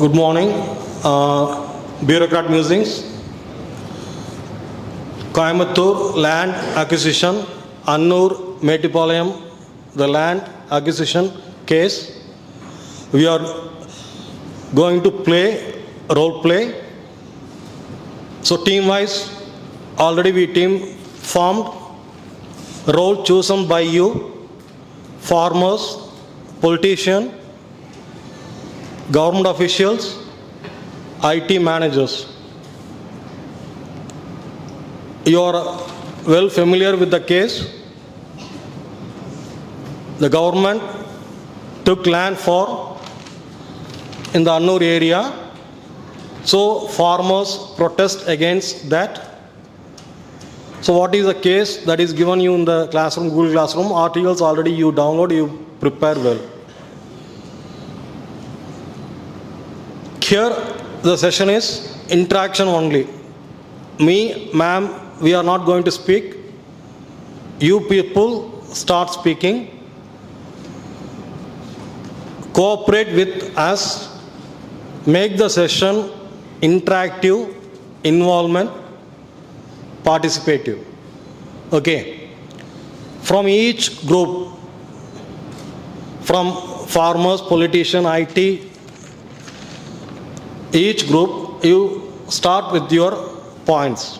Good morning, bureaucrat musings. Coimbatore land acquisition, Annur Mettipalayam, the land acquisition case. We are going to play role play. So team wise, already we team formed. Role chosen by you, farmers, politician, government officials, IT managers. You are well familiar with the case. The government took land in the Annur area. So farmers protest against that. So what is the case that is given you in the classroom, Google Classroom? Articles already you download, you prepare well. Here the session is interaction only. Me, ma'am, we are not going to speak. You people start speaking. Cooperate with us. Make the session interactive, involvement, participative. Okay. From each group, from farmers, politician, IT, each group, you start with your points.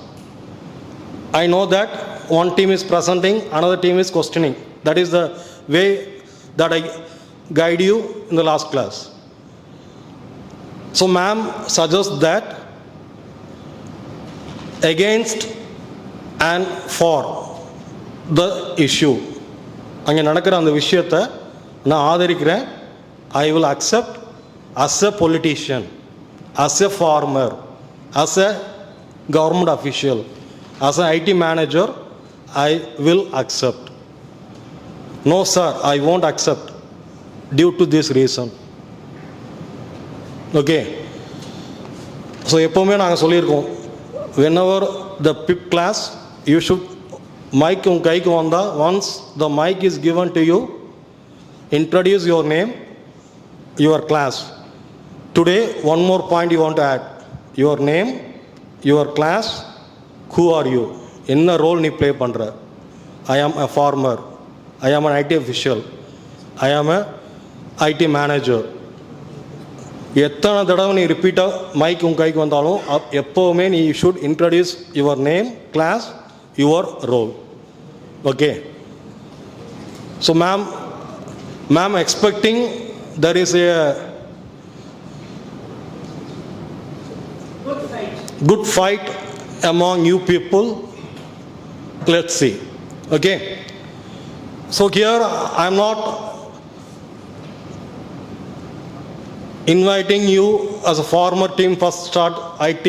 I know that one team is presenting, another team is questioning. That is the way that I guide you in the last class. So ma'am suggests that against and for the issue. அங்கே நடக்கிற அந்த விஷயத்தை நான் ஆதரிக்கிறேன். I will accept as a politician, as a farmer, as a government official, as an IT manager, I will accept. No sir, I won't accept due to this reason. Okay. So எப்போவுமே நாங்கள் சொல்லியிருக்கோம், whenever the PIP class, you should mic உங்க கைக்கு வந்தால் once the mic is given to you, introduce your name, your class. Today one more point you want to add. Your name, your class, who are you, என்ன role நீ play பண்ணுற. I am a farmer, I am an IT official, I am a IT manager. எத்தனை தடவை நீ ரிப்பீட்டாக mic உங்கள் கைக்கு வந்தாலும் எப்போவுமே நீ should introduce your name, class, your role. Okay. So ma'am expecting there is a good fight among you people. Let's see. Okay. So here I am not inviting you as a former team first start IT.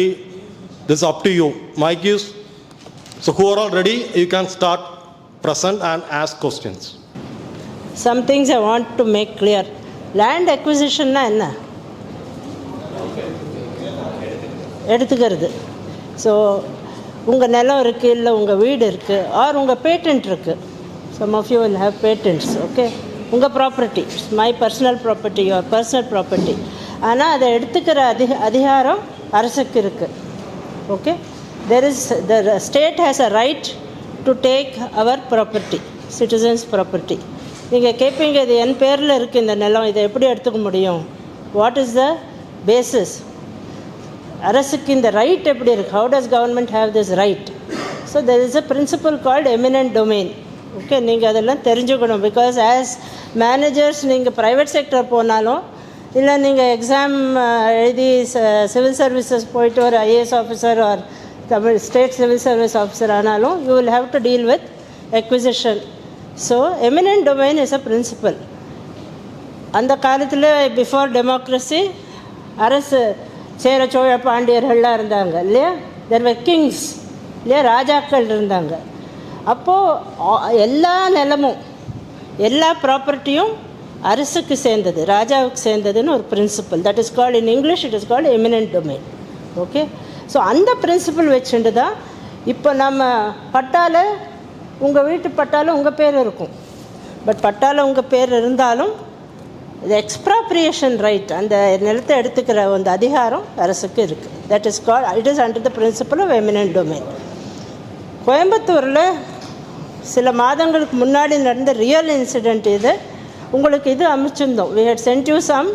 This is up to you. Mic is, so who are all ready, you can start present and ask questions. Some things I want to make clear. Land acquisition na enna? எடுத்துக்கிறது. So உங்கள் நிலம் இருக்குது, இல்லை உங்கள் வீடு இருக்குது, R உங்கள் patent இருக்குது. Some of you will have patents. Okay. உங்கள் property, my personal property, your personal property. ஆனால் அதை எடுத்துக்கிற அதிகாரம் அரசுக்கு இருக்குது. Okay. the state has a right to take our property, citizens property. நீங்கள் கேட்பீங்க, இது என் பேரில் இருக்குது இந்த நிலம், இதை எப்படி எடுத்துக்க முடியும்? What is the basis? அரசுக்கு இந்த ரைட் எப்படி இருக்குது? How does government have this right? So there is a principle called eminent domain. Okay. நீங்கள் அதெல்லாம் தெரிஞ்சுக்கணும். பிகாஸ் ஆஸ் மேனேஜர்ஸ் நீங்கள் ப்ரைவேட் செக்டர் போனாலும், இல்லை நீங்கள் எக்ஸாம் எழுதி சிவில் சர்வீசஸ் போயிட்டு ஒரு IAS officer or Tamil state civil service officer ஆனாலும் you will have to deal with acquisition. So eminent domain is a principle. அந்த காலத்தில் பிஃபோர் டெமோக்ரஸி அரசு சேர சோழ பாண்டியர்கள்லாம் இருந்தாங்க இல்லையா? தெர் வர் கிங்ஸ் இல்லையா? ராஜாக்கள் இருந்தாங்க. அப்போது எல்லா நிலமும் எல்லா ப்ராப்பர்ட்டியும் அரசுக்கு சேர்ந்தது, ராஜாவுக்கு சேர்ந்ததுன்னு ஒரு principle. That is called in English, it is called eminent domain. Okay. So அந்த பிரின்சிபல் வச்சுட்டு தான் இப்போ நம்ம பட்டால, உங்கள் வீட்டு பட்டால உங்கள் பேர் இருக்கும். பட் பட்டால உங்கள் பேர் இருந்தாலும் இது எக்ஸ்ப்ராப்ரியேஷன் ரைட், அந்த நிலத்தை எடுத்துக்கிற அந்த அதிகாரம் அரசுக்கு இருக்குது. That is call it is under the principle of eminent domain. கோயம்புத்தூரில் சில மாதங்களுக்கு முன்னாடி நடந்த ரியல் இன்சிடெண்ட் இது. உங்களுக்கு இது அமைச்சிருந்தோம். We had sent you some.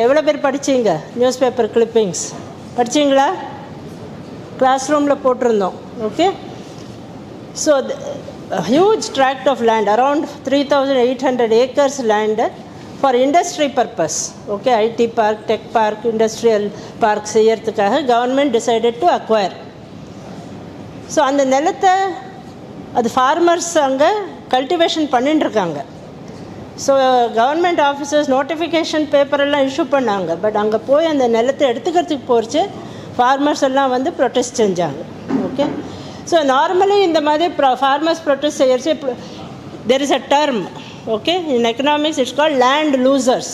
எவ்வளோ பேர் படித்தீங்க? நியூஸ் பேப்பர் கிளிப்பிங்ஸ் படித்தீங்களா? கிளாஸ் ரூமில் போட்டிருந்தோம். Okay, so huge tract of land, around 3,800 acres land for industry purpose. Okay, IT park, tech park, industrial park செய்யறதுக்காக government decided to acquire. So அந்த நிலத்தை அது ஃபார்மர்ஸ் அங்கே கல்டிவேஷன் பண்ணிட்டுருக்காங்க. ஸோ கவர்மெண்ட் ஆஃபீஸர்ஸ் நோட்டிஃபிகேஷன் பேப்பரெல்லாம் இஷ்யூ பண்ணாங்க. But அங்கே போய் அந்த நிலத்தை எடுத்துக்கிறதுக்கு போச்சு ஃபார்மர்ஸ் எல்லாம் வந்து ப்ரொட்டஸ்ட் செஞ்சாங்க. ஓகே, ஸோ நார்மலி இந்த மாதிரி ஃபார்மர்ஸ் ப்ரொட்டஸ்ட் செய்யறச்சு there is a term. Okay, in economics it's called land losers.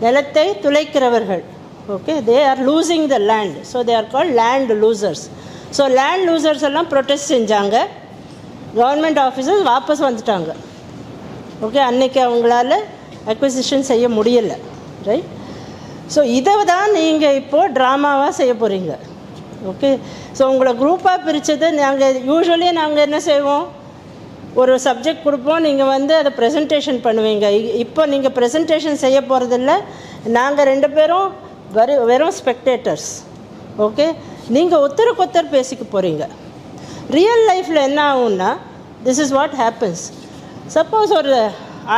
நிலத்தை துளைக்கிறவர்கள். Okay, they are losing the land, so they are called land losers. So land losers எல்லாம் protest செஞ்சாங்க. Government officers வாபஸ் வந்துட்டாங்க. Okay, அன்றைக்கி அவங்களால acquisition செய்ய முடியலை. ரைட், ஸோ இதை தான் நீங்கள் இப்போது ட்ராமாவாக செய்ய போகிறீங்க. ஓகே, ஸோ உங்களை குரூப்பாக பிரித்தது யூஸ்வலி நாங்கள் என்ன செய்வோம், ஒரு சப்ஜெக்ட் கொடுப்போம், நீங்கள் வந்து அதை ப்ரெசன்டேஷன் பண்ணுவீங்க. இப்போ நீங்கள் ப்ரெசன்டேஷன் செய்ய போகிறதில்ல, நாங்கள் 2 பேரும் வெறும் ஸ்பெக்டேட்டர்ஸ். ஓகே, நீங்கள் ஒருத்தருக்கு பேசிக்க போகிறீங்க. ரியல் லைஃப்பில் என்ன ஆகும்னா, this is what happens. Suppose ஒரு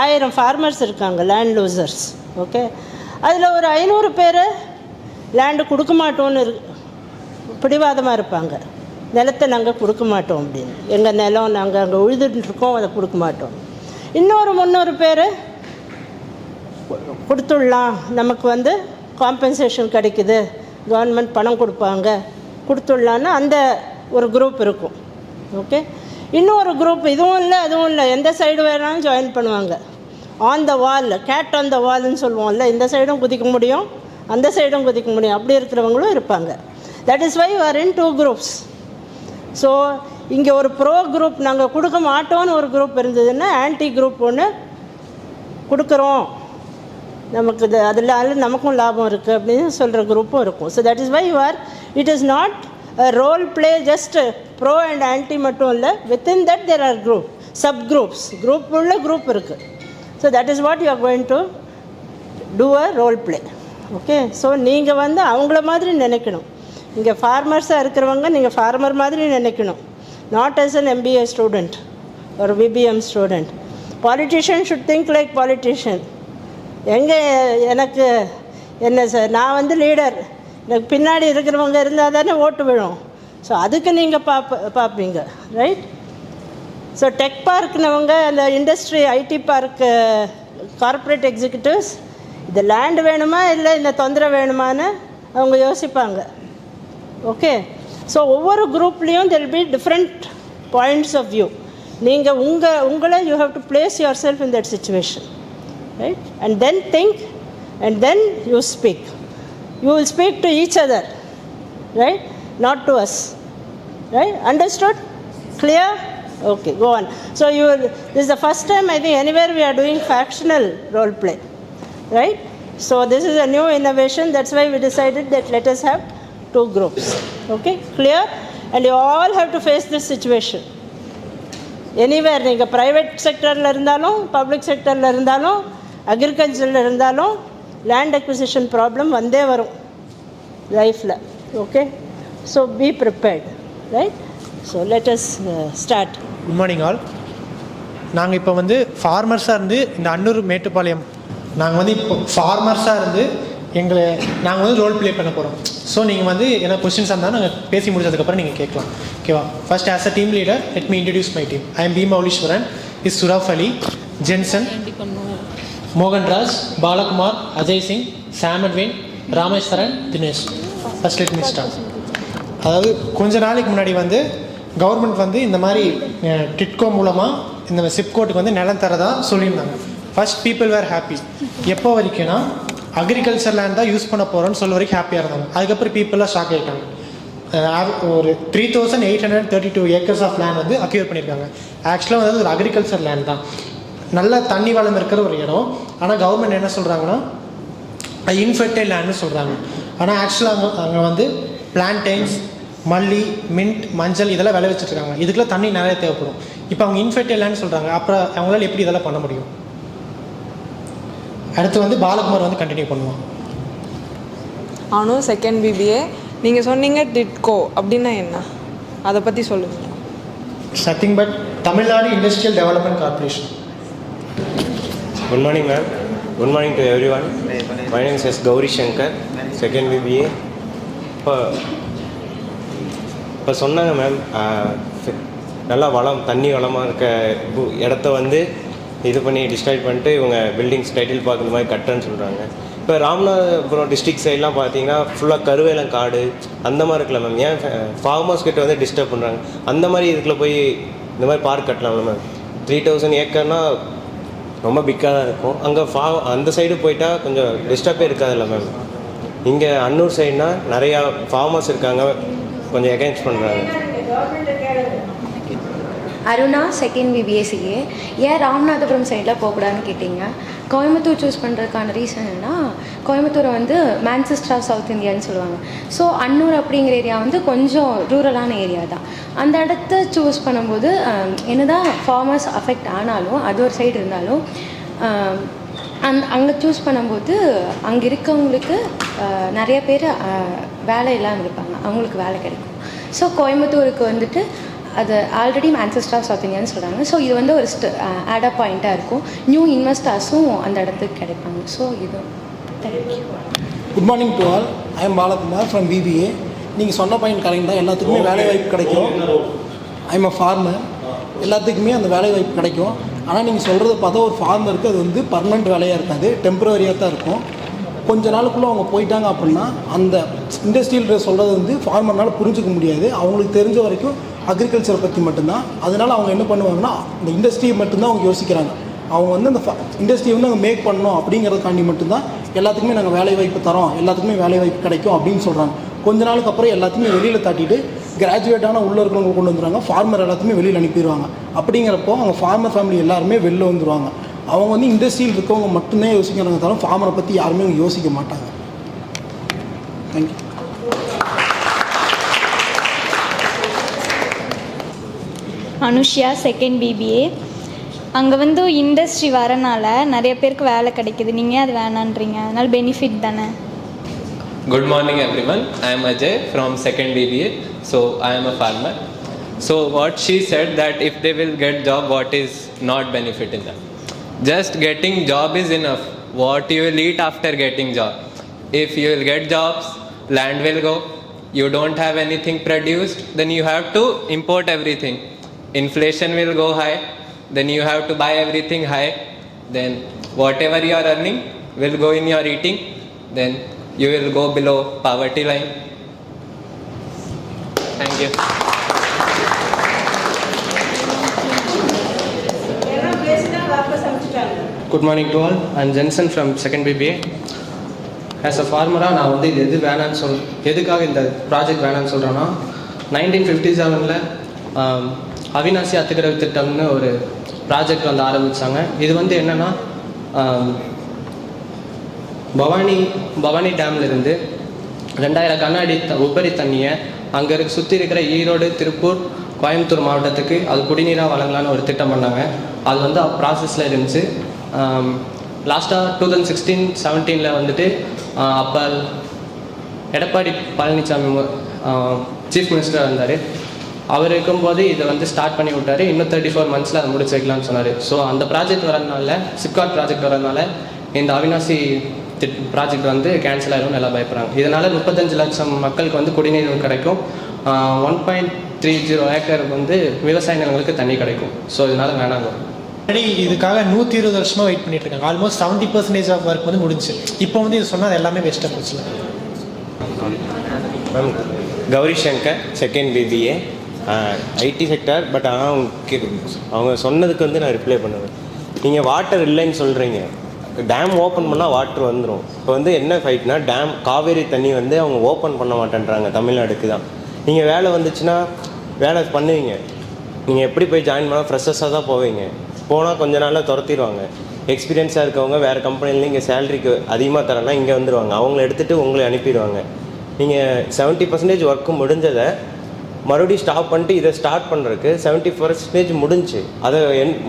1000 ஃபார்மர்ஸ் இருக்காங்க, லேண்ட் லூசர்ஸ். ஓகே, அதில் ஒரு 500 பேர் லேண்டு கொடுக்க மாட்டோன்னு பிடிவாதமாக இருப்பாங்க. நிலத்தை நாங்கள் கொடுக்க மாட்டோம் அப்படின்னு, எங்கள் நிலம் நாங்கள் அங்கே உழுதுட்டுருக்கோம், அதை கொடுக்க மாட்டோம். இன்னொரு 300 பேர் கொடுத்துடலாம், நமக்கு வந்து காம்பன்சேஷன் கிடைக்குது, கவர்மெண்ட் பணம் கொடுப்பாங்க, கொடுத்துடலான்னு அந்த ஒரு குரூப் இருக்கும். ஓகே, இன்னொரு குரூப் இதுவும் இல்லை அதுவும் இல்லை, எந்த சைடு வேணாலும் ஜாயின் பண்ணுவாங்க. On the wall, cat on the வால்னு சொல்லுவோம்ல, இந்த சைடும் குதிக்க முடியும், அந்த சைடும் குதிக்க முடியும், அப்படி இருக்கிறவங்களும் இருப்பாங்க. That is why you are in 2 groups. So இங்கே ஒரு ப்ரோ குரூப், நாங்கள் கொடுக்க மாட்டோன்னு ஒரு குரூப் இருந்ததுன்னா, ஆன்டி குரூப் ஒன்று கொடுக்குறோம், நமக்கு இது அதில் நமக்கும் லாபம் இருக்குது அப்படின்னு சொல்கிற குரூப்பும் இருக்கும். So that is why you are, it is not role play just pro and anti மட்டும் இல்லை, within that there are group, sub groups, group உள்ள குரூப் இருக்குது. So that is what you are going to do a role play. Okay, so நீங்கள் வந்து அவங்கள மாதிரி நினைக்கணும். இங்கே ஃபார்மர்ஸாக இருக்கிறவங்க நீங்கள் ஃபார்மர் மாதிரி நினைக்கணும், not as an MBA student ஒரு BBM student. Politician should think like politician. எங்கே எனக்கு என்ன சார், நான் வந்து லீடர், எனக்கு பின்னாடி இருக்கிறவங்க இருந்தால் தானே ஓட்டு விழும். ஸோ அதுக்கு நீங்கள் பார்ப்பீங்க. ரைட், ஸோ டெக் பார்க்குனவங்க, அந்த industry IT park corporate executives, இந்த லேண்ட் வேணுமா இல்லை இந்த தொந்தரவு வேணுமான்னு அவங்க யோசிப்பாங்க. ஓகே, ஸோ ஒவ்வொரு குரூப்லேயும் there will be different points of view. நீங்கள் உங்களை you have to place yourself in that situation. Right, and then think and then you speak. You will speak to each other, right, not to us. Right, understood? Clear? Okay, go on. So this is the first time I think anywhere we are doing factional role play. Right, so this is a new innovation, that's why we decided that let us have 2 groups. Okay, clear? And you all have to face this situation. Anywhere, நீங்கள் private செக்டரில் இருந்தாலும், public செக்டரில் இருந்தாலும், அக்ரிகல்ச்சரில் இருந்தாலும், land acquisition problem வந்தே வரும் லைஃப்பில். Okay, so be prepared. Right, so let us start. Good morning all. நாங்கள் இப்போ வந்து ஃபார்மர்ஸாக இருந்து இந்த அன்னூர் மேட்டுப்பாளையம், நாங்கள் வந்து இப்போ ஃபார்மர்ஸாக இருந்து நாங்கள் வந்து ரோல் ப்ளே பண்ண போகிறோம். ஸோ நீங்கள் வந்து என்ன கொஸ்டின்ஸ் இருந்தால் நாங்கள் பேசி முடிச்சதுக்கப்புறம் நீங்கள் கேட்கலாம். ஓகேவா? First as a team leader let me introduce my team. I am B Mouleeswaran, is Suraf Ali, Jenson, Mohanraj, Balakumar, Ajay Singh, Samatwen, Rameswaran, Dinesh. First let me start. அதாவது கொஞ்ச நாளைக்கு முன்னாடி வந்து கவர்மெண்ட் வந்து இந்த மாதிரி டிட்கோ மூலமாக இந்த சிப்கோட்டுக்கு வந்து நிலம் தரதா சொல்லியிருந்தாங்க. First people were happy. எப்போ வரைக்கும்னா அக்ரிகல்ச்சர் லேண்ட் தான் யூஸ் பண்ண போகிறோன்னு சொல்ல வரைக்கும் ஹாப்பியாக இருந்தாங்க. அதுக்கப்புறம் பீப்புளாக ஷாக் ஆகிட்டாங்க. ஒரு 3,832 ஏக்கர்ஸ் ஆஃப் லேண்ட் வந்து அக்யூர் பண்ணியிருக்காங்க. ஆக்சுவலாக வந்து ஒரு அக்ரிகல்ச்சர் லேண்ட் தான். நல்ல தண்ணி வளம் இருக்கிற ஒரு இடம். ஆனால் கவர்மெண்ட் என்ன சொல்கிறாங்கன்னா அது இன்ஃபெர்டைல் லேண்ட்னு சொல்கிறாங்க. ஆனால் ஆக்சுவலாக அங்கே வந்து பிளான்டைன்ஸ், மல்லி, மின்ட், மஞ்சள் இதெல்லாம் விளைவிச்சிட்ருக்காங்க. இதுக்கெல்லாம் தண்ணி நிறைய தேவைப்படும். இப்போ அவங்க இன்ஃபெர்டைல் லேண்ட் சொல்கிறாங்க. அப்புறம் அவங்களால எப்படி இதெல்லாம் பண்ண முடியும்? அடுத்து வந்து பாலகுமார் வந்து கண்டினியூ பண்ணுவான். நானும் செகண்ட் பிபிஏ. நீங்கள் சொன்னீங்க டிட்கோ அப்படின்னா என்ன, அதை பற்றி சொல்லுங்கள். Nothing but Tamil Nadu industrial development corporation. Good morning ma'am. Good morning to everyone. My name is Gowri Shankar, second BBA. இப்போ சொன்னாங்க மேம், நல்லா வளம், தண்ணி வளமாக இருக்க இடத்த வந்து இது பண்ணி டிஸ்ட்ராக்ட் பண்ணிட்டு இவங்க பில்டிங்ஸ் டைட்டில் பார்க்க இந்த மாதிரி கட்டுறேன்னு சொல்கிறாங்க. இப்போ ராமநாதபுரம் டிஸ்ட்ரிக்ட் சைட்லாம் பார்த்தீங்கன்னா ஃபுல்லாக கருவேலம் காடு அந்த மாதிரி இருக்கல மேம். ஏன் ஃபார்மர்ஸ் கிட்ட வந்து டிஸ்டர்ப் பண்ணுறாங்க? அந்த மாதிரி இதுக்குள்ள போய் இந்த மாதிரி பார்க் கட்டலாம்ல மேம். 3000 ஏக்கர்னால் ரொம்ப பிக்காக தான் இருக்கும். அங்கே அந்த சைடு போயிட்டால் கொஞ்சம் டிஸ்டர்பே இருக்காதுல்ல மேம். இங்கே அன்னூர் சைடுனா நிறையா ஃபார்மர்ஸ் இருக்காங்க, கொஞ்சம் எகென்ஸ்ட் பண்ணுறாங்க. அருணா, செகண்ட் பிபிஎஸ்சிஏ. ஏன் ராமநாதபுரம் சைடில் போகக்கூடாதுன்னு கேட்டிங்க. கோயம்புத்தூர் சூஸ் பண்ணுறதுக்கான ரீசன் என்னன்னா, கோயம்புத்தூரை வந்து மான்செஸ்டர் ஆஃப் சவுத் இந்தியான்னு சொல்லுவாங்க. ஸோ அன்னூர் அப்படிங்கிற ஏரியா வந்து கொஞ்சம் ரூரலான ஏரியா தான். அந்த இடத்த சூஸ் பண்ணும்போது என்னதான் ஃபார்மர்ஸ் அஃபெக்ட் ஆனாலும், அது ஒரு சைடு இருந்தாலும் அங்கே சூஸ் பண்ணும்போது அங்கே இருக்கவங்களுக்கு நிறைய பேர் வேலை இல்லாமல் இருப்பாங்க, அவங்களுக்கு வேலை கிடைக்கும். ஸோ கோயம்புத்தூருக்கு வந்துட்டு அது ஆல்ரெடி மான்செஸ்டர் ஆஃப் சவுத் இந்தியான்னு சொல்கிறாங்க. ஸோ இது வந்து ஒரு ஆடப் பாயிண்ட்டாக இருக்கும். நியூ இன்வெஸ்டர்ஸும் அந்த இடத்துக்கு கிடைப்பாங்க. ஸோ இது thank you. Good morning to all. I am Balakumar from BBA. நீங்கள் சொன்ன பாயிண்ட் கரெக்ட் தான். எல்லாத்துக்குமே வேலை வாய்ப்பு கிடைக்கும். I am a farmer. எல்லாத்துக்குமே அந்த வேலை வாய்ப்பு கிடைக்கும். ஆனால் நீங்கள் சொல்கிறத பார்த்தா ஒரு ஃபார்மருக்கு அது வந்து பர்மனெண்ட் வேலையாக இருக்காது, டெம்பரரியாக தான் இருக்கும். கொஞ்ச நாளுக்குள்ளே அவங்க போயிட்டாங்க அப்படின்னா அந்த இண்டஸ்ட்ரியல் சொல்கிறது வந்து ஃபார்மர்னால் புரிஞ்சிக்க முடியாது. அவங்களுக்கு தெரிஞ்ச வரைக்கும் அக்ரிகல்ச்சரை பற்றி மட்டும்தான். அதனால் அவங்க என்ன பண்ணுவாங்கன்னா இந்த இண்டஸ்ட்ரியை மட்டும்தான் அவங்க யோசிக்கிறாங்க. அவங்க வந்து அந்த இண்டஸ்ட்ரியை வந்து நாங்கள் மேக் பண்ணணும் அப்படிங்கிறதுக்காண்டி மட்டும்தான் எல்லாத்துக்குமே நாங்கள் வேலை வாய்ப்பு தரோம், எல்லாத்துக்குமே வேலை வாய்ப்பு கிடைக்கும் அப்படின்னு சொல்கிறாங்க. கொஞ்ச நாளுக்கு அப்புறம் எல்லாத்தையுமே வெளியில் தட்டிட்டு கிராஜுவேட்டான உள்ளே இருக்கிறவங்க கொண்டு வந்துடுவாங்க. ஃபார்மர் எல்லாத்தையுமே வெளியில் அனுப்பிடுவாங்க. அப்படிங்கிறப்போ அவங்க ஃபார்மர் ஃபேமிலி எல்லாருமே வெளில வந்துடுவாங்க. அவங்க வந்து இண்டஸ்ட்ரியில் இருக்கவங்க மட்டும்தான் யோசிக்கிறாங்க, தவிர ஃபார்மரை பற்றி யாருமே அவங்க யோசிக்க மாட்டாங்க. தேங்க்யூ. Anushiya, second BBA. அங்கே வந்து இண்டஸ்ட்ரி வரனால நிறைய பேருக்கு வேலை கிடைக்குது, நீங்கள் அது வேணான்றீங்க, அதனால் பெனிஃபிட் தானே. Good morning everyone. I am Ajay from second BBA. So I am a farmer. So what she said that if they will get job, what is not benefit in that? Just getting job is enough. What you will eat after getting job? If you will get jobs, land will go. You don't have anything produced, then you have to import everything. Inflation will go high, then you have to buy everything high. Then whatever you are earning will go in your eating. Then you will go below poverty line. Thank you. Good morning to all. I am Jensen from second BBA. As a farmer, நான் வந்து இது வேணான்னு எதுக்காக இந்த project வேணான்னு சொல்கிறேன்னா, 1957 அவிநாசி அத்திக்கடவு திட்டம்னு ஒரு ப்ராஜெக்ட் வந்து ஆரம்பித்தாங்க. இது வந்து என்னென்னா, பவானி டேம்லேருந்து 2000 கன அடி உபரி தண்ணியை அங்கே சுற்றி இருக்கிற ஈரோடு, திருப்பூர், கோயம்புத்தூர் மாவட்டத்துக்கு அது குடிநீராக வழங்கலான்னு ஒரு திட்டம் பண்ணாங்க. அது வந்து ப்ராசஸில் இருந்துச்சு. லாஸ்ட்டாக 2016-17 வந்துட்டு அப்போ எடப்பாடி பழனிசாமி சீஃப் மினிஸ்டராக இருந்தார். அவர் இருக்கும்போது இதை வந்து ஸ்டார்ட் பண்ணி விட்டார். இன்னும் 34 மந்த்ஸில் அதை முடிச்சு வைக்கலாம்னு சொன்னார். ஸோ அந்த ப்ராஜெக்ட் வரதுனால, சிப்காட் ப்ராஜெக்ட் வரதுனால இந்த அவிநாசி ப்ராஜெக்ட் வந்து கேன்சல் ஆகிடும்னு எல்லாம் பயப்படுறாங்க. இதனால் 35 லட்சம் மக்களுக்கு வந்து குடிநீர் கிடைக்கும். 1.30 ஏக்கர் வந்து விவசாய நிலங்களுக்கு தண்ணி கிடைக்கும். ஸோ இதனால் வேணாங்க. ஆல்ரெடி இதுக்காக 120 வருஷமாக வெயிட் பண்ணிட்டு இருக்காங்க. ஆல்மோஸ்ட் 70% ஆஃப் ஒர்க் வந்து முடிஞ்சு. இப்போ வந்து இது சொன்னால் எல்லாமே வேஸ்ட்டாக போச்சு. Ma'am, Gowri Shankar, second BBA, IT sector. But ஆனால் அவங்க சொன்னதுக்கு வந்து நான் ரிப்ளை பண்ணுவேன். நீங்கள் வாட்டர் இல்லைன்னு சொல்கிறீங்க, டேம் ஓப்பன் பண்ணால் வாட்டர் வந்துடும். இப்போ வந்து என்ன ஃபைட்னா, டேம் காவேரி தண்ணி வந்து அவங்க ஓப்பன் பண்ண மாட்டேன்றாங்க, தமிழ்நாடுக்கு தான். நீங்கள் வேலை வந்துச்சுன்னா வேலை பண்ணுவீங்க. நீங்கள் எப்படி போய் ஜாயின் பண்ணால் ஃப்ரெஷர்ஸாக தான் போவீங்க. போனால் கொஞ்ச நாளில் துரத்திடுவாங்க. எக்ஸ்பீரியன்ஸாக இருக்கவங்க வேறு கம்பெனிலேருந்து இங்கே சேலரிக்கு அதிகமாக தரேன்னா இங்கே வந்துடுவாங்க. அவங்கள எடுத்துகிட்டு உங்களை அனுப்பிடுவாங்க. நீங்கள் 70% ஒர்க்கு முடிஞ்சதை மறுபடியும் ஸ்டாப் பண்ணிட்டு இதை ஸ்டார்ட் பண்ணுறதுக்கு 70% முடிஞ்சு அதை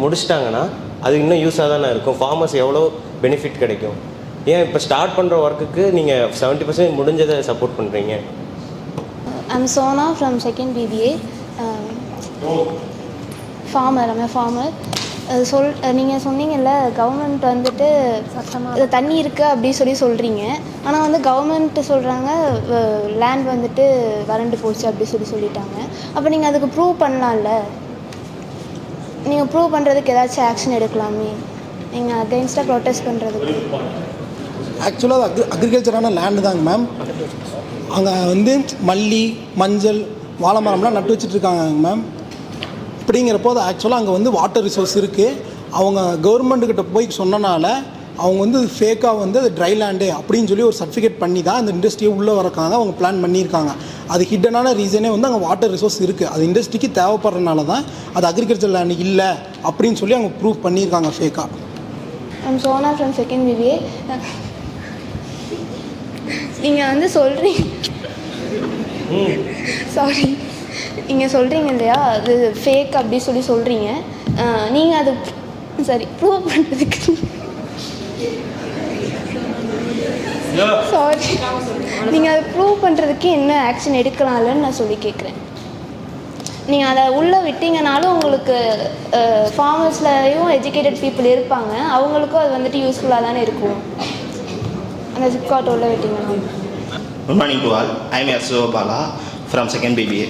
முடிச்சிட்டாங்கன்னா அது இன்னும் யூஸாக தானே இருக்கும். ஃபார்மர்ஸ் எவ்வளோ பெனிஃபிட் கிடைக்கும். ஏன் இப்போ ஸ்டார்ட் பண்ணுற ஒர்க்குக்கு நீங்கள் 70% முடிஞ்சதை சப்போர்ட் பண்ணுறீங்க? I'm Sona from second BBA. Farmer, I'm a farmer. நீங்கள் சொன்னீங்கல்ல கவர்மெண்ட் வந்துட்டு தண்ணி இருக்குது அப்படி சொல்கிறீங்க. ஆனால் வந்து கவர்மெண்ட் சொல்கிறாங்க லேண்ட் வந்துட்டு வறண்டு போச்சு அப்படி சொல்லிட்டாங்க. அப்போ நீங்கள் அதுக்கு ப்ரூவ் பண்ணலாம்ல. நீங்கள் ப்ரூவ் பண்ணுறதுக்கு ஏதாச்சும் ஆக்ஷன் எடுக்கலாமே. நீங்கள் அகெயின்ஸ்டாக ப்ரொட்டஸ்ட் பண்ணுறதுக்கு. ஆக்சுவலாக அது அக்ரிகல்ச்சரான லேண்டு தாங்க மேம். அங்கே வந்து மல்லி, மஞ்சள், வாழை மரம்லாம் நட்டு வச்சுட்ருக்காங்க மேம். அப்படிங்கிறப்போ அது ஆக்சுவலாக அங்கே வந்து வாட்டர் ரிசோர்ஸ் இருக்குது. அவங்க கவர்மெண்ட்டுக்கிட்ட போய் சொன்னனால அவங்க வந்து ஃபேக்காக வந்து அது ட்ரை லேண்டு அப்படின்னு சொல்லி ஒரு சர்டிஃபிகேட் பண்ணி தான் அந்த இண்டஸ்ட்ரியை உள்ளே வரக்காங்க அவங்க பிளான் பண்ணியிருக்காங்க. அது ஹிட்டனான ரீசனே வந்து அங்கே வாட்டர் ரிசோர்ஸ் இருக்குது. அது இண்டஸ்ட்ரிக்கு தேவைப்படுறதுனால தான் அது அக்ரிகல்ச்சர் லேண்டு இல்லை அப்படின்னு சொல்லி அவங்க ப்ரூவ் பண்ணியிருக்காங்க ஃபேக்காக. I'm Sona from second BBA. நீங்கள் வந்து சொல்கிறீங்க சாரி நீங்கள் சொல்கிறீங்க இல்லையா அது ஃபேக் அப்படி சொல்கிறீங்க. நீங்கள் அது சரி ப்ரூவ் பண்ணுறதுக்கு சாரி நீங்கள் அதை ப்ரூவ் பண்ணுறதுக்கு என்ன ஆக்ஷன் எடுக்கலாம்லன்னு நான் சொல்லி கேட்குறேன். நீங்கள் அதை உள்ளே விட்டீங்கனாலும் உங்களுக்கு ஃபார்மர்ஸ்லையும் எஜுகேட்டட் பீப்புள் இருப்பாங்க. அவங்களுக்கும் அது வந்துட்டு யூஸ்ஃபுல்லாக தானே இருக்கும். அந்த சிப்காட் உள்ள விட்டீங்கன்னா. Good morning to all. I am S Bala from second BBA.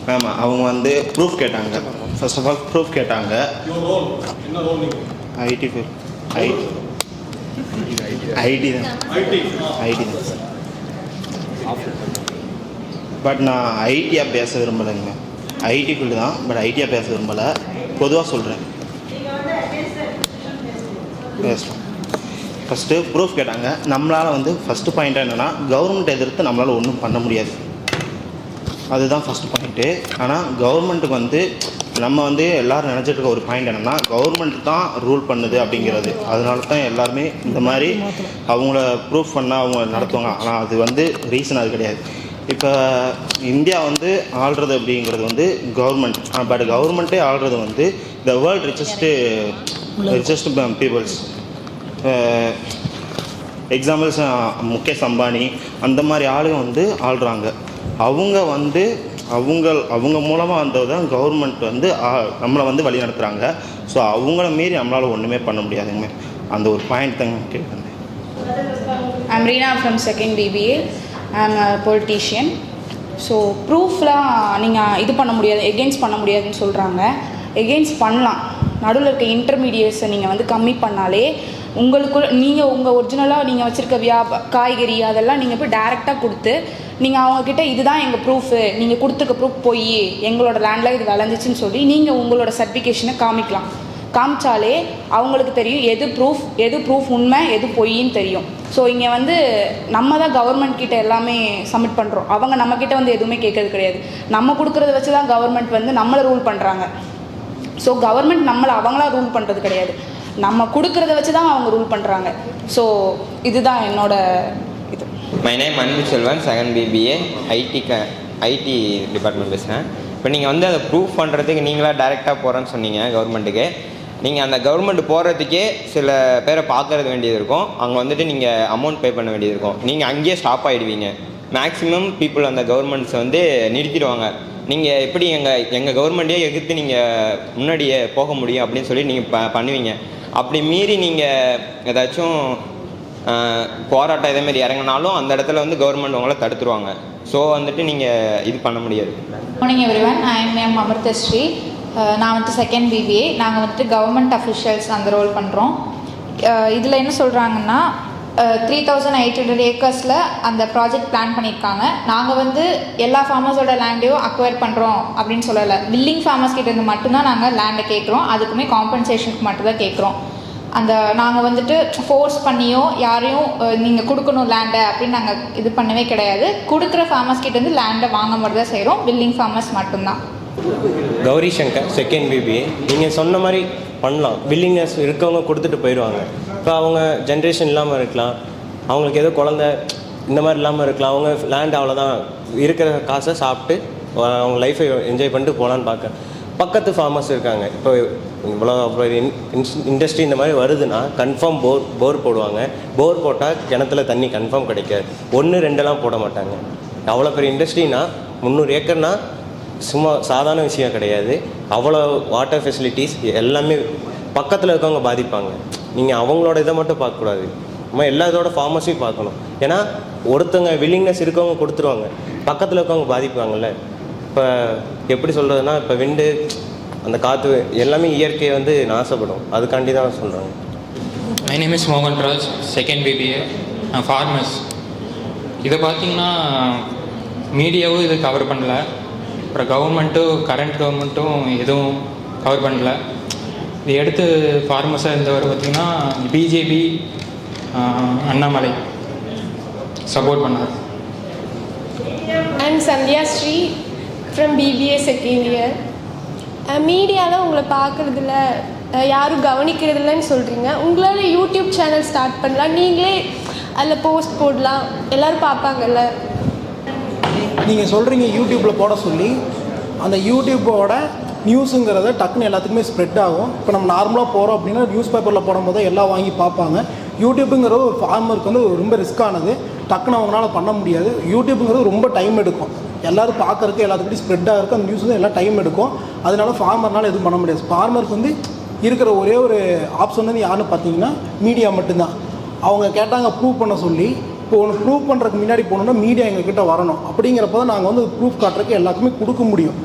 Ma'am அவங்க வந்து ப்ரூஃப் கேட்டாங்க. ஃபர்ஸ்ட் ஆஃப் ஆல் ப்ரூஃப் கேட்டாங்க. ஐடி தான் சார். பட் நான் ஐடியாக பேச விரும்பலைங்க மேம். ஐடி ஃபீல்டு தான், பட் ஐடியாக பேச விரும்பலை. பொதுவாக சொல்கிறேன். பேசலாம். ஃபஸ்ட்டு ப்ரூஃப் கேட்டாங்க. நம்மளால் வந்து ஃபஸ்ட்டு பாயிண்ட் என்னென்னா கவர்மெண்ட் எதிர்த்து நம்மளால் ஒன்றும் பண்ண முடியாது. அதுதான் ஃபஸ்ட்டு பாயிண்ட்டு. ஆனால் கவர்மெண்ட்டுக்கு வந்து நம்ம வந்து எல்லோரும் நினச்சிட்டு இருக்க ஒரு பாயிண்ட் என்னென்னா கவர்மெண்ட் தான் ரூல் பண்ணுது அப்படிங்கிறது. அதனால தான் எல்லாருமே இந்த மாதிரி அவங்கள ப்ரூஃப் பண்ணால் அவங்க நடத்துவாங்க. ஆனால் அது வந்து ரீசன் அது கிடையாது. இப்போ இந்தியா வந்து ஆள்றது அப்படிங்கிறது வந்து கவர்மெண்ட். பட் கவர்மெண்ட்டே ஆள்றது வந்து the world richest peoples. Examples Mukesh Ambani அந்த மாதிரி ஆளுங்க வந்து ஆள்றாங்க. அவங்க வந்து அவங்க மூலமாக வந்தது தான் கவர்மெண்ட் வந்து நம்மளை வந்து வழி நடத்துகிறாங்க. ஸோ அவங்கள மீறி நம்மளால் ஒன்றுமே பண்ண முடியாதுங்க. அந்த ஒரு பாயிண்ட் தாங்க கேட்குறேன். I'm Reena from second BBA. I'm a politician. So ப்ரூஃப்லாம் நீங்கள் இது பண்ண முடியாது, எகெயின்ஸ்ட் பண்ண முடியாதுன்னு சொல்கிறாங்க. எகெயின்ஸ்ட் பண்ணலாம். நடுவில் இருக்க இன்டர்மீடியட்ஸை நீங்கள் வந்து கம்மி பண்ணாலே உங்களுக்குள்ள நீங்கள் உங்கள் ஒரிஜினலாக நீங்கள் வச்சுருக்க காய்கறி அதெல்லாம் நீங்கள் போய் டைரெக்டாக கொடுத்து நீங்கள் அவங்கக்கிட்ட இதுதான் எங்கள் ப்ரூஃபு, நீங்கள் கொடுத்துருக்க ப்ரூஃப் போய் எங்களோட லேண்டில் இது விளைஞ்சிச்சின்னு சொல்லி நீங்கள் உங்களோட சர்டிஃபிகேஷனை காமிக்கலாம். காமிச்சாலே அவங்களுக்கு தெரியும் எது ப்ரூஃப் உண்மை எது பொய்ன்னு தெரியும். ஸோ இங்கே வந்து நம்ம தான் கவர்மெண்ட் கிட்ட எல்லாமே சப்மிட் பண்ணுறோம். அவங்க நம்மக்கிட்ட வந்து எதுவுமே கேட்கறது கிடையாது. நம்ம கொடுக்குறத வச்சு தான் கவர்மெண்ட் வந்து நம்மளை ரூல் பண்ணுறாங்க. ஸோ கவர்மெண்ட் நம்மளை அவங்களா ரூல் பண்ணுறது கிடையாது, நம்ம கொடுக்குறத வச்சு தான் அவங்க ரூல் பண்ணுறாங்க. ஸோ இதுதான் என்னோட இது. மை நேம் அன்பு Selvan, second BBA IT department பேசுகிறேன். இப்போ நீங்கள் வந்து அதை ப்ரூஃப் பண்ணுறதுக்கு நீங்களாக டைரெக்டாக போகிறேன்னு சொன்னீங்க கவர்மெண்ட்டுக்கு. நீங்கள் அந்த கவர்மெண்ட் போகிறதுக்கே சில பேரை பார்க்கறது வேண்டியது இருக்கும். அங்கே வந்துட்டு நீங்கள் அமௌண்ட் பே பண்ண வேண்டியது இருக்கும். நீங்கள் அங்கேயே ஸ்டாப் ஆகிடுவீங்க. மேக்ஸிமம் பீப்புள் அந்த கவர்மெண்ட்ஸை வந்து நிறுத்திடுவாங்க. நீங்கள் எப்படி எங்கள் கவர்மெண்ட்டே எதிர்த்து நீங்கள் முன்னாடியே போக முடியும் அப்படின்னு சொல்லி நீங்கள் பண்ணுவீங்க. அப்படி மீறி நீங்கள் ஏதாச்சும் போராட்டம் இதேமாரி இறங்கினாலும் அந்த இடத்துல வந்து கவர்மெண்ட் உங்களை தடுத்துருவாங்க. ஸோ வந்துட்டு நீங்கள் இது பண்ண முடியாது. Morning everyone, I am Amirthasri. நான் வந்துட்டு செகண்ட் BBA. நாங்கள் வந்துட்டு கவர்மெண்ட் அஃபிஷியல்ஸ் அந்த ரோல் பண்ணுறோம். இதில் என்ன சொல்கிறாங்கன்னா 3800 ஏக்கர்ஸில் அந்த ப்ராஜெக்ட் பிளான் பண்ணியிருக்காங்க. நாங்கள் வந்து எல்லா ஃபார்மர்ஸோட லேண்டையும் அக்வயர் பண்ணுறோம் அப்படின்னு சொல்லலை. பில்லிங் ஃபார்மர்ஸ் கிட்ட இருந்து மட்டும்தான் நாங்கள் லேண்டை கேட்குறோம். அதுக்குமே காம்பன்சேஷனுக்கு மட்டும்தான் கேட்குறோம். அந்த நாங்கள் வந்துட்டு ஃபோர்ஸ் பண்ணியோ யாரையும் நீங்கள் கொடுக்கணும் லேண்டை அப்படின்னு நாங்கள் இது பண்ணவே கிடையாது. கொடுக்குற ஃபார்மர்ஸ் கிட்டேருந்து லேண்டை வாங்க மட்டும் தான் செய்கிறோம். பில்லிங் ஃபார்மர்ஸ் மட்டும்தான். Gowri Shankar, second BBA. நீங்கள் சொன்ன மாதிரி பண்ணலாம். வில்லிங்னஸ் இருக்கவங்க கொடுத்துட்டு போயிடுவாங்க. இப்போ அவங்க ஜென்ரேஷன் இல்லாமல் இருக்கலாம், அவங்களுக்கு ஏதோ குழந்த இந்த மாதிரி இல்லாமல் இருக்கலாம். அவங்க லேண்ட் அவ்வளோதான் இருக்கிற காசை சாப்பிட்டு அவங்க லைஃப்பை என்ஜாய் பண்ணிட்டு போகலான்னு பார்க்க பக்கத்து ஃபார்மர்ஸ் இருக்காங்க. இப்போ இவ்வளோ இண்டஸ்ட்ரி இந்த மாதிரி வருதுன்னா கன்ஃபார்ம் போர் போடுவாங்க. போர் போட்டால் கிணத்துல தண்ணி கன்ஃபார்ம் கிடைக்காது. 1-2 போட மாட்டாங்க. அவ்வளோ பெரிய இண்டஸ்ட்ரினா 300 ஏக்கர்னா சும்மா சாதாரண விஷயம் கிடையாது. அவ்வளோ வாட்டர் ஃபெசிலிட்டிஸ் எல்லாமே பக்கத்தில் இருக்கவங்க பாதிப்பாங்க. நீங்கள் அவங்களோட இதை மட்டும் பார்க்கக்கூடாது, நம்ம எல்லா இதோட ஃபார்மஸையும் பார்க்கணும். ஏன்னா ஒருத்தங்க வில்லிங்னஸ் இருக்கவங்க கொடுத்துருவாங்க, பக்கத்தில் இருக்கவங்க பாதிப்பாங்கள்ல. இப்போ எப்படி சொல்கிறதுனா, இப்போ விண்டு அந்த காற்று எல்லாமே இயற்கையை வந்து நாசப்படும். அதுக்காண்டி தான் சொல்கிறாங்க. மை நேம் இஸ் மோகன் ராஜ், செகண்ட் பிபிஏ. நான் ஃபார்மர்ஸ். இதை பார்த்தீங்கன்னா மீடியாவும் இது கவர் பண்ணல, அப்புறம் கரண்ட் கவர்மெண்ட்டும் எதுவும் கவர் பண்ணல. இது எடுத்து ஃபார்மர்ஸாக இருந்தவர் பார்த்திங்கன்னா பிஜேபி அண்ணாமலை சப்போர்ட் பண்ணார். I'm Sandhya Sri from BBA second year. மீடியாவில் உங்களை பார்க்குறதில்ல, யாரும் கவனிக்கிறதில்லன்னு சொல்கிறீங்க. உங்களால் யூடியூப் சேனல் ஸ்டார்ட் பண்ணலாம், நீங்களே அதில் போஸ்ட் போடலாம், எல்லோரும் பார்ப்பாங்கல்ல. நீங்கள் சொல்கிறீங்க யூடியூப்பில் போட சொல்லி, அந்த யூடியூப்போட நியூஸுங்கிறத டக்குன்னு எல்லாத்துக்குமே ஸ்ப்ரெட் ஆகும். இப்போ நம்ம நார்மலாக போகிறோம் அப்படின்னா நியூஸ் பேப்பரில் போடும்போது எல்லாம் வாங்கி பார்ப்பாங்க. யூடியூப்புங்கிறது ஒரு ஃபார்மருக்கு வந்து ரொம்ப ரிஸ்க்கானது, டக்குன்னு அவங்களால பண்ண முடியாது. யூடியூப்புங்கிறது ரொம்ப டைம் எடுக்கும், எல்லோரும் பார்க்குறதுக்கு எல்லாத்துக்கிட்டையும் ஸ்ப்ரெட் ஆகிறதுக்கு அந்த நியூஸ் வந்து எல்லாம் டைம் எடுக்கும். அதனால ஃபார்மர்னால எதுவும் பண்ண முடியாது. ஃபார்மருக்கு வந்து இருக்கிற ஒரே ஒரு ஆப்ஷன் வந்து யாருன்னு பார்த்தீங்கன்னா மீடியா மட்டும்தான். அவங்க கேட்டாங்க ப்ரூவ் பண்ண சொல்லி, இப்போ ஒன்று ப்ரூவ் பண்ணுறதுக்கு முன்னாடி போகணுன்னா மீடியா எங்ககிட்ட வரணும். அப்படிங்கிறப்ப தான் நாங்கள் வந்து ப்ரூஃப் காட்டுறதுக்கு எல்லாத்துக்குமே கொடுக்க முடியும்.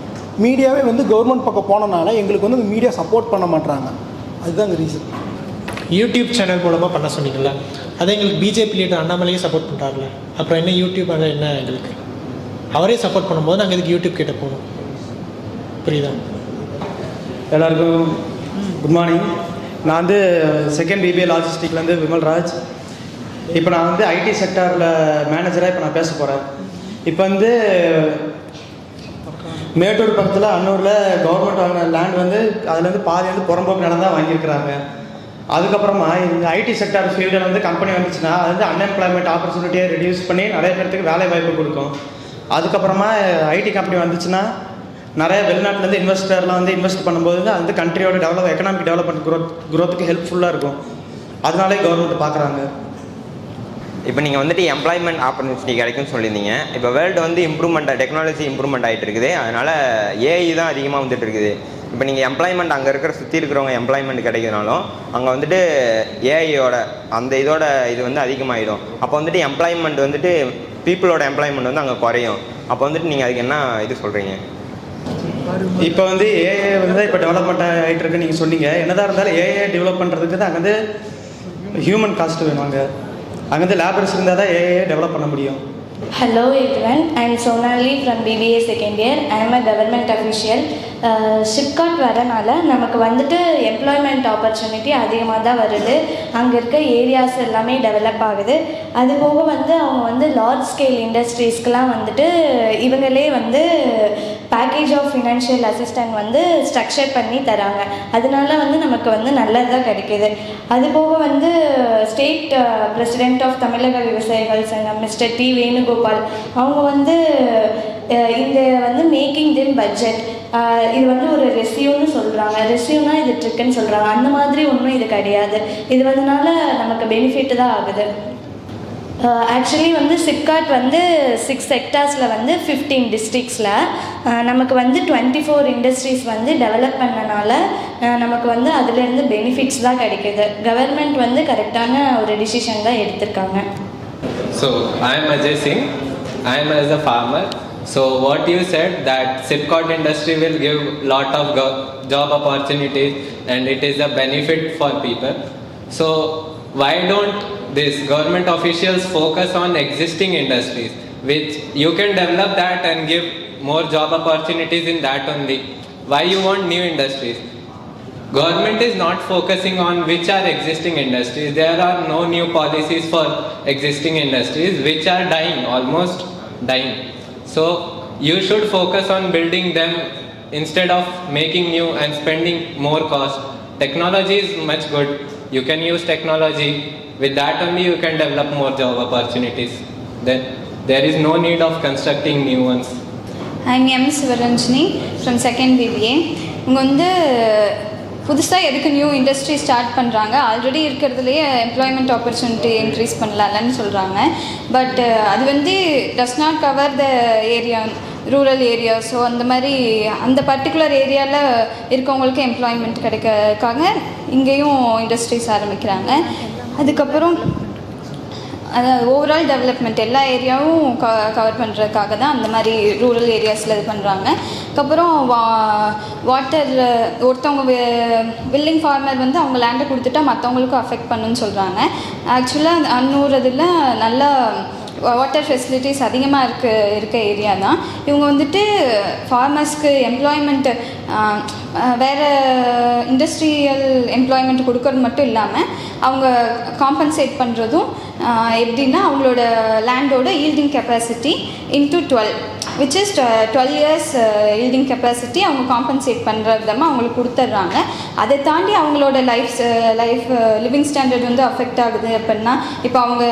மீடியாவே வந்து கவர்மெண்ட் பக்கம் போனனால எங்களுக்கு வந்து மீடியா சப்போர்ட் பண்ண மாட்டாங்க. அதுதான் இந்த ரீசன். யூடியூப் சேனல் மூலமாக பண்ண சொன்னீங்களா, அதை எங்களுக்கு பிஜேபி லீடர் அண்ணாமலையே சப்போர்ட் பண்ணுறாருல, அப்புறம் என்ன யூடியூப் என்ன எங்களுக்கு அவரே சப்போர்ட் பண்ணும்போது நாங்கள் இதுக்கு யூடியூப் கிட்ட போகணும். புரியுதா? எல்லாருக்கும் குட் மார்னிங். நான் வந்து செகண்ட் பிபிஏ லாஜிஸ்டிக்லேருந்து விமல்ராஜ். இப்போ நான் வந்து ஐடி செக்டாரில் மேனேஜராக இப்போ நான் பேச போகிறேன். இப்போ வந்து மேட்டூர் பக்கத்தில் அன்னூரில் கவர்மெண்ட் வாங்கின லேண்ட் வந்து அதுலேருந்து பாதி வந்து புறம்போக்கு நிலம் தான் வாங்கியிருக்கிறாங்க. அதுக்கப்புறமா இந்த ஐடி செக்டார் ஃபீல்டில் வந்து கம்பெனி வந்துச்சுன்னா அது வந்து அன்எம்ப்ளாய்மெண்ட் ஆப்பர்ச்சுனிட்டியை ரெடியூஸ் பண்ணி நிறைய பேர்த்துக்கு வேலை வாய்ப்பு கொடுக்கும். அதுக்கப்புறமா ஐடி கம்பெனி வந்துச்சுன்னா நிறைய வெளிநாட்டிலேருந்து இன்வெஸ்டர்லாம் வந்து இன்வெஸ்ட் பண்ணும்போது அது வந்து கண்ட்ரியோட எக்கனாமிக் டெவலப்மெண்ட் க்ரோத்துக்கு ஹெல்ப்ஃபுல்லாக இருக்கும். அதனாலே கவர்மெண்ட் பார்க்குறாங்க. இப்போ நீங்கள் வந்துட்டு எம்ப்ளாய்மெண்ட் ஆப்பர்ச்சுனிட்டி கிடைக்கும்னு சொல்லியிருந்தீங்க. இப்போ வேர்ல்டு வந்து டெக்னாலஜி இம்ப்ரூவ்மெண்ட் ஆகிட்டு இருக்குது. அதனால் ஏஐ தான் அதிகமாக வந்துட்டு இருக்குது. இப்போ நீங்கள் எம்ப்ளாய்மெண்ட் அங்கே இருக்கிற சுற்றி இருக்கிறவங்க எம்ப்ளாய்மெண்ட் கிடைக்கிறனாலும் அங்கே வந்துட்டு ஏஐயோட அந்த இது வந்து அதிகமாகிடும். அப்போ வந்துட்டு எம்ப்ளாய்மெண்ட் வந்துட்டு பீப்புளோட எம்ப்ளாய்மெண்ட் வந்து அங்கே குறையும். அப்போ வந்துட்டு நீங்கள் அதுக்கு என்ன சொல்கிறீங்க? இப்போ வந்து ஏஐ வந்து இப்போ டெவலப்மெண்ட் ஆகிட்டு இருக்குன்னு நீங்கள் சொன்னீங்க. என்னதான் இருந்தாலும் ஏஐ டெவலப் பண்ணுறதுக்கு அங்கே வந்து ஹியூமன் காஸ்ட் வேணும். அங்கே வந்து லேபர்ஸ் இருந்தால் தான் ஏஐ டெவலப் பண்ண முடியும். Hello everyone, I am Sonali from BBA second year. I am a government official. ஷிப்காட் வரனால நமக்கு வந்துட்டு எம்ப்ளாய்மெண்ட் ஆப்பர்ச்சுனிட்டி அதிகமாக தான் வருது. அங்கே இருக்க ஏரியாஸ் எல்லாமே டெவலப் ஆகுது. அது போக வந்து அவங்க வந்து லார்ஜ் ஸ்கேல் இண்டஸ்ட்ரீஸ்க்கெலாம் வந்துட்டு இவங்களே வந்து பேக்கேஜ் ஆஃப் ஃபினான்ஷியல் அசிஸ்டன்ட் வந்து ஸ்ட்ரக்சர் பண்ணி தராங்க. அதனால வந்து நமக்கு வந்து நல்லதாக கிடைக்கிது. அது போக வந்து ஸ்டேட் பிரசிடென்ட் ஆஃப் தமிழக விவசாயிகள் சங்கம் மிஸ்டர் டி வேணுகோபால் அவங்க வந்து இந்த வந்து மேக்கிங் தெம் பட்ஜெட் இது வந்து ஒரு ரெஸ்யூம்னு சொல்கிறாங்க. ரெஸ்யூம்னா இது ட்ரிக்குன்னு சொல்கிறாங்க. அந்த மாதிரி ஒன்றும் இது கிடையாது. இது வந்தனால நமக்கு பெனிஃபிட் தான் ஆகுது. ஆக்சுவலி வந்து சிப்காட் வந்து 6 செக்டார்ஸில் வந்து 15 டிஸ்ட்ரிக்ஸில் நமக்கு வந்து 24 இண்டஸ்ட்ரீஸ் வந்து டெவலப் பண்ணனால நமக்கு வந்து அதுலேருந்து பெனிஃபிட்ஸ் தான் கிடைக்கிது. கவர்மெண்ட் வந்து கரெக்டான ஒரு டிசிஷன் தான் எடுத்திருக்காங்க. So I am Ajay Singh. I am as a farmer. So what you said that Sipcot industry will give lot of job opportunities and it is a benefit for people. So why don't these government officials focus on existing industries which you can develop that and give more job opportunities in that only? Why you want new industries? Government is not focusing on which are existing industries. There are no new policies for existing industries which are dying, almost dying. So you should focus on building them instead of making new and spending more cost technology is much good. You can use technology. With that only you can develop more job opportunities. Then there is no need of constructing new ones. I'm M. Sivaranjini from 2nd BBA. இங்கே வந்து புதுசாக எதுக்கு new industry start பண்ணுறாங்க, already இருக்கிறதுலையே employment opportunity increase பண்ணலாம்னு சொல்கிறாங்க. But அது வந்து does not cover the area, rural area. So அந்த மாதிரி அந்த பர்டிகுலர் ஏரியாவில் இருக்கவங்களுக்கு எம்ப்ளாய்மெண்ட் கிடைக்கிறதுக்காக இங்கேயும் இண்டஸ்ட்ரீஸ் ஆரம்பிக்கிறாங்க. அதுக்கப்புறம் அதாவது ஓவரால் டெவலப்மெண்ட் எல்லா ஏரியாவும் கவர் பண்ணுறதுக்காக தான் அந்த மாதிரி ரூரல் ஏரியாஸில் இது பண்ணுறாங்க. அதுக்கப்புறம் வாட்டர் ஒருத்தவங்க வில்லிங் ஃபார்மர் வந்து அவங்க லேண்டை கொடுத்துட்டா மற்றவங்களுக்கும் அஃபெக்ட் பண்ணுன்னு சொல்கிறாங்க. ஆக்சுவலாக அன்னூர் இதில் நல்லா வாட்டர் ஃபெசிலிட்டிஸ் அதிகமாக இருக்க ஏரியா தான். இவங்க வந்துட்டு ஃபார்மர்ஸ்க்கு எம்ப்ளாய்மெண்ட்டு வேறு இண்டஸ்ட்ரியல் எம்ப்ளாய்மெண்ட் கொடுக்கறது மட்டும் இல்லாமல் அவங்க காம்பன்சேட் பண்ணுறதும் எப்படின்னா அவங்களோட லேண்டோட yielding capacity into 12 which is 12 years yielding capacity அவங்க காம்பன்சேட் பண்ணுற விதமாக அவங்களுக்கு கொடுத்துட்றாங்க. அதை தாண்டி அவங்களோட லைஃப் லிவிங் ஸ்டாண்டர்ட் வந்து அஃபெக்ட் ஆகுது அப்படின்னா, இப்போ அவங்க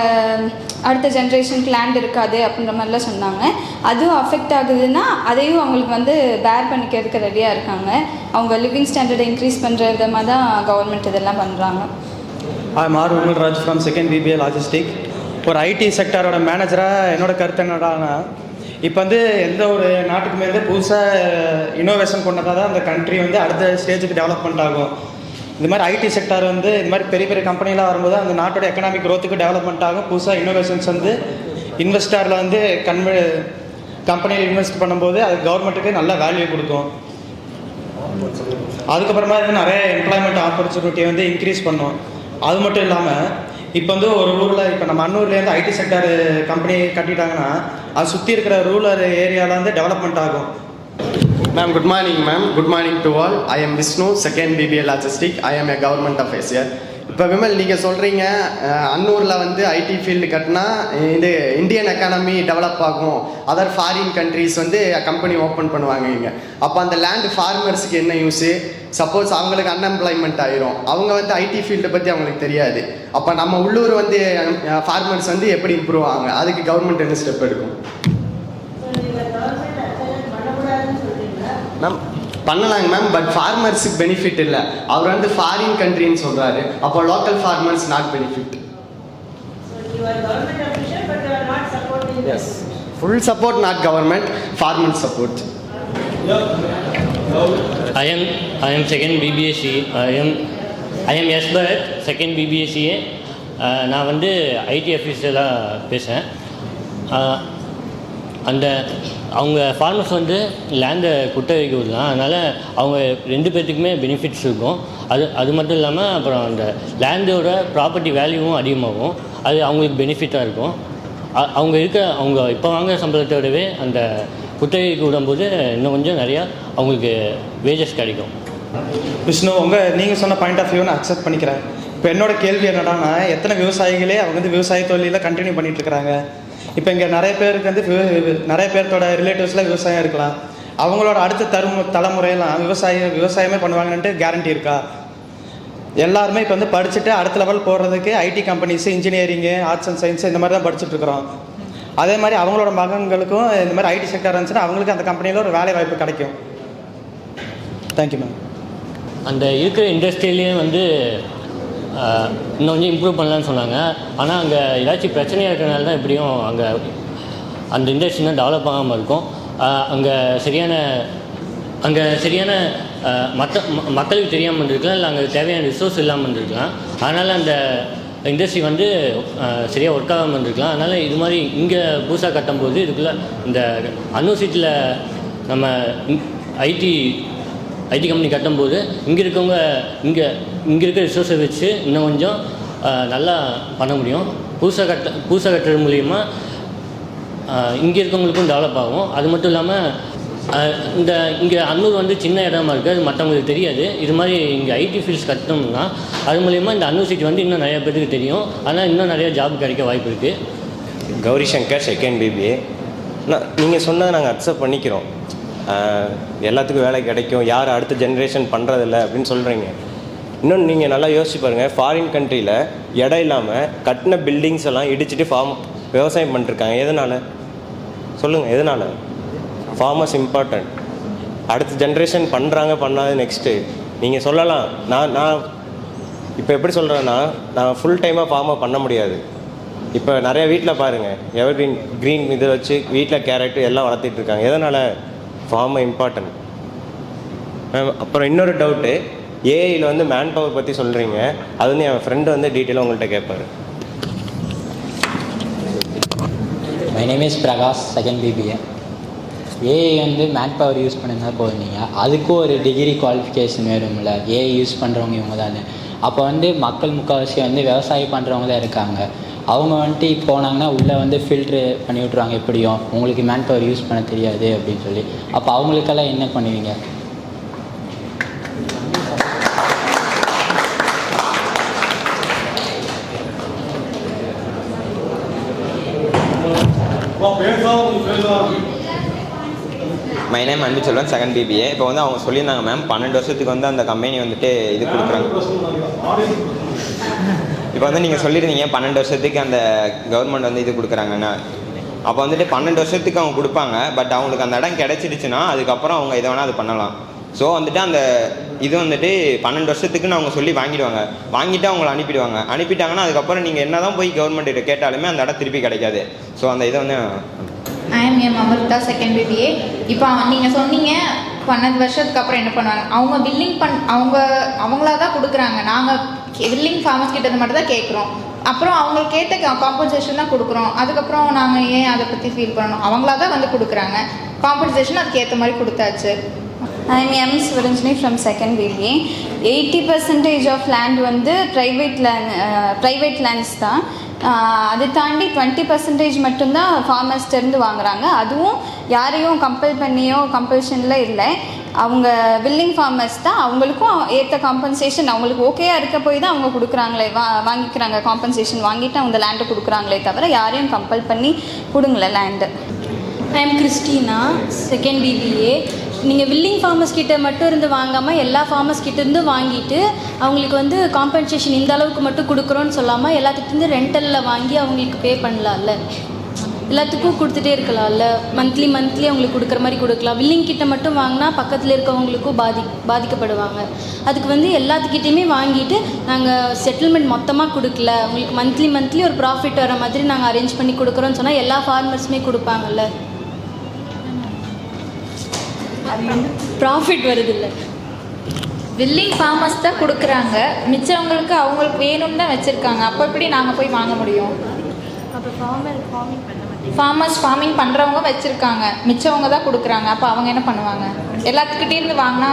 அடுத்த ஜென்ரேஷனுக்கு லேண்ட் இருக்காது அப்படின்ற மாதிரிலாம் சொன்னாங்க. அதுவும் அஃபெக்ட் ஆகுதுன்னா அதையும் அவங்களுக்கு வந்து பேர் பண்ணிக்கிறதுக்கு ரெடியாக இருக்காங்க. அவங்க லிவிங் ஸ்டாண்டர்டை இன்க்ரீஸ் பண்ணுற விதமாக தான் கவர்மெண்ட் இதெல்லாம் பண்ணுறாங்க. I'm R. Vimalraj from 2nd BBA Logistics. ஒரு ஐடி செக்டாரோட மேனேஜராக என்னோட கருத்து என்னடானா, இப்போ வந்து எந்த ஒரு நாட்டுக்குமே வந்து புதுசாக இனோவேஷன் கொண்டதாக தான் அந்த கண்ட்ரி வந்து அடுத்த ஸ்டேஜுக்கு டெவலப்மெண்ட் ஆகும். இந்த மாதிரி ஐடி செக்டார் வந்து இந்த மாதிரி பெரிய பெரிய கம்பெனிலாம் வரும்போது அந்த நாட்டோட எக்கனாமிக் க்ரோத்துக்கு டெவலப்மெண்ட் ஆகும். புதுசாக இனோவேஷன்ஸ் வந்து இன்வெஸ்டாரில் வந்து கம்பெனியில் இன்வெஸ்ட் பண்ணும்போது அது கவர்மெண்ட்டுக்கு நல்ல வேல்யூ கொடுக்கும். அதுக்கப்புறமா வந்து நிறைய எம்ப்ளாய்மெண்ட் ஆப்பர்ச்சுனிட்டி வந்து இன்க்ரீஸ் பண்ணும். அது மட்டும் இல்லாமல் இப்போ வந்து ஒரு ஊரில் இப்போ நம்ம அன்னூர்லேருந்து ஐடி செக்டார் கம்பெனி கட்டிட்டாங்கன்னா அது சுற்றி இருக்கிற ரூரல் ஏரியாவில் வந்து டெவலப்மெண்ட் ஆகும். Ma'am, good morning, ma'am. Good morning to all. I am Vishnu, 2nd BBA Logistics. I am a government officer. இப்போ விமல், நீங்கள் சொல்கிறீங்க அன்னூரில் வந்து ஐடி ஃபீல்டு கட்டினா இது இந்தியன் எக்கானமி டெவலப் ஆகும், அதர் ஃபாரின் கண்ட்ரீஸ் வந்து கம்பெனி ஓப்பன் பண்ணுவாங்க இங்கே. அப்போ அந்த லேண்ட் ஃபார்மர்ஸுக்கு என்ன யூஸு? சப்போஸ் அவங்களுக்கு அன்எம்ப்ளாய்மெண்ட் ஆயிரும், அவங்க வந்து ஐடி ஃபீல்டை பற்றி அவங்களுக்கு தெரியாது. அப்போ நம்ம உள்ளூர் வந்து ஃபார்மர்ஸ் வந்து எப்படி இம்ப்ரூவ் ஆகுங்க? அதுக்கு கவர்மெண்ட் என்ன ஸ்டெப் எடுக்கும்? மேம் பண்ணலாங்க மேம், பட் ஃபார்மர்ஸுக்கு பெனிஃபிட் இல்லை. அவர் வந்து ஃபாரின் கண்ட்ரின்னு சொல்கிறாரு, அப்போ local farmers not benefit. Yes, full support not government, farmer support. I am 2nd BBA CA. I am S. Bharat, 2nd BBA CA. நான் வந்து ஐடி அஃபீஷியலாக பேசுகிறேன். அவங்க ஃபார்மர்ஸ் வந்து லேண்டை குத்தகைக்கு விடலாம், அதனால் அவங்க 2 பேர்த்துக்குமே பெனிஃபிட்ஸ் இருக்கும். அது மட்டும் இல்லாமல் அப்புறம் அந்த லேண்டோட ப்ராப்பர்ட்டி வேல்யூவும் அதிகமாகும், அது அவங்களுக்கு பெனிஃபிட்டாக இருக்கும். அவங்க இப்போ வாங்குகிற சம்பளத்தோடவே அந்த குத்தகைக்கு விடும்போது இன்னும் கொஞ்சம் நிறையா அவங்களுக்கு வேஜஸ் கிடைக்கும். விஷ்ணு, நீங்கள் சொன்ன பாயிண்ட் ஆஃப் வியூ நான் அக்செப்ட் பண்ணிக்கிறேன். இப்போ என்னோட கேள்வி என்னடான்னா, எத்தனை விவசாயிகளே அவங்க வந்து விவசாய தொழிலில் கண்டினியூ பண்ணிகிட்டு இருக்கிறாங்க. இப்போ இங்கே நிறைய பேருக்கு வந்து நிறைய பேர்த்தோட ரிலேட்டிவ்ஸில் விவசாயம் இருக்கலாம், அவங்களோட அடுத்த தலைமுறையெல்லாம் விவசாயமே பண்ணுவாங்கன்ட்டு கேரண்டி இருக்கா? எல்லாருமே இப்போ வந்து படிச்சுட்டு அடுத்த லெவல் போடுறதுக்கு IT companies, engineering, arts and science இந்த மாதிரி தான் படிச்சுட்ருக்குறோம். அதே மாதிரி அவங்களோட மகன்களுக்கும் இந்த மாதிரி ஐடி செக்டர் இருந்துச்சுன்னா அவங்களுக்கு அந்த கம்பெனியில் ஒரு வேலை வாய்ப்பு கிடைக்கும். Thank you ma'am. அந்த இருக்கிற இண்டஸ்ட்ரியிலேயே வந்து இன்னும் கொஞ்சம் இம்ப்ரூவ் பண்ணலான்னு சொன்னாங்க. ஆனால் அங்கே ஏதாச்சும் பிரச்சனையாக இருக்கிறனால தான் எப்படியும் அங்கே அந்த இண்டஸ்ட்ரி தான் டெவலப் ஆகாமல் இருக்கும். அங்கே சரியான மக்களுக்கு தெரியாமல் இருந்திருக்கலாம், இல்லை அங்கே தேவையான ரிசோர்ஸ் இல்லாமல் இருந்திருக்கலாம். அதனால் அந்த இண்டஸ்ட்ரி வந்து சரியாக ஒர்க் ஆகாமல் இருந்திருக்கலாம். அதனால் இது மாதிரி இங்கே புதுசாக கட்டும்போது இதுக்குள்ளே இந்த அன்னூர் சீட்டில் நம்ம ஐடி கம்பெனி கட்டும்போது இங்கே இருக்கவங்க இங்கே இருக்க ரிசோர்ஸை வச்சு இன்னும் கொஞ்சம் நல்லா பண்ண முடியும். புதுசாக கட்டுறது மூலிமா இங்கே இருக்கவங்களுக்கும் டெவலப் ஆகும். அது மட்டும் இல்லாமல் இங்கே அன்னூர் வந்து சின்ன இடமா இருக்குது, அது மற்றவங்களுக்கு தெரியாது. இது மாதிரி இங்கே ஐடி ஃபீல்ட்ஸ் கட்டணும்னா அது மூலிமா இந்த அன்னூர் சீட் வந்து இன்னும் நிறைய பேருக்கு தெரியும். ஆனால் இன்னும் நிறைய ஜாப் கிடைக்க வாய்ப்பு இருக்குது. Gowri Shankar, 2nd BBA. நீங்கள் சொன்னதை நாங்கள் அக்செப்ட் பண்ணிக்கிறோம். எல்லாத்துக்கும் வேலை கிடைக்கும், யார் அடுத்த ஜென்ரேஷன் பண்ணுறதில்ல அப்படின்னு சொல்கிறீங்க. இன்னொன்று நீங்கள் நல்லா யோசிச்சு பாருங்கள், ஃபாரின் கண்ட்ரியில் இடம் இல்லாமல் கட்டின பில்டிங்ஸ் எல்லாம் இடிச்சிட்டு விவசாயம் பண்ணிருக்காங்க. எதனால் சொல்லுங்கள்? எதனால்? Farmers important. அடுத்த ஜென்ரேஷன் பண்ணுறாங்க பண்ணாது நெக்ஸ்ட்டு நீங்கள் சொல்லலாம். நான் இப்போ எப்படி சொல்கிறேன்னா, நான் ஃபுல் டைமாக ஃபார்மர் பண்ண முடியாது. இப்போ நிறைய வீட்டில் பாருங்கள், எவர் க்ரீன் இதை வச்சு வீட்டில் கேரட்டு எல்லாம் வளர்த்திட்டு இருக்காங்க. எதனால்? Farmer important. அப்புறம் இன்னொரு டவுட்டு, ஏஐயில் வந்து மேன் பவர் பற்றி சொல்கிறீங்க, அது வந்து என் ஃப்ரெண்டு வந்து டீட்டெயிலாக உங்கள்கிட்ட கேட்பார். My name is Prakash, second BBA. AI வந்து மேன் பவர் யூஸ் பண்ணுங்க போகிறீங்க, அதுக்கும் ஒரு டிகிரி குவாலிஃபிகேஷன் வேணும்ல. ஏஐ யூஸ் பண்ணுறவங்க இவங்க தானே. அப்போ வந்து மக்கள் முக்கால்வாசி வந்து விவசாயம் பண்ணுறவங்க தான் இருக்காங்க. அவங்க வந்துட்டு போனாங்கன்னா உள்ளே வந்து ஃபில்ட்ரு பண்ணி விட்ருவாங்க, எப்படியும் உங்களுக்கு மேன் பவர் யூஸ் பண்ண தெரியாது அப்படின்னு சொல்லி. அப்போ அவங்களுக்கெல்லாம் என்ன பண்ணுவீங்க? மை நேம் அன்பு செல்வன், செகண்ட் பிபிஏ. இப்போ வந்து அவங்க சொல்லியிருந்தாங்க மேம், 12 வருஷத்துக்கு வந்து அந்த கம்பெனி வந்துட்டு இது கொடுக்குறாங்க. இப்போ வந்து நீங்கள் சொல்லியிருந்தீங்க 12 வருஷத்துக்கு அந்த கவர்மெண்ட் வந்து இது கொடுக்குறாங்கன்னா, அப்போ வந்துட்டு 12 வருஷத்துக்கு அவங்க கொடுப்பாங்க. பட் அவங்களுக்கு அந்த இடம் கிடச்சிடுச்சுன்னா அதுக்கப்புறம் அவங்க இதை வேணால் அது பண்ணலாம். ஸோ வந்துட்டு அந்த இது வந்துட்டு 12 வருஷத்துக்குன்னு அவங்க சொல்லி வாங்கிட்டு அவங்கள அனுப்பிட்டாங்கன்னா அதுக்கப்புறம் நீங்கள் என்ன தான் போய் கவர்மெண்ட் கேட்டாலுமே அந்த இடம் திருப்பி கிடைக்காது. ஸோ அந்த இதை வந்து I am am Amirtha, second BBA. இப்போ நீங்கள் சொன்னீங்க 12 வருஷத்துக்கு அப்புறம் என்ன பண்ணுவாங்க? அவங்க பில்லிங் அவங்களா தான் கொடுக்குறாங்க. நாங்கள் பில்லிங் ஃபார்மர்ஸ் கிட்ட மட்டும் தான் கேட்குறோம். அப்புறம் அவங்களுக்கு கேட்ட காம்பன்சேஷன் தான் கொடுக்குறோம். அதுக்கப்புறம் நாங்கள் ஏன் அதை பற்றி ஃபீல் பண்ணணும்? அவங்களா தான் வந்து கொடுக்குறாங்க. காம்பன்சேஷன் அதுக்கு ஏற்ற மாதிரி கொடுத்தாச்சு. I am am Sivaranjani from second BBA. 80% of land வந்து ப்ரைவேட் லேண்ட்ஸ் தான். அதை தாண்டி 20% மட்டும்தான் ஃபார்மர்ஸ்டேருந்து வாங்குறாங்க. அதுவும் யாரையும் கம்பல் பண்ணியோ கம்பல்ஷனில் இல்லை. அவங்க வில்லிங் ஃபார்மர்ஸ் தான். அவங்களுக்கும் ஏற்ற காம்பன்சேஷன் அவங்களுக்கு ஓகேயாக இருக்க போய் தான் அவங்க கொடுக்குறாங்களே, வாங்கிக்கிறாங்க. காம்பன்சேஷன் வாங்கிட்டு அவங்க லேண்டை கொடுக்குறாங்களே தவிர யாரையும் கம்பல் பண்ணி கொடுங்கள land. I am Christina, second BBA. நீங்கள் வில்லிங் ஃபார்மர்ஸ் கிட்ட மட்டும் இருந்து வாங்காமல் எல்லா ஃபார்மர்ஸ் கிட்டேருந்து வாங்கிட்டு அவங்களுக்கு வந்து காம்பன்சேஷன் இந்த அளவுக்கு மட்டும் கொடுக்குறோன்னு சொல்லாமல் எல்லாத்துக்கிட்டேருந்து ரெண்டலில் வாங்கி அவங்களுக்கு பே பண்ணலாம்ல. எல்லாத்துக்கும் கொடுத்துட்டே இருக்கலாம்ல. மந்த்லி அவங்களுக்கு கொடுக்குற மாதிரி கொடுக்கலாம். வில்லிங் கிட்ட மட்டும் வாங்கினா பக்கத்தில் இருக்கவங்களுக்கும் பாதிக்கப்படுவாங்க. அதுக்கு வந்து எல்லாத்துக்கிட்டையுமே வாங்கிட்டு நாங்கள் செட்டில்மெண்ட் மொத்தமாக கொடுக்கல, உங்களுக்கு மந்த்லி ஒரு ப்ராஃபிட் வர மாதிரி நாங்கள் அரேஞ்ச் பண்ணி கொடுக்குறோன்னு சொன்னால் எல்லா ஃபார்மர்ஸுமே கொடுப்பாங்கல்ல. அது வந்து ப்ராஃபிட் வருது இல்லை. வில்லிங் ஃபார்மர்ஸ் தான் கொடுக்குறாங்க, மிச்சவங்களுக்கு அவங்களுக்கு வேணும்னு தான் வச்சுருக்காங்க. அப்போ எப்படி நாங்கள் போய் வாங்க முடியும்? அப்போ ஃபார்மிங் பண்ண மாட்டேங்க. ஃபார்மர்ஸ் ஃபார்மிங் பண்ணுறவங்க வச்சுருக்காங்க, மிச்சவங்க தான் கொடுக்குறாங்க. அப்போ அவங்க என்ன பண்ணுவாங்க? எல்லாத்துக்கிட்டேருந்து வாங்கினா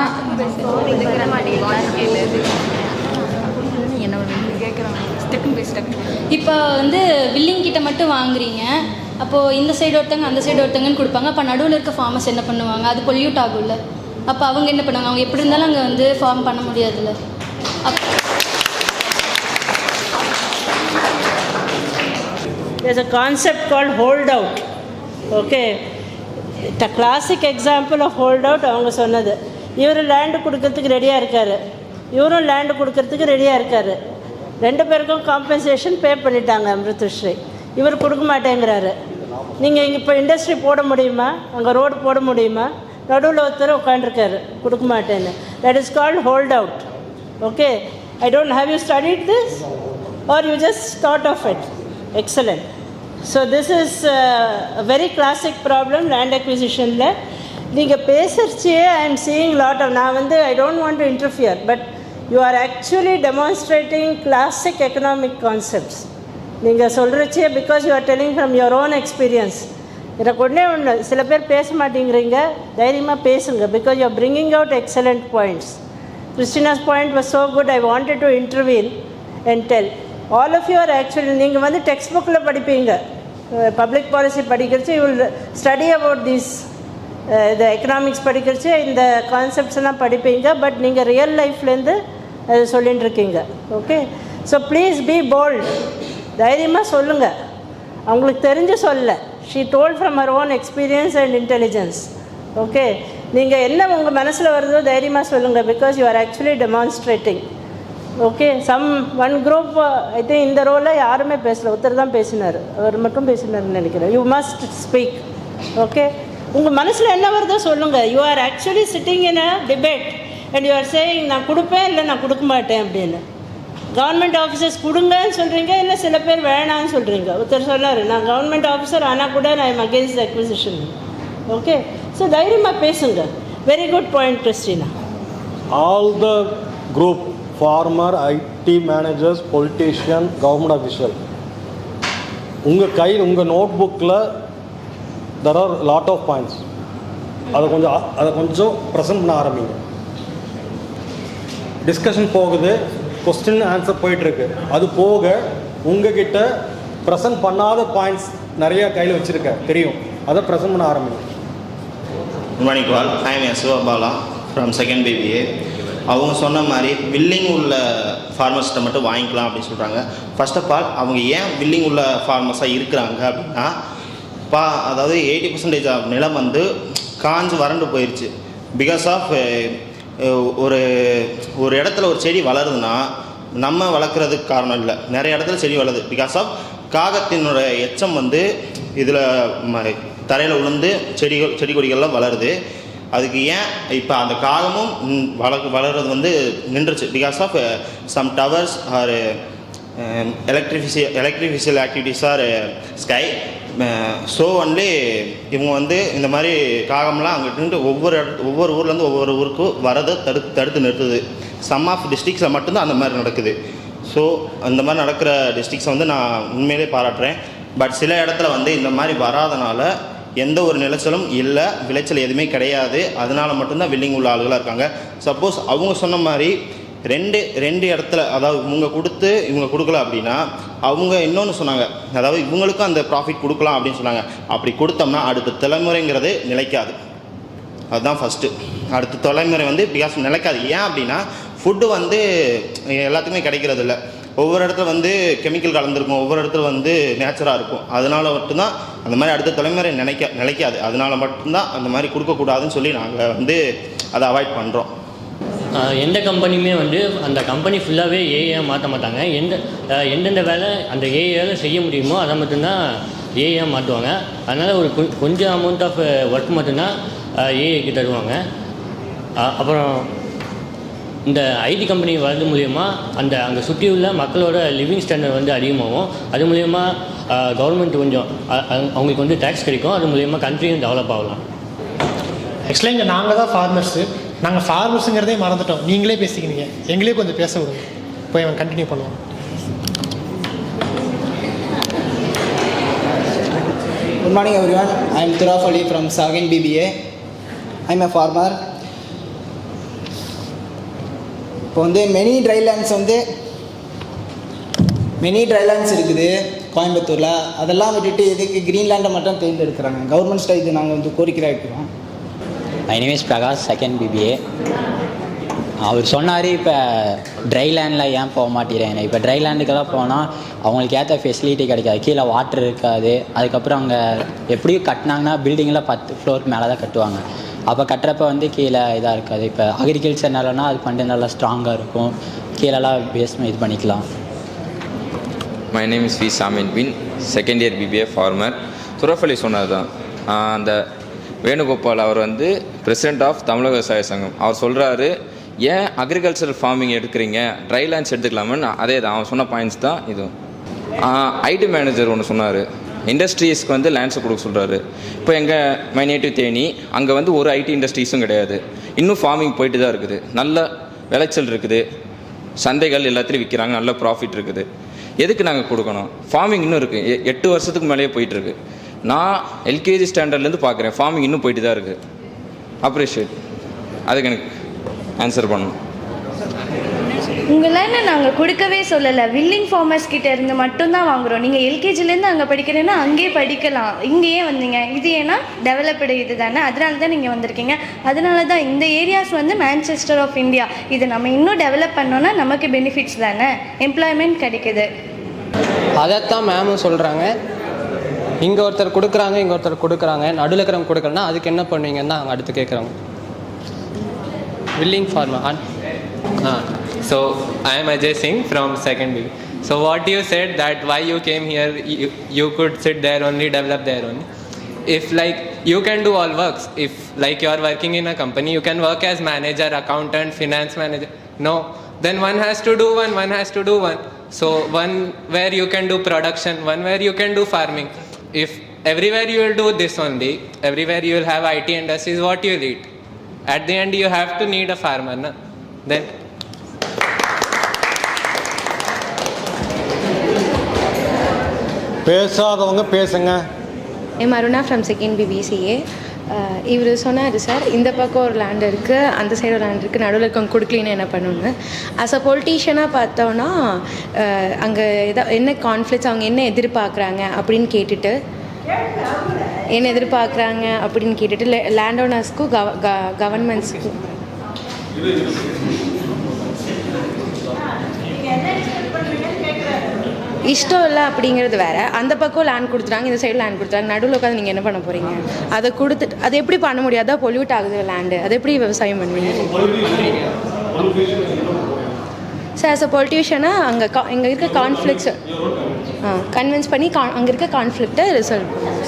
இப்போ வந்து வில்லிங் கிட்ட மட்டும் வாங்குறீங்க, அப்போது இந்த சைடு ஒருத்தங்க அந்த சைடு ஒருத்தங்கன்னு கொடுப்பாங்க. அப்போ நடுவில் இருக்க ஃபார்மர்ஸ் என்ன பண்ணுவாங்க? அது பொல்யூட் ஆகும்ல. அப்போ அவங்க என்ன பண்ணுவாங்க? அவங்க எப்படி இருந்தாலும் அங்கே வந்து ஃபார்ம் பண்ண முடியாதுல்ல. There's a concept called hold out. Okay, the classic example of hold out அவங்க சொன்னது. இவர் லேண்டு கொடுக்கறதுக்கு ரெடியாக இருக்கார், இவரும் லேண்டு கொடுக்கறதுக்கு ரெடியாக இருக்கார். ரெண்டு பேருக்கும் காம்பன்சேஷன் பே பண்ணிட்டாங்க அமிர்தஸ்ரீ. இவர் கொடுக்க மாட்டேங்கிறாரு. நீங்கள் இங்கே இப்போ இண்டஸ்ட்ரி போட முடியுமா? அங்கே ரோடு போட முடியுமா? நடுவில் ஒருத்தர் உட்காந்துருக்காரு கொடுக்க மாட்டேன்னு. That is called hold out. Okay, I don't have you studied this or you just thought of it? Excellent. So this is a very classic problem land அக்விசிஷனில். நீங்கள் பேசுகிறச்சே I am seeing lot of, நான் வந்து I don't want to interfere, but you are actually demonstrating classic economic concepts. நீங்கள் சொல்கிறச்சே because you are telling from your own experience. எனக்கு ஒன்று சில பேர் பேச மாட்டேங்கிறீங்க, தைரியமாக பேசுங்க. Because you are bringing out excellent points. Christina's point was so good, I wanted to intervene and tell. All of you are actually, நீங்கள் வந்து டெக்ஸ்ட் புக்கில் படிப்பீங்க, பப்ளிக் பாலிசி படிக்கிறச்சு you will study about these இந்த economics படிக்கிறச்சு இந்த concepts எல்லாம் படிப்பீங்க. பட் நீங்கள் ரியல் லைஃப்லேருந்து அது சொல்லிகிட்டு இருக்கீங்க. Okay, so please be bolt. தைரியமாக சொல்லுங்கள். அவங்களுக்கு தெரிஞ்சு சொல்ல, she told from her own experience and intelligence. Okay, நீங்கள் என்ன உங்கள் மனசில் வருதோ தைரியமாக சொல்லுங்கள். Because you are actually demonstrating. Okay one group I think இந்த ரோவில் யாருமே பேசல, ஒருத்தர் தான் பேசினார், அவர் மட்டும் பேசினார்னு நினைக்கிறேன். You must speak. ஓகே, உங்கள் மனசில் என்ன வருதோ சொல்லுங்கள். You are actually sitting in a debate and you are saying நான் கொடுப்பேன் இல்லை நான் கொடுக்க மாட்டேன் அப்படின்னு. கவர்மெண்ட் ஆஃபீஸர்ஸ் கொடுங்கன்னு சொல்கிறீங்க, இல்லை சில பேர் வேணான்னு சொல்கிறீங்க. ஒருத்தர் சொன்னார் நான் கவர்மெண்ட் ஆஃபீஸர் ஆனால் கூட நான் I'm against acquisition. Okay, so தைரியமாக பேசுங்க. Very good point Christina. All the group farmer, IT managers, politician, government official, உங்கள் கையில் உங்கள் notebook there are lot of points. அதை கொஞ்சம் ப்ரெசென்ட் பண்ண ஆரம்பிங்க. டிஸ்கஷன் போகுது, கொஸ்டின் ஆன்சர் போயிட்டுருக்கு. அது போக உங்ககிட்ட ப்ரெசென்ட் பண்ணாத பாயிண்ட்ஸ் நிறைய கையில் வச்சுருக்க தெரியும், அதை ப்ரெசென்ட் பண்ண ஆரம்பிங்க. Good morning all. I M Sivabala from second BBA. அவங்க சொன்ன மாதிரி வில்லிங் உள்ள ஃபார்மர்ஸ்ட்டை மட்டும் வாங்கிக்கலாம் அப்படின்னு சொல்கிறாங்க. ஃபர்ஸ்ட் ஆஃப் ஆல் அவங்க ஏன் வில்லிங் உள்ள ஃபார்மர்ஸாக இருக்கிறாங்க அப்படின்னா, அதாவது 80% ஆஃப் நிலம் வந்து காஞ்சு வறண்டு போயிடுச்சு. பிகாஸ் ஆஃப் ஒரு இடத்துல ஒரு செடி வளருதுன்னா நம்ம வளர்க்குறதுக்கு காரணம் இல்லை, நிறைய இடத்துல செடி வளருது பிகாஸ் ஆஃப் காகத்தினோட எச்சம் வந்து இதில் தரையில் விழுந்து செடி கொடிகள்லாம் வளருது. அதுக்கு ஏன் இப்போ அந்த காகமும் வளர்கிறது வந்து நின்றுச்சு because of some towers or electrificial activities or sky. So only இவங்க வந்து இந்த மாதிரி காகம்லாம் அங்கிட்டு ஒவ்வொரு ஊர்லேருந்து ஒவ்வொரு ஊருக்கும் வரதை தடுத்து நிறுத்துது. சம் ஆஃப் டிஸ்ட்ரிக்ஸில் மட்டும்தான் அந்த மாதிரி நடக்குது. ஸோ அந்த மாதிரி நடக்கிற டிஸ்ட்ரிக்ஸை வந்து நான் உண்மையிலே பாராட்டுறேன். பட் சில இடத்துல வந்து இந்த மாதிரி வராதனால எந்த ஒரு நிலச்சலும் இல்லை, விளைச்சல் எதுவுமே கிடையாது. அதனால மட்டும்தான் வில்லிங் உள்ள ஆளுகளாக இருக்காங்க. சப்போஸ் அவங்க சொன்ன மாதிரி ரெண்டு இடத்துல, அதாவது இவங்க கொடுத்து இவங்க கொடுக்கல அப்படின்னா அவங்க இன்னொன்று சொன்னாங்க, அதாவது இவங்களுக்கும் அந்த ப்ராஃபிட் கொடுக்கலாம் அப்படின்னு சொன்னாங்க. அப்படி கொடுத்தோம்னா அடுத்த தலைமுறைங்கிறது நிலைக்காது. அதுதான் ஃபஸ்ட்டு. அடுத்த தலைமுறை வந்து பிகாஸ் நிலைக்காது. ஏன் அப்படின்னா ஃபுட்டு வந்து எல்லாத்துக்குமே கிடைக்கிறது இல்லை. ஒவ்வொரு இடத்துல வந்து கெமிக்கல் கலந்துருக்கும், ஒவ்வொரு இடத்துல வந்து நேச்சராக இருக்கும். அதனால மட்டும்தான் அந்த மாதிரி அடுத்த தலைமுறை நிலைக்காது. அதனால மட்டும்தான் அந்த மாதிரி கொடுக்கக்கூடாதுன்னு சொல்லி நாங்கள் வந்து அதை அவாய்ட் பண்ணுறோம். எந்த கம்பெனியுமே வந்து அந்த கம்பெனி ஃபுல்லாகவே ஏஏ மாற்ற மாட்டாங்க. எந்தெந்த வேலை அந்த ஏஏல செய்ய முடியுமோ அதை மட்டும்தான் ஏஏ மாற்றுவாங்க. அதனால் ஒரு கொஞ்சம் அமௌண்ட் ஆஃப் ஒர்க் மட்டும்தான் ஏஏக்கு தருவாங்க. அப்புறம் இந்த ஐடி கம்பெனி வரது மூலயமா அங்கே சுற்றி உள்ள மக்களோட லிவிங் ஸ்டாண்டர்ட் வந்து அதிகமாகும். அது மூலயமா கவர்மெண்ட் கொஞ்சம் அவங்களுக்கு வந்து டேக்ஸ் கிடைக்கும். அது மூலயமா கண்ட்ரியும் டெவலப் ஆகலாம். ஆக்சுவலாக இங்கே நாங்கள் தான் ஃபார்மர்ஸு. நாங்கள் ஃபார்மர்ஸுங்கிறதே மறந்துட்டோம். நீங்களே பேசிக்கிறீங்க, எங்களே கொஞ்சம் பேச விடுங்க. போய் அவன் கண்டினியூ பண்ணுவான். Good morning everyone. I am Turaf Ali from Sagan BBA. I am a farmer. இப்போ வந்து மெனி ட்ரைலேண்ட்ஸ் இருக்குது கோயம்புத்தூரில். அதெல்லாம் விட்டுட்டு எதுக்கு க்ரீன்லேண்டை மட்டும் தேர்ந்தெடுக்கிறாங்க? கவர்மெண்ட்ஸ்ட்டை இது நாங்கள் வந்து கோரிக்கை வைக்கிறோம். My name is Prakash, second BBA. அவர் சொன்னார் இப்போ ட்ரை லேண்டில் ஏன் போக மாட்டேங்கிறேன். இப்போ ட்ரை லேண்டுக்கெல்லாம் போனால் அவங்களுக்கு ஏற்ற ஃபெசிலிட்டி கிடைக்காது. கீழே வாட்டர் இருக்காது. அதுக்கப்புறம் அங்கே எப்படியும் கட்டினாங்கன்னா பில்டிங்கில் 10 ஃப்ளோருக்கு மேலே தான் கட்டுவாங்க. அப்போ கட்டுறப்ப வந்து கீழே இதாக இருக்காது. இப்போ அக்ரிகல்ச்சர் நிலம்னா அது பண்ணிட்டு நல்லா ஸ்ட்ராங்காக இருக்கும். கீழெல்லாம் பேஸ்மெண்ட் இது பண்ணிக்கலாம். மை நேம் இஸ் வி சாமின் பின், செகண்ட் இயர் பிபிஏ ஃபார்மர். துரஃபலி சொன்னது தான். அந்த வேணுகோபால் அவர் வந்து பிரசிடெண்ட் ஆஃப் தமிழக விவசாய சங்கம். அவர் சொல்கிறாரு ஏன் அக்ரிகல்ச்சரல் ஃபார்மிங் எடுக்கிறீங்க, ட்ரை லேண்ட்ஸ் எடுத்துக்கலாமன்னு. அதே தான் அவன் சொன்ன பாயிண்ட்ஸ் தான் இது. ஐடி மேனேஜர் ஒன்று சொன்னார், இண்டஸ்ட்ரீஸ்க்கு வந்து லேண்ட்ஸை கொடுக்க சொல்கிறாரு. இப்போ எங்கள் மை நேட்டிவ் தேனி, அங்கே வந்து ஒரு ஐடி இண்டஸ்ட்ரீஸும் கிடையாது. இன்னும் ஃபார்மிங் போயிட்டு தான் இருக்குது. நல்ல விளைச்சல் இருக்குது, சந்தைகள் எல்லாத்துலேயும் விற்கிறாங்க, நல்ல ப்ராஃபிட் இருக்குது. எதுக்கு நாங்கள் கொடுக்கணும்? ஃபார்மிங் இன்னும் இருக்குது. 8 வருஷத்துக்கு மேலேயே போயிட்டுருக்கு. நான் எல்கேஜி ஸ்டாண்டர்ட்லேருந்து பார்க்குறேன், ஃபார்மிங் இன்னும் போயிட்டு தான் இருக்குது. அப்ரிஷியேட். அதுக்கு எனக்கு ஆன்சர் பண்ணணும். உங்களால் நாங்கள் கொடுக்கவே சொல்லலை. வில்லிங் ஃபார்மர்ஸ் கிட்ட இருந்து மட்டும்தான் வாங்குகிறோம். நீங்கள் எல்கேஜிலேருந்து அங்கே படிக்கிறேன்னா அங்கேயே படிக்கலாம். இங்கேயே வந்தீங்க. இது ஏன்னா டெவலப்டு இது தானே, அதனால தான் நீங்கள் வந்திருக்கீங்க. அதனால தான் இந்த ஏரியாஸ் வந்து மேன்செஸ்டர் ஆஃப் இந்தியா. இது நம்ம இன்னும் டெவலப் பண்ணோன்னா நமக்கு பெனிஃபிட்ஸ் தானே, எம்ப்ளாய்மெண்ட் கிடைக்குது. அதைத்தான் மேமும் சொல்கிறாங்க. இங்கே ஒருத்தர் கொடுக்குறாங்க, இங்கே ஒருத்தர் கொடுக்குறாங்க, நடுவில் இருக்கிறவங்க கொடுக்கலன்னா அதுக்கு என்ன பண்ணுவீங்கன்னு தான் அவங்க அடுத்து கேட்குறாங்க. Willing farmer So I am Ajay Singh from 2nd B. So what you said that why you came here, you could sit there only, develop there only. If like you can do all works, if like you are working in a company, you can work as manager, accountant, finance manager. No, then one has to do one has to do one. So one where you can do production, one where you can do farming. If everywhere you will do this only, everywhere you will have IT industries, what you will eat? At the end you have to need a farmer, na? Then பேசாதவங்க பேசுங்க. M Aruna from 2nd BBCA. இவர் சொன்னார் sir, இந்த பக்கம் ஒரு land இருக்குது, அந்த side ஒரு land இருக்குது, நடுவில் இருக்கவங்க கொடுக்கலின்னு என்ன பண்ணணுன்னு. ஆஸ் அ பொலிட்டீஷியனாக பார்த்தோன்னா அங்கே என்ன கான்ஃப்ளிக்ட்ஸ், அவங்க என்ன எதிர்பார்க்குறாங்க அப்படின்னு கேட்டுட்டு லேண்ட் ஓனர்ஸ்க்கும் கவர்மெண்ட்ஸ்க்கும் இஷ்டம் இல்லை அப்படிங்கிறது வேறு. அந்த பக்கம் லேண்ட் கொடுத்துட்டாங்க, இந்த சைடு லேண்ட் கொடுத்துட்டாங்க, நடுவில் உட்காந்து நீங்கள் என்ன பண்ண போகிறீங்க? அதை கொடுத்துட்டு அது எப்படி பண்ண முடியாது? அதான் பொல்யூட் ஆகுது லேண்டு, அது எப்படி விவசாயம் பண்ணுவீங்க? சார் ஆஸ் அ பொலிட்டீஷியனாக அங்கே இருக்க கான்ஃப்ளிக்ஸ் கன்வின்ஸ் பண்ணி அங்கே இருக்க கான்ஃப்ளிக்டை ரிசால்வ் பண்ணுவோம்.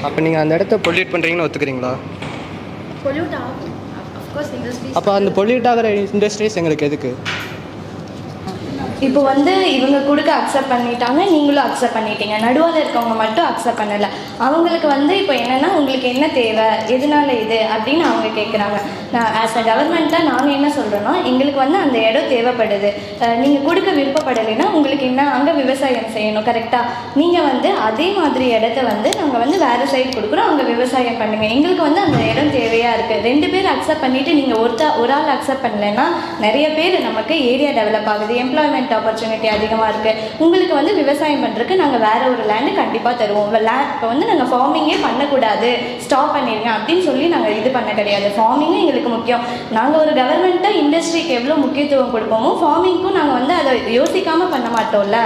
அப்போ நீங்கள் அந்த இடத்த பொல்யூட் பண்ணுறீங்கன்னு ஒத்துக்கிறீங்களா? அப்போ அந்த பொல்யூட் ஆகிற இண்டஸ்ட்ரீஸ் எங்களுக்கு எதுக்கு? இப்போ வந்து இவங்க கொடுக்க அக்செப்ட் பண்ணிட்டாங்க, நீங்களும் அக்செப்ட் பண்ணிட்டீங்க, நடுவில் இருக்கவங்க மட்டும் அக்செப்ட் பண்ணலை. அவங்களுக்கு வந்து இப்போ என்னென்னா உங்களுக்கு என்ன தேவை, எதனால இது அப்படின்னு அவங்க கேட்குறாங்க. நான் ஆஸ் அ கவர்மெண்ட்டாக நாங்கள் என்ன சொல்கிறோன்னா, எங்களுக்கு வந்து அந்த இடம் தேவைப்படுது, நீங்கள் கொடுக்க விருப்பப்படலைன்னா உங்களுக்கு என்ன அங்கே விவசாயம் செய்யணும், கரெக்டாக? நீங்கள் வந்து அதே மாதிரி இடத்த வந்து நாங்கள் வந்து வேறு சைடு கொடுக்குறோம், அங்கே விவசாயம் பண்ணுங்கள். எங்களுக்கு வந்து அந்த இடம் தேவையாக இருக்குது. 2 பேர் அக்செப்ட் பண்ணிவிட்டு நீங்கள் ஒரு ஆள் அக்செப்ட் பண்ணலைன்னா நிறைய பேர் நமக்கு ஏரியா டெவலப் ஆகுது, எம்ப்ளாய்மெண்ட் ஆப்பர்ச்சுனிட்டி அதிகமாக இருக்குது. உங்களுக்கு வந்து விவசாயம் பண்ணுறதுக்கு நாங்கள் வேறு ஒரு லேண்டு கண்டிப்பாக தருவோம். இப்போ வந்து நாங்கள் ஃபார்மிங்கே பண்ணக்கூடாது, ஸ்டாப் பண்ணிடுங்க அப்படின்னு சொல்லி நாங்கள் இது பண்ண கிடையாது. ஃபார்மிங்கும் எங்களுக்கு முக்கியம். நாங்கள் ஒரு கவர்மெண்ட்டாக இண்டஸ்ட்ரிக்கு எவ்வளோ முக்கியத்துவம் கொடுப்போமோ ஃபார்மிங்க்கும் நாங்கள் வந்து அதை யோசிக்காமல் பண்ண மாட்டோம்ல.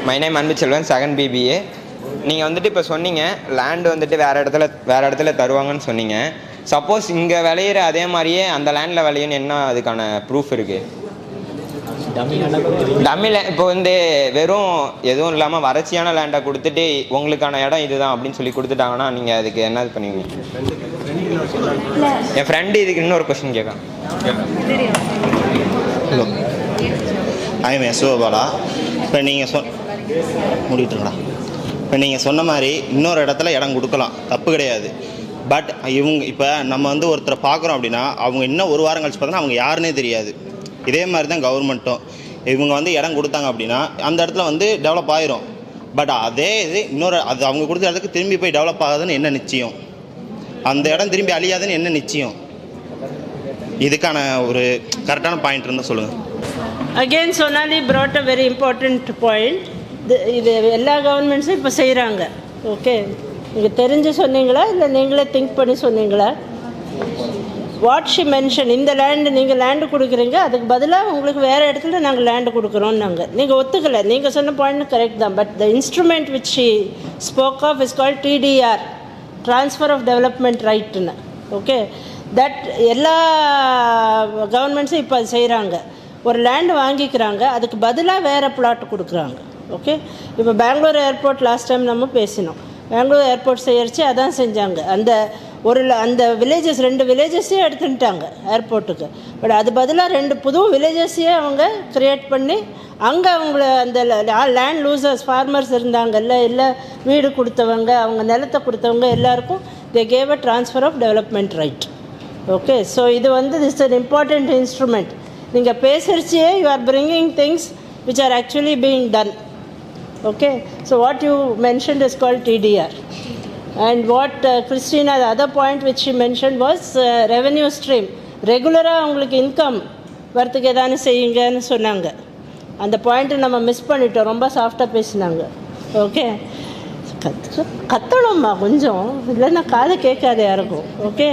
My name Anbuselvan, 2nd BBA. நீங்கள் வந்துட்டு இப்போ சொன்னீங்க லேண்டு வந்துட்டு வேறு இடத்துல தருவாங்கன்னு சொன்னீங்க. சப்போஸ் இங்கே விளையிற அதே மாதிரியே அந்த லேண்டில் விளையுன்னு என்ன அதுக்கான ப்ரூஃப் இருக்குது? டம்மியில் இப்போ வந்து வெறும் எதுவும் இல்லாமல் வறட்சியான லேண்டை கொடுத்துட்டு உங்களுக்கான இடம் இதுதான் அப்படின்னு சொல்லி கொடுத்துட்டாங்கன்னா நீங்கள் அதுக்கு என்ன பண்ணுவீங்க? என் ஃப்ரெண்டு இதுக்கு இன்னொரு கொஸ்டின் கேட்கான். Hello, I'm Yasobala. இப்போ நீங்கள் முடிட்டுங்களா? இப்போ நீங்கள் சொன்ன மாதிரி இன்னொரு இடத்துல இடம் கொடுக்கலாம், தப்பு கிடையாது. பட் இப்போ நம்ம வந்து ஒருத்தரை பார்க்குறோம் அப்படின்னா அவங்க இன்னும் 1 வாரம் கழிச்சு பார்த்தோன்னா அவங்க யாருன்னே தெரியாது. இதே மாதிரி தான் கவர்மெண்ட்டும். இவங்க வந்து இடம் கொடுத்தாங்க அப்படின்னா அந்த இடத்துல வந்து டெவலப் ஆயிரும். பட் அதே இது அது அவங்க கொடுத்த இடத்துக்கு திரும்பி போய் டெவலப் ஆகாதுன்னு என்ன நிச்சயம்? அந்த இடம் திரும்பி அழியாதுன்னு என்ன நிச்சயம்? இதுக்கான ஒரு கரெக்டான பாயிண்ட் இருந்தால் சொல்லுங்கள். Again Sonali brought a very important point. இது எல்லா கவர்மெண்ட்ஸும் இப்போ செய்கிறாங்க. ஓகே, நீங்கள் தெரிஞ்சு சொன்னீங்களா இல்லை நீங்களே திங்க் பண்ணி சொன்னீங்களா? வாட் ஷி மென்ஷன், இந்த லேண்டு நீங்கள் லேண்டு கொடுக்குறீங்க, அதுக்கு பதிலாக உங்களுக்கு வேறு இடத்துல நாங்கள் லேண்டு கொடுக்குறோம். நீங்கள் ஒத்துக்கலை. நீங்கள் சொன்ன பாயிண்ட் கரெக்ட் தான். But the instrument which she spoke of is called TDR, transfer of development ரைட்டுன்னு. ஓகே, தட் எல்லா கவர்மெண்ட்ஸும் இப்போ அது செய்கிறாங்க. ஒரு லேண்டு வாங்கிக்கிறாங்க, அதுக்கு பதிலாக வேறு பிளாட் கொடுக்குறாங்க. ஓகே, இப்போ பெங்களூர் ஏர்போர்ட் லாஸ்ட் டைம் நம்ம பேசினோம். பெங்களூர் ஏர்போர்ட் செய்யறச்சு அதான் செஞ்சாங்க. அந்த வில்லேஜஸ் 2 வில்லேஜஸையும் எடுத்துட்டாங்க ஏர்போர்ட்டுக்கு. பட் அது பதிலாக 2 புது வில்லேஜஸையே அவங்க க்ரியேட் பண்ணி அங்கே அவங்கள அந்த லேண்ட் லூசர்ஸ் ஃபார்மர்ஸ் இருந்தாங்கல்ல, இல்லை வீடு கொடுத்தவங்க, அவங்க நிலத்தை கொடுத்தவங்க எல்லாருக்கும் they gave a transfer of development right. Okay, so இது வந்து திஸ் அன் இம்பார்ட்டண்ட் இன்ஸ்ட்ருமெண்ட். நீங்கள் பேசுகிறச்சே you are bringing things which are actually being done. Okay, so what you mentioned is called TDR. And what Christina, the other point which she mentioned was revenue stream. ரெகுலராக அவங்களுக்கு income வரத்துக்கு எதானு செய்யுங்கன்னு சொன்னாங்க. அந்த point நம்ம miss பண்ணிட்டோம். ரொம்ப சாஃப்டாக பேசினாங்க. ஓகே, கத்தணும்மா கொஞ்சம், இல்லைன்னா காதை கேட்காது யாருக்கும். Okay,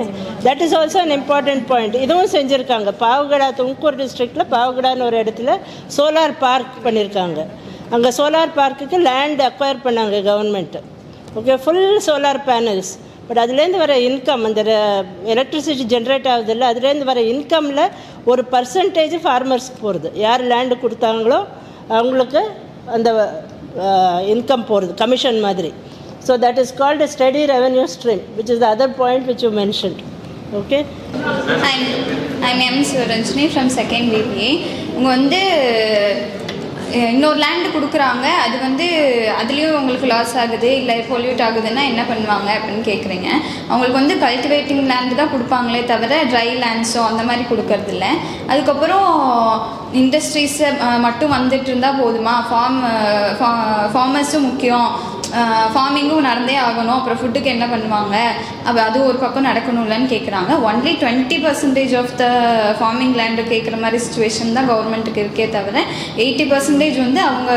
that is also an important point. இதுவும் செஞ்சுருக்காங்க. பாவகடா, தும்கூர் டிஸ்ட்ரிக்டில் பாவகடான்னு ஒரு இடத்துல சோலார் பார்க் பண்ணியிருக்காங்க. அங்கே சோலார் பார்க்குக்கு லேண்ட் அக்வயர் பண்ணாங்க government. Okay, full solar panels. But அதுலேருந்து வர இன்கம், அந்த எலக்ட்ரிசிட்டி ஜென்ரேட் ஆகுதில்ல, அதுலேருந்து வர இன்கமில் ஒரு பர்சன்டேஜ் ஃபார்மர்ஸ்க்கு போகிறது. யார் லேண்டு கொடுத்தாங்களோ அவங்களுக்கு அந்த இன்கம் போகிறது, கமிஷன் மாதிரி. So that is called a steady revenue stream, which is the other point which you mentioned. Okay? I'm M. Suranjini from 2nd BBA. உங்கள் வந்து இன்னொரு லேண்டு கொடுக்குறாங்க, அது வந்து அதுலேயும் உங்களுக்கு லாஸ் ஆகுது இல்லை பொல்யூட் ஆகுதுன்னா என்ன பண்ணுவாங்க அப்படின்னு கேட்குறீங்க. அவங்களுக்கு வந்து கல்டிவேட்டிங் லேண்டு தான் கொடுப்பாங்களே தவிர ட்ரை லேண்ட்ஸோ அந்த மாதிரி கொடுக்கறதில்ல. அதுக்கப்புறம் இண்டஸ்ட்ரீஸை மட்டும் வந்துட்டு இருந்தால் போதுமா? ஃபார்மர்ஸும் முக்கியம், ஃபார்மிங்கும் நடந்தே ஆகணும், அப்புறம் ஃபுட்டுக்கு என்ன பண்ணுவாங்க, அப்போ அது ஒரு பக்கம் நடக்கணும்லன்னு கேட்குறாங்க. Only 20% of the farming land கேட்குற மாதிரி சுச்சுவேஷன் தான் கவர்மெண்ட்டுக்கு இருக்கே தவிர 80% வந்து அவங்க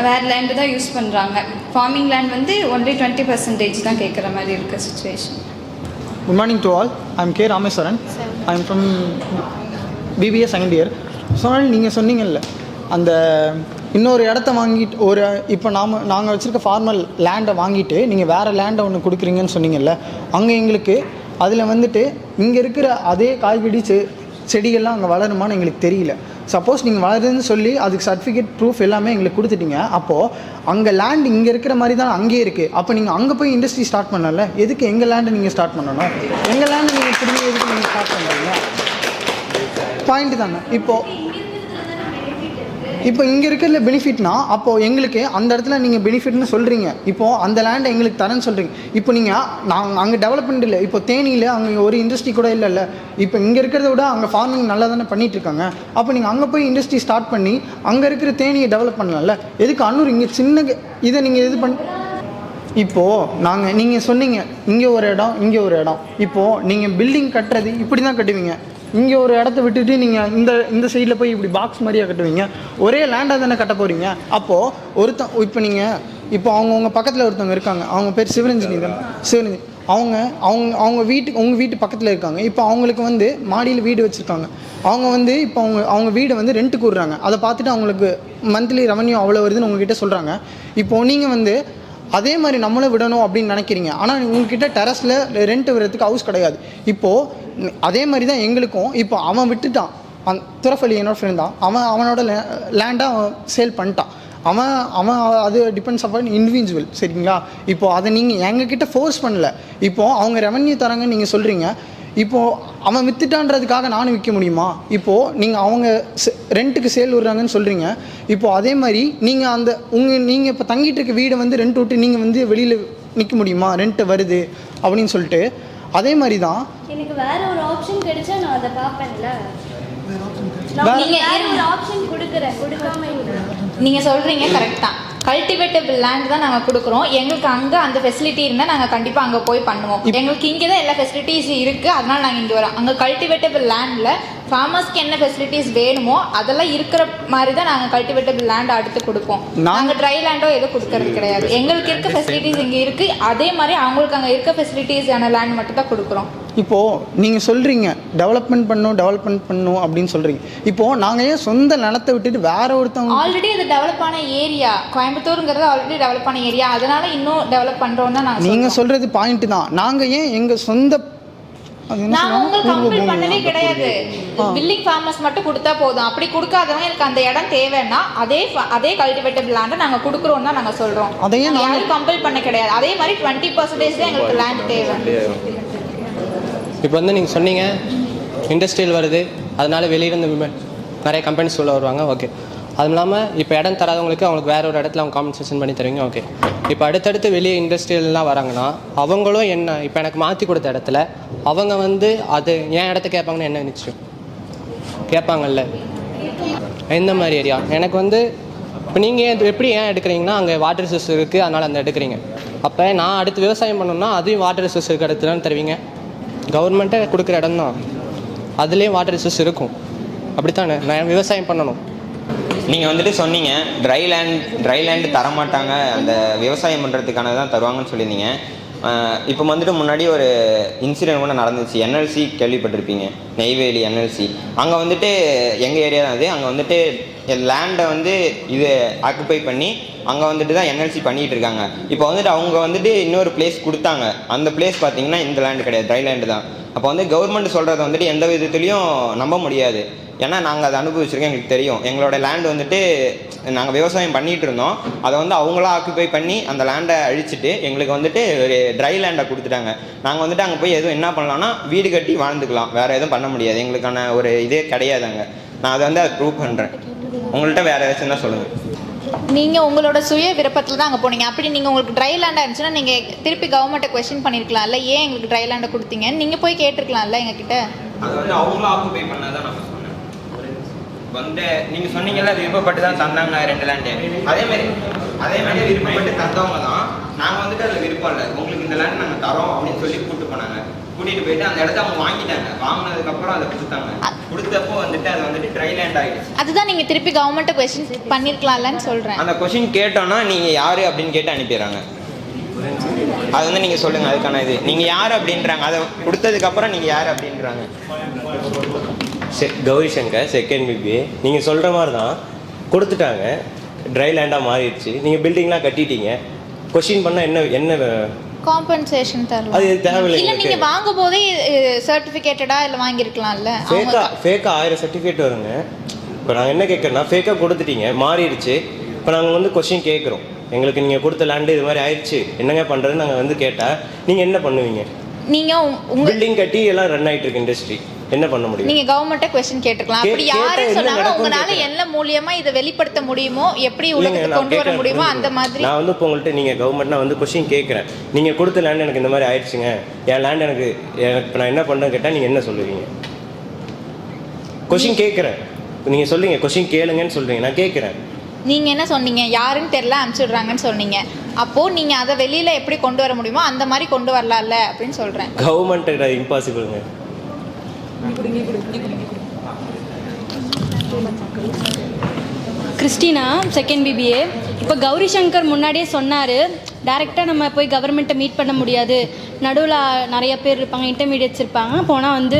வேறு லேண்டு தான் யூஸ் பண்ணுறாங்க. ஃபார்மிங் லேண்ட் வந்து ஒன்லி 20% தான் கேட்குற மாதிரி இருக்க situation. Good morning to all. I am K. Rameswaran. I am from BBA 2nd year. நீங்கள் சொன்னீங்கல்ல, அந்த இன்னொரு இடத்த வாங்கிட்டு ஒரு இப்போ நாங்கள் வச்சுருக்க ஃபார்மல் லேண்டை வாங்கிட்டு நீங்கள் வேறு லேண்டை ஒன்று கொடுக்குறீங்கன்னு சொன்னீங்கல்ல, அங்கே எங்களுக்கு அதில் வந்துட்டு இங்கே இருக்கிற அதே காய்கறி செடிகள்லாம் அங்கே வளருமான்னு எங்களுக்கு தெரியல. சப்போஸ் நீங்கள் வளருதுன்னு சொல்லி அதுக்கு சர்டிஃபிகேட் ப்ரூஃப் எல்லாமே எங்களுக்கு கொடுத்துட்டீங்க. அப்போது அங்கே லேண்ட் இங்கே இருக்கிற மாதிரி தான் அங்கேயே இருக்குது. அப்போ நீங்கள் அங்கே போய் இண்டஸ்ட்ரி ஸ்டார்ட் பண்ணல, எதுக்கு எங்கள் லேண்டை நீங்கள் ஸ்டார்ட் பண்ணணும்? எங்கள் லேண்டை நீங்கள் திரும்பி எதுக்கு நீங்கள் ஸ்டார்ட் பண்ணுறீங்க? பாயிண்ட் தானே. இப்போ இங்கே இருக்கிறதுல பெனிஃபிட்னா அப்போது எங்களுக்கு அந்த இடத்துல நீங்கள் பெனிஃபிட்னு சொல்கிறீங்க. இப்போது அந்த லேண்டை எங்களுக்கு தரேன்னு சொல்கிறீங்க. இப்போ நீங்கள் நாங்கள் அங்கே டெவலப்மெண்ட் இல்லை, இப்போ தேனியில் அங்கே ஒரு இண்டஸ்ட்ரி கூட இல்லைல்ல. இப்போ இங்கே இருக்கிறத விட அங்கே ஃபார்மிங் நல்லா தானே பண்ணிகிட்ருக்காங்க. அப்போ நீங்கள் அங்கே போய் இண்டஸ்ட்ரி ஸ்டார்ட் பண்ணி அங்கே இருக்கிற தேனியை டெவலப் பண்ணலாம்ல. எதுக்கு அன்னூர் இங்கே சின்ன இதை நீங்கள் இது இப்போது நீங்கள் சொன்னீங்க இங்கே ஒரு இடம் இங்கே ஒரு இடம். இப்போது நீங்கள் பில்டிங் கட்டுறது இப்படி தான் கட்டுவீங்க. இங்கே ஒரு இடத்த விட்டுட்டு நீங்கள் இந்த சைடில் போய் இப்படி பாக்ஸ் மாதிரியாக கட்டுவீங்க. ஒரே லேண்டாக தானே கட்ட போகிறீங்க. அப்போது இப்போ நீங்கள் அவங்கவுங்க பக்கத்தில் ஒருத்தவங்க இருக்காங்க, அவங்க பேர் சிவரஞ்சினி தானே, சிவரஞ்சினி. அவங்க உங்கள் வீட்டு பக்கத்தில் இருக்காங்க. இப்போ அவங்களுக்கு வந்து மாடியில் வீடு வச்சுருக்காங்க. அவங்க இப்போ அவங்க வீடை ரெண்ட்டுக்கு விட்றாங்க. அதை பார்த்துட்டு அவங்களுக்கு மந்த்லி ரெவன்யூ அவ்வளோ வருதுன்னு உங்ககிட்ட சொல்கிறாங்க. இப்போது நீங்கள் அதே மாதிரி நம்மளும் விடணும் அப்படின்னு நினைக்கிறீங்க. ஆனால் உங்ககிட்ட டெரஸில் ரெண்ட் விடுறதுக்கு ஹவுஸ் கிடையாது. இப்போது அதே மாதிரி தான் எங்களுக்கும். இப்போ அவன் விட்டுட்டான், துரஃபலி என்னோட ஃப்ரெண்ட் தான், அவனோட லேண்டை அவன் சேல் பண்ணிட்டான். அவன் அது டிபெண்ட்ஸ் அப்பான் இண்டிவிஜுவல், சரிங்களா? இப்போது அதை நீங்கள் எங்ககிட்ட ஃபோர்ஸ் பண்ணல. இப்போது அவங்க ரெவன்யூ தராங்கன்னு நீங்கள் சொல்கிறீங்க. இப்போது அவன் வித்துட்டான்றதுக்காக நானும் விற்க முடியுமா? இப்போது நீங்கள் அவங்க ரெண்ட்டுக்கு சேல் விடுறாங்கன்னு சொல்கிறீங்க. இப்போது அதே மாதிரி நீங்கள் நீங்கள் இப்போ தங்கிட்டு இருக்க வீடை ரெண்ட் விட்டு நீங்கள் வெளியில் நிற்க முடியுமா? ரெண்ட்டு வருது அப்படின்னு சொல்லிட்டு. அதே மாதிரி தான் எனக்கு வேற ஒரு ஆப்ஷன் கிடைச்சா நான் அதை பார்ப்பேன்ல. நீங்கள் சொல்கிறீங்க கரெக்ட் தான். கல்டிவேட்டபிள் லேண்ட் தான் நாங்கள் கொடுக்குறோம். எங்களுக்கு அங்கே அந்த ஃபெசிலிட்டி இருந்தால் நாங்கள் கண்டிப்பாக அங்கே போய் பண்ணுவோம். எங்களுக்கு இங்கே தான் எல்லா ஃபெசிலிட்டிஸ் இருக்குது, அதனால் நாங்கள் இங்கே வரோம். அங்கே கல்டிவேட்டபிள் லேண்டில் ஃபார்மர்ஸ்க்கு என்ன ஃபெசிலிட்டிஸ் வேணுமோ அதெல்லாம் இருக்கிற மாதிரி தான் நாங்கள் கல்டிவேட்டபிள் லேண்ட் அடுத்து கொடுப்போம். நாங்கள் ட்ரை லேண்டோ எதுவும் கொடுக்கறது கிடையாது. எங்களுக்கு இருக்க ஃபெசிலிட்டிஸ் இங்கே இருக்குது, அதே மாதிரி அவங்களுக்கு அங்கே இருக்க ஃபெசிலிட்டிஸான லேண்ட் மட்டும் தான் கொடுக்குறோம். இப்போது நீங்கள் சொல்கிறீங்க டெவலப்மெண்ட் பண்ணணும் அப்படின்னு சொல்கிறீங்க. இப்போது நாங்கள் ஏன் சொந்த நிலத்தை விட்டுட்டு வேற ஒருத்தவங்க ஆல்ரெடி அது டெவலப்பான ஏரியா, கோயம்புத்தூருங்கிறது ஆல்ரெடி டெவலப்பான ஏரியா, அதனால இன்னும் டெவலப் பண்ணுறோம் தான் நாங்கள். நீங்கள் சொல்கிறது பாயிண்ட் தான். நாங்கள் ஏன் எங்கள் சொந்த நான் உங்களுக்கு கம்பல் பண்ணவே கிடையாது. பில்டிங் ஃபார்மர்ஸ் மட்டும் கொடுத்தா போதும். அப்படி கொடுக்காதவங்க எனக்கு அந்த இடம் தேவைன்னா அதே கல்டிவேட்டபிள் லேண்டை நாங்கள் கொடுக்குறோம் தான் நாங்கள் சொல்கிறோம். அதையும் யாரும் கம்பல் பண்ண கிடையாது. அதே மாதிரி 20% தான் எங்களுக்கு லேண்ட் தேவை. இப்போ நீங்கள் சொன்னீங்க இண்டஸ்ட்ரியல் வருது, அதனால வெளியிருந்து நிறைய கம்பெனிஸ் உள்ள வருவாங்க. ஓகே, அதுவும் இல்லாமல் இப்போ இடம் தராதவங்களுக்கு அவங்களுக்கு வேற ஒரு இடத்துல அவங்க காம்பன்சேஷன் பண்ணி தருவீங்க. ஓகே, இப்போ அடுத்தடுத்து வெளியே இண்டஸ்ட்ரியல்லாம் வராங்கன்னா அவங்களும் என்ன இப்போ எனக்கு மாற்றி கொடுத்த இடத்துல அவங்க அது என் இடத்த கேட்பாங்கன்னு என்ன நிச்சயம் கேட்பாங்கல்ல. எந்த மாதிரி ஏரியா எனக்கு இப்போ நீங்கள் எப்படி ஏன் எடுக்கிறீங்கன்னா அங்கே வாட்டர் ரிசோர்ஸ் இருக்குது அதனால் அந்த எடுக்கிறீங்க. அப்போ நான் அடுத்து விவசாயம் பண்ணணும்னா அதையும் வாட்டர் ரிசோர்ஸ் இருக்க இடத்துல தான் தருவீங்க. கவர்மெண்ட்டை கொடுக்குற இடம் தான், அதுலேயும் வாட்டர் ரிசோர்ஸ் இருக்கும். அப்படித்தானே நான் விவசாயம் பண்ணணும். நீங்கள் சொன்னீங்க ட்ரை லேண்டு தரமாட்டாங்க, அந்த விவசாயம் பண்ணுறதுக்கான தான் தருவாங்கன்னு சொல்லியிருந்தீங்க. இப்போ வந்துட்டு முன்னாடி ஒரு இன்சிடென்ட் கூட நடந்துச்சு. என்எல்சி கேள்விப்பட்டிருப்பீங்க, நெய்வேலி என்எல்சி. அங்கே வந்துட்டு எங்கள் ஏரியா தான் அது. அங்கே வந்துட்டு லேண்டை வந்து இது ஆக்குப்பை பண்ணி அங்கே வந்துட்டு தான் என்எல்சி பண்ணிகிட்டு இருக்காங்க. இப்போ வந்துட்டு அவங்க வந்துட்டு இன்னொரு பிளேஸ் கொடுத்தாங்க. அந்த பிளேஸ் பார்த்தீங்கன்னா இந்த லேண்டு கிடையாது, ட்ரை லேண்டு தான். அப்போ வந்து கவர்மெண்ட் சொல்கிறத வந்துட்டு எந்த விதத்துலையும் நம்ப முடியாது. ஏன்னா நாங்கள் அதை அனுபவிச்சிருக்கோம், எங்களுக்கு தெரியும். எங்களோட லேண்டு வந்துட்டு நாங்கள் விவசாயம் பண்ணிகிட்டு இருந்தோம். அதை வந்து அவங்களாம் ஆக்குப்பை பண்ணி அந்த லேண்டை அழிச்சிட்டு எங்களுக்கு வந்துட்டு ஒரு ட்ரை லேண்டை கொடுத்துட்டாங்க. நாங்கள் வந்துட்டு அங்கே போய் எதுவும் என்ன பண்ணலாம்னா வீடு கட்டி வாழ்ந்துக்கலாம், வேறு எதுவும் பண்ண முடியாது. எங்களுக்கான ஒரு இதே கிடையாது அங்கே. நான் அதை வந்து அதை ப்ரூவ் பண்ணுறேன். உங்கள்கிட்ட வேறு ஏதாச்சும் தான் சொல்லுங்கள். நீங்கள் உங்களோட சுய விருப்பத்தில் தான் அங்கே போனீங்க. அப்படி நீங்கள் உங்களுக்கு ட்ரை லேண்டாக இருந்துச்சுன்னா நீங்கள் திருப்பி கவர்மெண்ட்டை கொஸ்டின் பண்ணியிருக்கலாம்ல, ஏன் எங்களுக்கு ட்ரை லேண்டை கொடுத்தீங்கன்னு நீங்கள் போய் கேட்டிருக்கலாம்ல எங்ககிட்ட. அது வந்து அவங்களும் ஆக்குப்பை பண்ணதான் நான் சொன்னேன். வந்து நீங்கள் சொன்னீங்கல்ல விருப்பப்பட்டு தான் தந்தாங்க 2 லேண்டு. அதே மாதிரி விருப்பப்பட்டு தந்தவங்க தான். நாங்கள் வந்துட்டு அதில் விருப்பம் இல்லை, உங்களுக்கு இந்த லேண்ட் நாங்கள் தரோம் அப்படின்னு சொல்லி கூப்பிட்டு போனாங்க. கூட்டிகிட்டு போயிட்டு அந்த இடத்த அவங்க வாங்கிட்டாங்க. வாங்கினதுக்கப்புறம் அதை கொடுத்தாங்க. கொடுத்தப்போ வந்துட்டு அது வந்துட்டு ட்ரை லேண்ட் ஆகிடுச்சு. அதுதான் நீங்கள் திருப்பி கவர்மெண்ட்டை கொஸ்டின் பண்ணியிருக்கலாம்லன்னு சொல்கிறேன். அந்த கொஸ்டின் கேட்டோன்னா நீங்கள் யார் அப்படின்னு கேட்டு அனுப்பிடுறாங்க. அது வந்து நீங்கள் சொல்லுங்கள் அதுக்கான இது. நீங்கள் யார் அப்படின்றாங்க, அதை கொடுத்ததுக்கப்புறம் நீங்கள் யார் அப்படின்றாங்க. Gowri Shankar, second BBA. நீங்கள் சொல்கிற மாதிரி தான் கொடுத்துட்டாங்க, ட்ரை லேண்டாக மாறிடுச்சு. நீங்கள் பில்டிங்லாம் கட்டிட்டீங்க, கொஸ்டின் பண்ணால் என்ன காம்பன்சேஷன் தரலாம். அது தேவையில்லை. இல்லை நீங்கள் வாங்கும் போதே சர்டிஃபிகேட்டடாக இல்லை வாங்கியிருக்கலாம்ல. ஃபேக்காக 1000 சர்டிஃபிகேட் வருங்க. இப்போ நாங்கள் என்ன கேட்குறோன்னா ஃபேக்காக கொடுத்துட்டீங்க, மாறிடுச்சு. இப்போ நாங்கள் வந்து கொஸ்டின் கேட்குறோம், எங்களுக்கு நீங்கள் கொடுத்த லேண்டு இது மாதிரி ஆயிடுச்சு, என்னங்க பண்ணுறதுன்னு நாங்கள் வந்து கேட்டால் நீங்கள் என்ன பண்ணுவீங்க? நீங்கள் பில்டிங் கட்டி எல்லாம் ரன் ஆகிட்டு இருக்கு இண்டஸ்ட்ரி, என்ன பண்ண முடியும்? நீங்க கவர்மெண்ட்டை क्वेश्चन கேட்டுக்கலாம். அப்படி யாரே சொன்னாலும் உங்களால என்ன மூலியமா இதை வெளிப்படுத்த முடியுமோ, எப்படி உலகத்துக்கு கொண்டு வர முடியுமோ அந்த மாதிரி. நான் வந்து இப்போ உங்கள்கிட்ட நீங்கள் கவர்மெண்ட்னா வந்து கொஸ்டின் கேட்குறேன், நீங்கள் கொடுத்த லேண்ட் எனக்கு இந்த மாதிரி ஆயிடுச்சுங்க, என் லேண்ட் எனக்கு நான் என்ன பண்ணுறேன்னு கேட்டால் நீங்கள் என்ன சொல்லுவீங்க? கொஸ்டின் கேட்குறேன், நீங்கள் சொல்லுங்க, கொஸ்டின் கேளுங்கன்னு சொல்கிறீங்க, நான் கேட்குறேன். நீங்க என்ன சொன்னீங்க, யாருன்னு தெரியல அனுப்பிச்சுடுறாங்கன்னு சொன்னீங்க. அப்போ நீங்க அதை வெளியில எப்படி கொண்டு வர முடியுமோ அந்த மாதிரி கொண்டு வரலாம்ல அப்படின்னு சொல்றேன். கவர்மெண்ட் இம்பாசிபிள்ங்க. Christina, second BBA. இப்போ கௌரி சங்கர் முன்னாடியே சொன்னார், டேரெக்டாக நம்ம போய் கவர்மெண்ட்டை மீட் பண்ண முடியாது, நடுவில் நிறைய பேர் இருப்பாங்க, இன்டர்மீடியட்ஸ் இருப்பாங்க, போனால் வந்து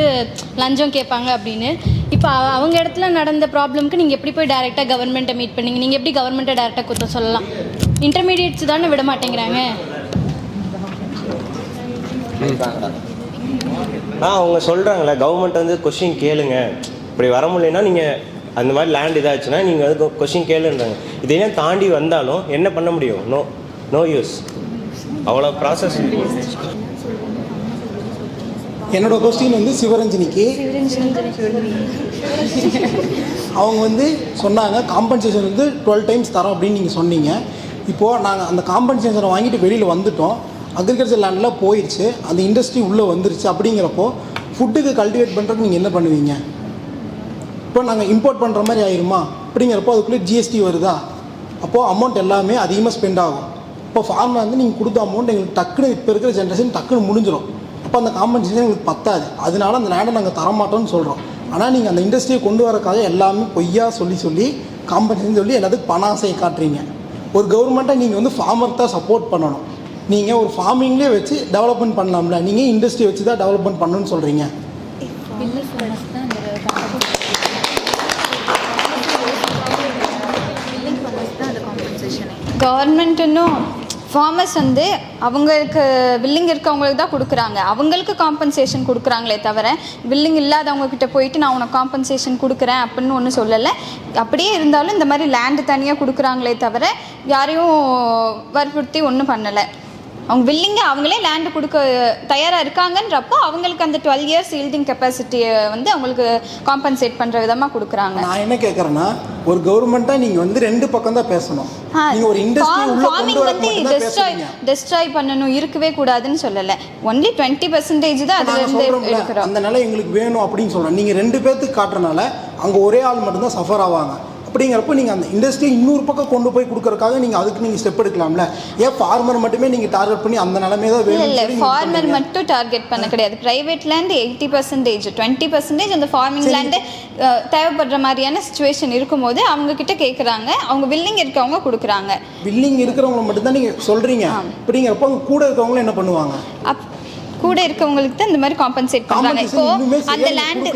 லஞ்சம் கேட்பாங்க அப்படின்னு. இப்போ அவங்க இடத்துல நடந்த ப்ராப்ளம்க்கு நீங்கள் எப்படி போய் டேரெக்டாக கவர்மெண்ட்டை மீட் பண்ணீங்க? நீங்கள் எப்படி கவர்மெண்ட்டை டேரெக்டாக குற்றம் சொல்லலாம்? இன்டர்மீடியட்ஸ் தானே விட மாட்டேங்கிறாங்க. அவங்க சொல்கிறாங்களே கவர்மெண்ட் வந்து கொஸ்டின் கேளுங்க, இப்படி வர முடியலன்னா நீங்கள் அந்த மாதிரி லேண்ட் இதாச்சுன்னா நீங்கள் வந்து கொஸ்டின் கேளுன்றாங்க. இதையும் தாண்டி வந்தாலும் என்ன பண்ண முடியும்? No use. அவ்வளோ ப்ராசஸ். என்னோட கொஸ்டின் வந்து சிவரஞ்சனிக்கு. அவங்க வந்து சொன்னாங்க காம்பன்சேஷன் வந்து 12 டைம்ஸ் தரோம் அப்படின்னு நீங்கள் சொன்னீங்க. இப்போது நாங்கள் அந்த காம்பன்சேஷனை வாங்கிட்டு வெளியில் வந்துட்டோம், அக்ரிகல்ச்சர் லேண்டில் போயிடுச்சு, அந்த இண்டஸ்ட்ரி உள்ளே வந்துருச்சு. அப்படிங்கிறப்போ ஃபுட்டுக்கு கல்டிவேட் பண்ணுறதுக்கு நீங்கள் என்ன பண்ணுவீங்க? இப்போ நாங்கள் இம்போர்ட் பண்ணுற மாதிரி ஆயிருமா? அப்படிங்கிறப்போ அதுக்குள்ளே ஜிஎஸ்டி வருதா? அப்போது அமௌண்ட் எல்லாமே அதிகமாக ஸ்பெண்ட் ஆகும். இப்போ ஃபார்மர் வந்து நீங்கள் கொடுத்த அமௌண்ட் எங்களுக்கு டக்குன்னு இப்போ இருக்கிற ஜென்ரேஷன் டக்குன்னு முடிஞ்சிடும். அப்போ அந்த காம்பன்சேஷன் எங்களுக்கு பத்தாது, அதனால அந்த லேண்டை நாங்கள் தரமாட்டோம்னு சொல்கிறோம். ஆனால் நீங்கள் அந்த இண்டஸ்ட்ரியை கொண்டு வரக்காக எல்லாமே பொய்யா சொல்லி காம்பன்சேஷன் சொல்லி எல்லாத்துக்கும் பண ஆசையை காட்டுறீங்க. ஒரு கவர்மெண்ட்டை நீங்கள் வந்து ஃபார்மர் தான் சப்போர்ட் பண்ணணும். நீங்கள் ஒரு ஃபார்மிங்லேயே வச்சு டெவலப்மெண்ட் பண்ணலாம்ல, நீங்கள் இண்டஸ்ட்ரி வச்சு தான் டெவலப்மெண்ட் பண்ணணும்னு சொல்கிறீங்க. கவர்மெண்ட் இன்னும் ஃபார்மர்ஸ் வந்து அவங்களுக்கு பில்லிங் இருக்கவங்களுக்கு தான் கொடுக்குறாங்க, அவங்களுக்கு காம்பன்சேஷன் கொடுக்குறாங்களே தவிர பில்லிங் இல்லாதவங்கக்கிட்ட போயிட்டு நான் உனக்கு காம்பன்சேஷன் கொடுக்குறேன் அப்படின்னு ஒன்றும் சொல்லலை. அப்படியே இருந்தாலும் இந்த மாதிரி லேண்டு தனியாக கொடுக்குறாங்களே தவிர யாரையும் வற்புறுத்தி ஒன்றும் பண்ணலை. அவங்க பில்லிங்கை அவங்களே லேண்டு கொடுக்க தயாராக இருக்காங்கன்றப்போ அவங்களுக்கு அந்த 12 years ஈல்டிங் கெப்பாசிட்டியை வந்து அவங்களுக்கு காம்பன்சேட் பண்ணுற விதமாக கொடுக்குறாங்க. நான் என்ன கேட்குறேன்னா, ஒரு கவர்மெண்ட்டாக நீங்கள் வந்து 2 பக்கம் தான் பேசணும். நீங்கள் ஒரு இண்டஸ்ட்ரி உள்ள கொண்டு வரணும், டெஸ்ட்ராய் பண்ணணும், இருக்கவே கூடாதுன்னு சொல்லலை. ஒன்லி 20% தான் அதுல இருந்து எடுக்கிறோம். அந்த நிலை எங்களுக்கு வேணும் அப்படின்னு சொல்கிறோம். நீங்கள் 2 பேர்த்துக்கு காட்டுறதுனால அங்கே ஒரே ஆள் மட்டும்தான் சஃபர் ஆவாங்க. அப்படிங்கிறப்போ நீங்கள் அந்த இண்டஸ்ட்ரி இன்னொரு பக்கம் கொண்டு போய் கொடுக்கறதுக்காக நீங்கள் அதுக்கு நீங்கள் ஸ்டெப் எடுக்கலாம்ல. ஏன் ஃபார்மர் மட்டுமே நீங்கள் டார்கெட் பண்ணி அந்த நிலைமையை தான் வேணும்? இல்லை, ஃபார்மர் மட்டும் டார்கெட் பண்ண கிடையாது. ப்ரைவேட் லேண்ட் 80%, 20% அந்த ஃபார்மிங் லேண்டு தேவைப்படுற மாதிரியான சுச்சுவேஷன் இருக்கும்போது அவங்கக்கிட்ட கேட்குறாங்க, அவங்க வில்லிங் இருக்கவங்க கொடுக்குறாங்க. வில்லிங் இருக்கிறவங்க மட்டும்தான் நீங்கள் சொல்கிறீங்க. அப்படிங்கிறப்போ அவங்க கூட இருக்கவங்களும் என்ன பண்ணுவாங்க? கூட இருக்கவங்களுக்கு தான் இந்த மாதிரி காம்பன்சேட் பண்ணுறாங்க. இப்போ அந்த லேண்டு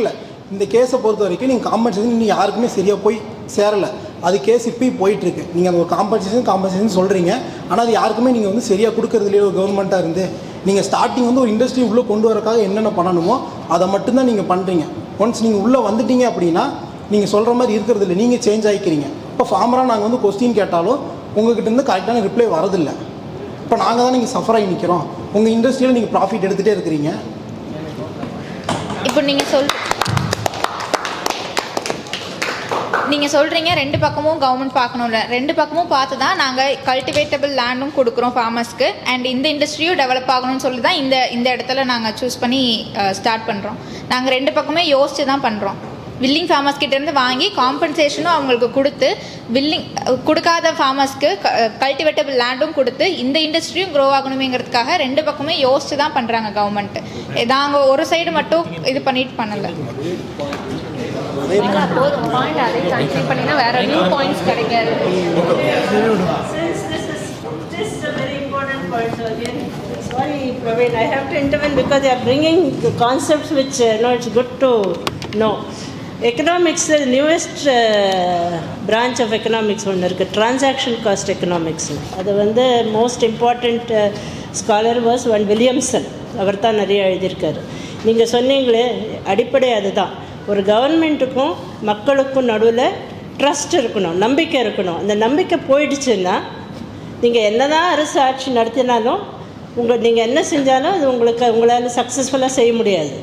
இந்த கேஸை பொறுத்த வரைக்கும் நீங்கள் காம்பன்சேஷன் இன்னும் யாருக்குமே சரியாக போய் சேரலை. அது கேஸ் இப்போயும் போயிட்டுருக்கு. நீங்கள் அந்த ஒரு காம்பன்சேஷன் சொல்கிறீங்க, ஆனால் அது யாருக்குமே நீங்கள் வந்து சரியாக கொடுக்கறது இல்லையோ கவர்மெண்ட்டாக இருந்து. நீங்கள் ஸ்டார்டிங் வந்து ஒரு இண்டஸ்ட்ரி உள்ளே கொண்டு வரக்காக என்னென்ன பண்ணணுமோ அதை மட்டும்தான் நீங்கள் பண்ணுறீங்க. ஒன்ஸ் நீங்கள் உள்ளே வந்துட்டீங்க அப்படின்னா நீங்கள் சொல்கிற மாதிரி இருக்கிறது இல்லை, நீங்கள் சேஞ்ச் ஆகிக்கிறீங்க. இப்போ ஃபார்மராக நாங்கள் வந்து கொஸ்டின் கேட்டாலும் உங்கள்கிட்ட இருந்து கரெக்டான ரிப்ளை வரதில்லை. இப்போ நாங்கள் தான் நீங்கள் சஃபர் ஆகி நிற்கிறோம். உங்கள் இண்டஸ்ட்ரியில் நீங்கள் ப்ராஃபிட் எடுத்துகிட்டே இருக்கிறீங்க. இப்போ நீங்கள் சொல்கிறீங்க ரெண்டு பக்கமும் கவர்மெண்ட் பார்க்கணும்ல. ரெண்டு பக்கமும் பார்த்து தான் நாங்கள் கல்டிவேட்டபிள் லேண்டும் கொடுக்குறோம் ஃபார்மர்ஸ்க்கு, அண்ட் இந்த இண்டஸ்ட்ரியும் டெவலப் ஆகணும்னு சொல்லி தான் இந்த இடத்துல நாங்கள் சூஸ் பண்ணி ஸ்டார்ட் பண்ணுறோம். நாங்கள் ரெண்டு பக்கமே யோசித்து தான் பண்ணுறோம். வில்லிங் ஃபார்மர்ஸ் கிட்டேருந்து வாங்கி காம்பன்சேஷனும் அவங்களுக்கு கொடுத்து, வில்லிங் கொடுக்காத ஃபார்மர்ஸ்க்கு கல்டிவேட்டபிள் லேண்டும் கொடுத்து இந்த இண்டஸ்ட்ரியும் க்ரோ ஆகணுமேங்கிறதுக்காக ரெண்டு பக்கமே யோசித்து தான் பண்ணுறாங்க கவர்மெண்ட்டு. நாங்கள் ஒரு சைடு மட்டும் இது பண்ணிட்டு பண்ணலை. போதும் பாயிண்ட் அதை கன்சிடர் பண்ணினா வேற நியூ பாயிண்ட்ஸ் கிடைக்காது. Sorry, Praveen, I have to intervene because they are bringing the concepts which it's good to know. Economics, the newest branch of economics ஒன்று இருக்குது, டிரான்சாக்ஷன் காஸ்ட் எக்கனாமிக்ஸ். அது வந்து most important scholar was Williamson. அவர் தான் நிறைய எழுதியிருக்காரு. நீங்கள் சொன்னீங்களே, அடிப்படை அதுதான். ஒரு கவர்மெண்ட்டுக்கும் மக்களுக்கும் நடுவில் ட்ரஸ்ட் இருக்கணும், நம்பிக்கை இருக்கணும். அந்த நம்பிக்கை போயிடுச்சுன்னா நீங்கள் என்ன தான் அரசு ஆட்சி நடத்தினாலும் நீங்கள் என்ன செஞ்சாலும் அது உங்களால் சக்ஸஸ்ஃபுல்லாக செய்ய முடியாது.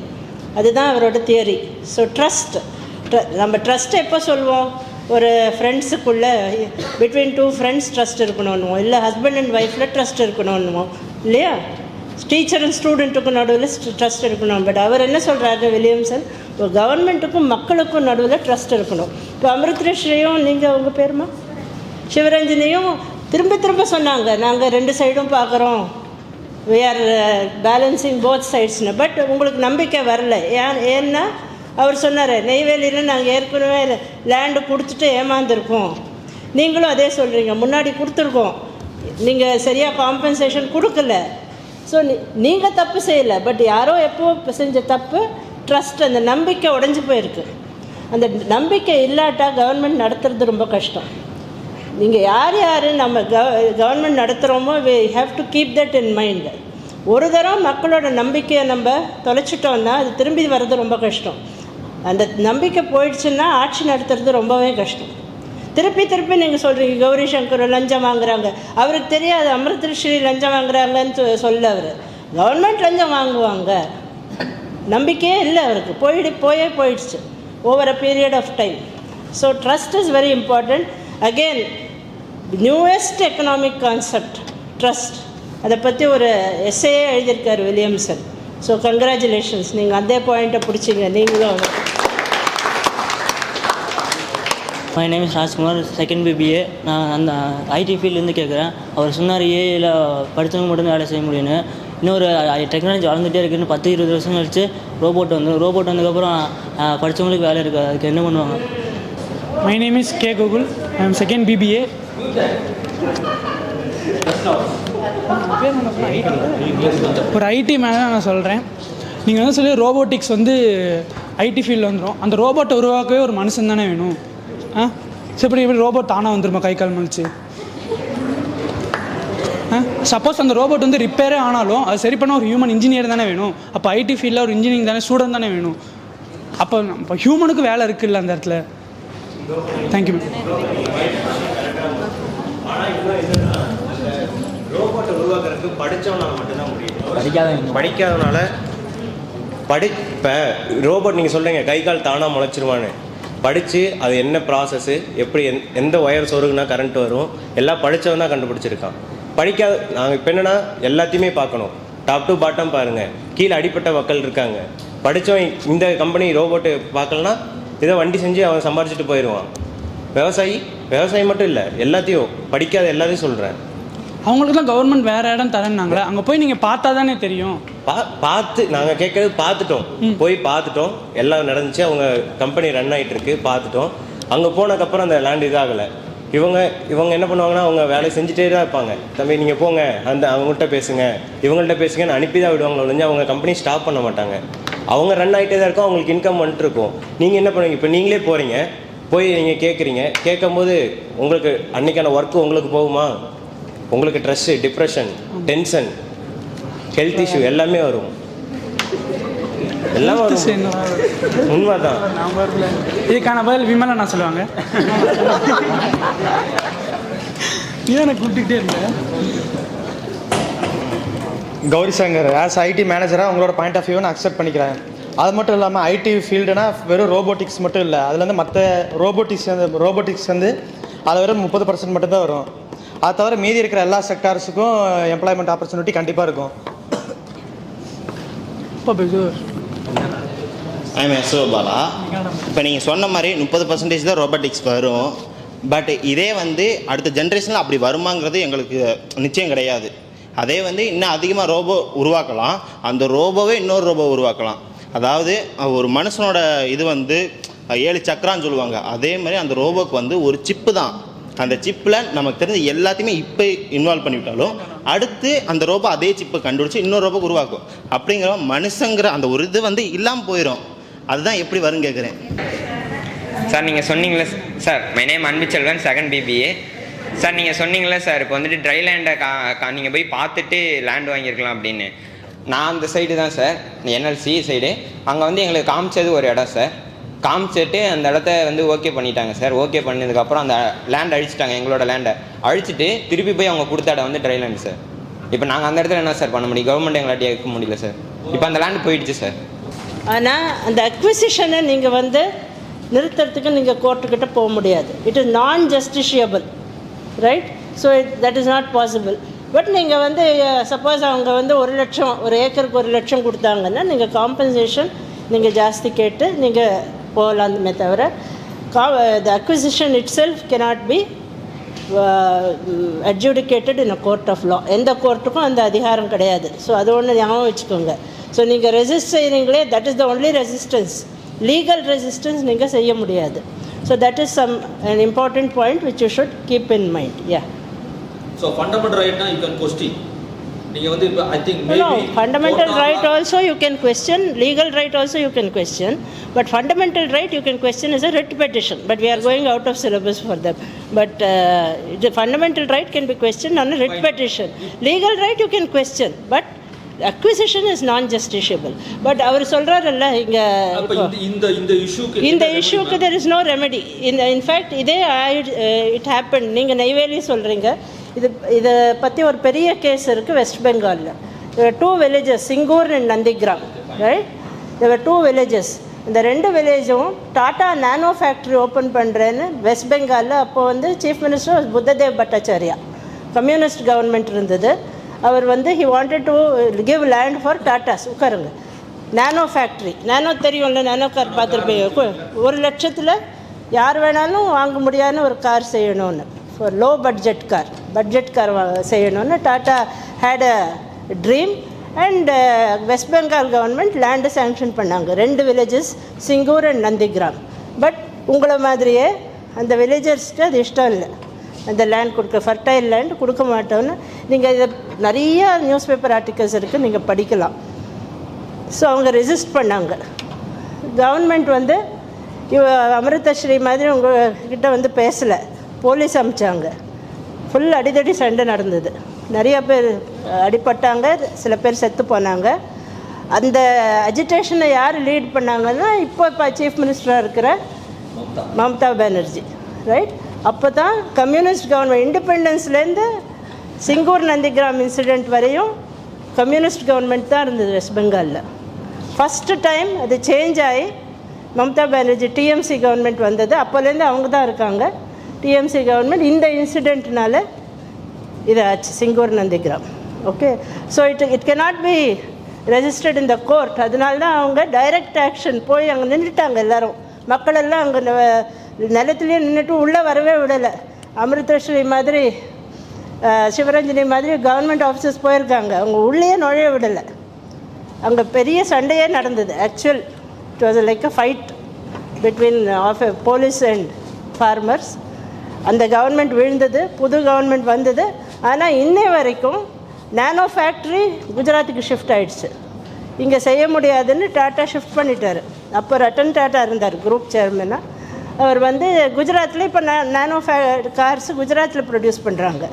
அதுதான் அவரோட தியரி. ஸோ நம்ம ட்ரஸ்ட் எப்போ சொல்லுவோம்? ஒரு ஃப்ரெண்ட்ஸுக்குள்ளே பிட்வீன் டூ ஃப்ரெண்ட்ஸ் ட்ரஸ்ட் இருக்கணும்னுவோம், இல்லை ஹஸ்பண்ட் அண்ட் ஒய்ஃபில் ட்ரஸ்ட் இருக்கணும்னுவோம் இல்லையா? டீச்சர் அண்ட் ஸ்டூடெண்ட்டுக்கும் நடுவில் ட்ரஸ்ட் இருக்கணும். பட் அவர் என்ன சொல்கிறாரு வில்லியம்சன், இப்போ கவர்மெண்ட்டுக்கும் மக்களுக்கும் நடுவில் ட்ரஸ்ட் இருக்கணும். இப்போ அமிர்தஸ்ரீயும் நீங்கள் உங்கள் பேருமா சிவரஞ்சனியும் திரும்ப சொன்னாங்க, நாங்கள் ரெண்டு சைடும் பார்க்குறோம், வி ஆர் பேலன்சிங் போத் சைட்ஸ்னு. பட் உங்களுக்கு நம்பிக்கை வரல. ஏன்னா அவர் சொன்னார், நெய்வேலியில் நாங்கள் ஏற்கனவே லேண்டு கொடுத்துட்டு ஏமாந்துருக்கோம். நீங்களும் அதே சொல்கிறீங்க, முன்னாடி கொடுத்துருக்கோம், நீங்கள் சரியாக காம்பன்சேஷன் கொடுக்கல. ஸோ நீங்கள் தப்பு செய்யலை, பட் யாரோ எப்போ செஞ்ச தப்பு ட்ரஸ்ட், அந்த நம்பிக்கை உடஞ்சி போயிருக்கு. அந்த நம்பிக்கை இல்லாட்டா கவர்மெண்ட் நடத்துறது ரொம்ப கஷ்டம். நீங்கள் யார் நம்ம கவர்மெண்ட் நடத்துகிறோமோ we have to keep that in mind. ஒரு தரம் மக்களோட நம்பிக்கையை நம்ம தொலைச்சிட்டோம்னா அது திரும்பி வர்றது ரொம்ப கஷ்டம். அந்த நம்பிக்கை போயிடுச்சுன்னா ஆட்சி நடத்துறது ரொம்பவே கஷ்டம். திருப்பி நீங்கள் சொல்கிறீங்க கௌரி சங்கர் லஞ்சம் வாங்குறாங்க. அவருக்கு தெரியாது அமிர்தஸ்ரீ லஞ்சம் வாங்குறாங்கன்னு சொல்ல. அவர் கவர்மெண்ட் லஞ்சம் வாங்குவாங்க, நம்பிக்கையே இல்லை அவருக்கு. போயிடுச்சு over a period of time. So trust is very important. Again newest economic concept trust. அதை பற்றி ஒரு எஸ்ஏயே எழுதியிருக்கார் வில்லியம்சன். ஸோ கங்க்ராச்சுலேஷன்ஸ், நீங்கள் அதே பாயிண்ட்டை பிடிச்சிங்க நீங்களும். My name is Rajkumar, second BBA. நான் அந்த ஐடி ஃபீல்ட்லேருந்து கேட்குறேன். அவர் சொன்னார் ஏஐயில் படித்தவங்க மட்டும் வேலை செய்ய முடியும்னு. இன்னொரு டெக்னாலஜி வளர்ந்துகிட்டே இருக்குன்னு 10-20 வருஷம் கழிச்சு ரோபோட் வந்ததுக்கப்புறம் படித்தவங்களுக்கு வேலை இருக்குது. அதுக்கு என்ன பண்ணுவாங்க? My name is K Google, I am second BBA. ஒரு ஐடி மேனாக நான் சொல்கிறேன். நீங்கள் வந்து சொல்லி ரோபோட்டிக்ஸ் வந்து ஐடி ஃபீல்டில் வந்துடும். அந்த ரோபோட்டை உருவாக்கவே ஒரு மனுஷன் தானே வேணும். எப்படி ரோபோட் தானாக வந்துருமா கை கால் மலிச்சு? சப்போஸ் அந்த ரோபோட் வந்து ரிப்பேரே ஆனாலும் அது சரி பண்ண ஒரு ஹியூமன் இன்ஜினியர் தானே வேணும். அப்போ ஐடி ஃபீல்டில் ஒரு இன்ஜினியரிங் தானே ஸ்டூடெண்ட் தானே வேணும். அப்போ ஹியூமனுக்கு வேலை இருக்குல்ல அந்த இடத்துல. Thank you ma'am. ரோபோட்டை உருவாக்குறதுக்கு படித்தவனால மட்டும்தான் முடியும். படிக்காதவனால இப்போ ரோபோட் நீங்கள் சொல்கிறீங்க கை கால் தானாக முளைச்சிருவான்னு. படித்து அது என்ன ப்ராசஸ்ஸு, எப்படி எந்த ஒயர் சொருகுனா கரண்ட் வரும், எல்லாம் படித்தவன் தான் கண்டுபிடிச்சிருக்கான். படிக்காத நாங்கள் இப்போ என்னென்னா எல்லாத்தையுமே பார்க்கணும், டாப் டு பாட்டம் பாருங்கள். கீழே அடிப்பட்ட மக்கள் இருக்காங்க. படித்தவன் இந்த கம்பெனி ரோபோட்டு பார்க்கலன்னா இதை வண்டி செஞ்சு அவன் சம்பாரிச்சிட்டு போயிடுவான். விவசாயி மட்டும் இல்லை, எல்லாத்தையும் படிக்காத எல்லாத்தையும் சொல்கிறேன். அவங்களுக்கு தான் கவர்மெண்ட் வேறு இடம் தரேன்னாங்களே, அங்கே போய் நீங்கள் பார்த்தா தானே தெரியும். பார்த்து நாங்கள் கேட்கறது பார்த்துட்டோம், போய் பார்த்துட்டோம், எல்லாம் நடந்துச்சு, அவங்க கம்பெனி ரன் ஆகிட்டு இருக்கு, பார்த்துட்டோம். அங்கே போனதுக்கப்புறம் அந்த லேண்ட் இதாகலை. இவங்க என்ன பண்ணுவாங்கன்னா அவங்க வேலை செஞ்சுட்டே தான் இருப்பாங்க. தம்பி நீங்கள் போங்க, அவங்கள்ட்ட பேசுங்க, இவங்கள்ட்ட பேசுங்கன்னு அனுப்பி தான் விடுவாங்க ஒழிஞ்சு அவங்க கம்பெனி ஸ்டாப் பண்ண மாட்டாங்க. அவங்க ரன் ஆகிட்டே தான் இருக்கும், அவங்களுக்கு இன்கம் வந்துட்டு இருக்கும். நீங்கள் என்ன பண்ணுவீங்க? இப்போ நீங்களே போகிறீங்க, போய் நீங்கள் கேட்குறீங்க, கேட்கும்போது உங்களுக்கு அன்றைக்கான ஒர்க்கு உங்களுக்கு போகுமா? உங்களுக்கு stress, depression, tension, health issue எல்லாமே வரும். எல்லாம் வரும், உண்மை தான். இதுக்கான பதில் விமலா நான் சொல்லுவாங்க. நீ எனக்கு கூப்பிட்டுக்கிட்டே இருந்தேன். கௌரி சங்கர் ஆஸ் ஐடி மேனேஜராக உங்களோட பாயிண்ட் ஆஃப் வியூவை நான் அக்செப்ட் பண்ணிக்கிறேன். அது மட்டும் இல்லாமல் ஐடி ஃபீல்டுனா வெறும் ரோபோட்டிக்ஸ் மட்டும் இல்லை, அதில் வந்து மற்ற ரோபோட்டிக்ஸ் வந்து அதை வெறும் 30% மட்டும்தான் வரும். அது தவிர மீதி இருக்கிற எல்லா செக்டார்ஸுக்கும் எம்ப்ளாய்மெண்ட் ஆப்பர்ச்சுனிட்டி கண்டிப்பாக இருக்கும். பாலா, இப்போ நீங்கள் சொன்ன மாதிரி 30% தான் ரோபோட்டிக்ஸ் வரும். பட் இதே வந்து அடுத்த ஜென்ரேஷனில் அப்படி வருமாங்கிறது எங்களுக்கு நிச்சயம் கிடையாது. அதே வந்து இன்னும் அதிகமாக ரோபோ உருவாக்கலாம், அந்த ரோபோவே இன்னொரு ரோபோ உருவாக்கலாம். அதாவது ஒரு மனுஷனோட இது வந்து 7 சக்கரான்னு சொல்லுவாங்க, அதே மாதிரி அந்த ரோபோக்கு வந்து ஒரு சிப்பு தான். அந்த சிப்பில் நமக்கு தெரிஞ்ச எல்லாத்தையுமே இப்போ இன்வால்வ் பண்ணிவிட்டாலும் அடுத்து அந்த ரோபோ அதே சிப்பை கண்டுபிடிச்சி இன்னொரு ரோபோ உருவாக்கும். அப்படிங்கிற மனுஷங்கிற அந்த ஒரு இது வந்து இல்லாமல் போயிடும். அதுதான் எப்படி வரும்னு கேட்குறேன். சார் நீங்கள் சொன்னீங்களே sir, my name Anbuselvan, 2nd BBA. Sir நீங்கள் சொன்னீங்களே சார், இப்போ வந்துட்டு ட்ரை லேண்டை நீங்கள் போய் பார்த்துட்டு லேண்ட் வாங்கியிருக்கலாம் அப்படின்னு. நான் அந்த சைடு தான் சார், NLC சைடு. அங்கே வந்து எங்களுக்கு காமிச்சது ஒரு இடம் சார். காமிச்சிட்டு அந்த இடத்த வந்து ஓகே பண்ணிட்டாங்க சார். ஓகே பண்ணதுக்கப்புறம் அந்த லேண்ட் அழிச்சிட்டாங்க, எங்களோட லேண்டை அழிச்சிட்டு திருப்பி போய் அவங்க கொடுத்த இடம் வந்து ட்ரை லேண்ட் சார். இப்போ நாங்கள் அந்த இடத்துல என்ன சார் பண்ண முடியும்? கவர்மெண்ட் எங்களாட்டி எடுக்க முடியல சார். இப்போ அந்த லேண்ட் போயிடுச்சு சார். ஆனால் அந்த அக்விசிஷனை நீங்கள் வந்து நிறுத்துறதுக்கு நீங்கள் கோர்ட்டுக்கிட்ட போக முடியாது. It is non justiciable, right? So that is not possible. But நீங்கள் வந்து சப்போஸ் அவங்க வந்து 1 லட்சம், ஒரு ஏக்கருக்கு 1 லட்சம் கொடுத்தாங்கன்னா நீங்கள் காம்பன்சேஷன் நீங்கள் ஜாஸ்தி கேட்டு நீங்கள் போகலாமே தவிர the acquisition itself cannot be adjudicated in a court of law. எந்த கோர்ட்டுக்கும் அந்த அதிகாரம் கிடையாது. ஸோ அது ஒன்று ஞாபகம் வச்சுக்கோங்க. ஸோ நீங்கள் ரெசிஸ்ட் செய்கிறீங்களே, that is the only resistance. Legal resistance நீங்கள் செய்ய முடியாது. So that is an important point which you should keep in mind. Yeah. So fundamental right now you can question. நீங்கள் வந்து இப்போ I think maybe no, fundamental right also you can question, legal right also you can question, but fundamental right you can question is a writ petition, but we are going out of syllabus for them. But the fundamental right can be questioned on a writ petition. Legal right you can question, but acquisition is non justiciable. But அவர் சொல்றாருல்ல இங்க இந்த இஷ்யூக்கு there is no remedy. In fact இதே it happened. நீங்கள் நெய்வேலி சொல்கிறீங்க, இதை பற்றி ஒரு பெரிய case இருக்குது வெஸ்ட் பெங்காலில். there were 2 villages, Singur and Nandigram, right? there were 2 villages. இந்த 2 வில்லேஜும் டாடா நானோ ஃபேக்ட்ரி ஓப்பன் பண்ணுறேன்னு வெஸ்ட் பெங்காலில் அப்போ வந்து chief minister Buddhadeb Bhattacharya, communist government இருந்தது. அவர் வந்து he wanted to give land for Tatas. உட்காருங்க, நானோ ஃபேக்ட்ரி, நானோ தெரியும்ல, நானோ கார் பார்த்துருப்பீங்க. 1 லட்சத்தில் யார் வேணாலும் வாங்க முடியாத ஒரு கார் செய்யணும்னு, ஃபார் லோ பட்ஜெட் கார் செய்யணும்னு Tata had a dream. And West Bengal government land sanction பண்ணாங்க, 2 villages, Singur and Nandigram. But உங்களை மாதிரியே அந்த வில்லேஜர்ஸ்க்கு அது இஷ்டம் இல்லை, அந்த லேண்ட் கொடுக்க, ஃபர்டைல் லேண்ட் கொடுக்க மாட்டோன்னு. நீங்கள் இதை நிறைய நியூஸ் பேப்பர் ஆர்டிகல்ஸ் இருக்குது, நீங்கள் படிக்கலாம். ஸோ அவங்க ரெசிஸ்ட் பண்ணாங்க. கவர்மெண்ட் வந்து அமிர்தஸ்ரீ மாதிரி உங்கள்கிட்ட வந்து பேசலை, போலீஸ் அமிச்சாங்க. ஃபுல் அடிதடி சண்டை நடந்தது, நிறைய பேர் அடிபட்டாங்க, சில பேர் செத்து போனாங்க. அந்த அஜிடேஷனை யார் லீட் பண்ணாங்கன்னா இப்போ சீஃப் மினிஸ்டராக இருக்கிற மம்தா பானர்ஜி, ரைட்? அப்போ தான் கம்யூனிஸ்ட் கவர்மெண்ட் இண்டிபெண்டன்ஸ்லேருந்து சிங்கூர் நந்திகிராம் இன்சிடெண்ட் வரையும் கம்யூனிஸ்ட் கவர்மெண்ட் தான் இருந்தது வெஸ்ட் பெங்காலில். ஃபஸ்ட்டு டைம் அது சேஞ்ச் ஆகி மம்தா பானர்ஜி டிஎம்சி கவர்மெண்ட் வந்தது. அப்போலேருந்து அவங்க தான் இருக்காங்க, டிஎம்சி கவர்மெண்ட். இந்த இன்சிடெண்ட்னால இது ஆச்சு, Singur Nandigram. Okay, so it cannot be registered in the court. அதனால தான் அவங்க டைரக்ட் ஆக்ஷன் போய் அங்கே நின்றுட்டாங்க. எல்லோரும் மக்களெல்லாம் அங்கே நிலத்துலேயே நின்றுட்டு உள்ளே வரவே விடலை. அமிர்தஸ்ரீ மாதிரி சிவரஞ்சனி மாதிரி கவர்மெண்ட் ஆஃபீஸர்ஸ் போயிருக்காங்க, அவங்க உள்ளேயே நுழைய விடலை. அங்கே பெரிய சண்டையே நடந்தது. Actual it was like a fight between police and farmers. அந்த கவர்மெண்ட் விழுந்தது, புது கவர்மெண்ட் வந்தது. ஆனால் இன்னை வரைக்கும் நானோ ஃபேக்ட்ரி குஜராத்துக்கு ஷிஃப்ட் ஆகிடுச்சு. இங்கே செய்ய முடியாதுன்னு டாட்டா ஷிஃப்ட் பண்ணிட்டார். அப்போ ரட்டன் டாட்டா இருந்தார் குரூப் சேர்மனாக. அவர் வந்து குஜராத்தில் இப்போ நானோ கார்ஸ் குஜராத்தில் ப்ரொடியூஸ் பண்ணுறாங்க.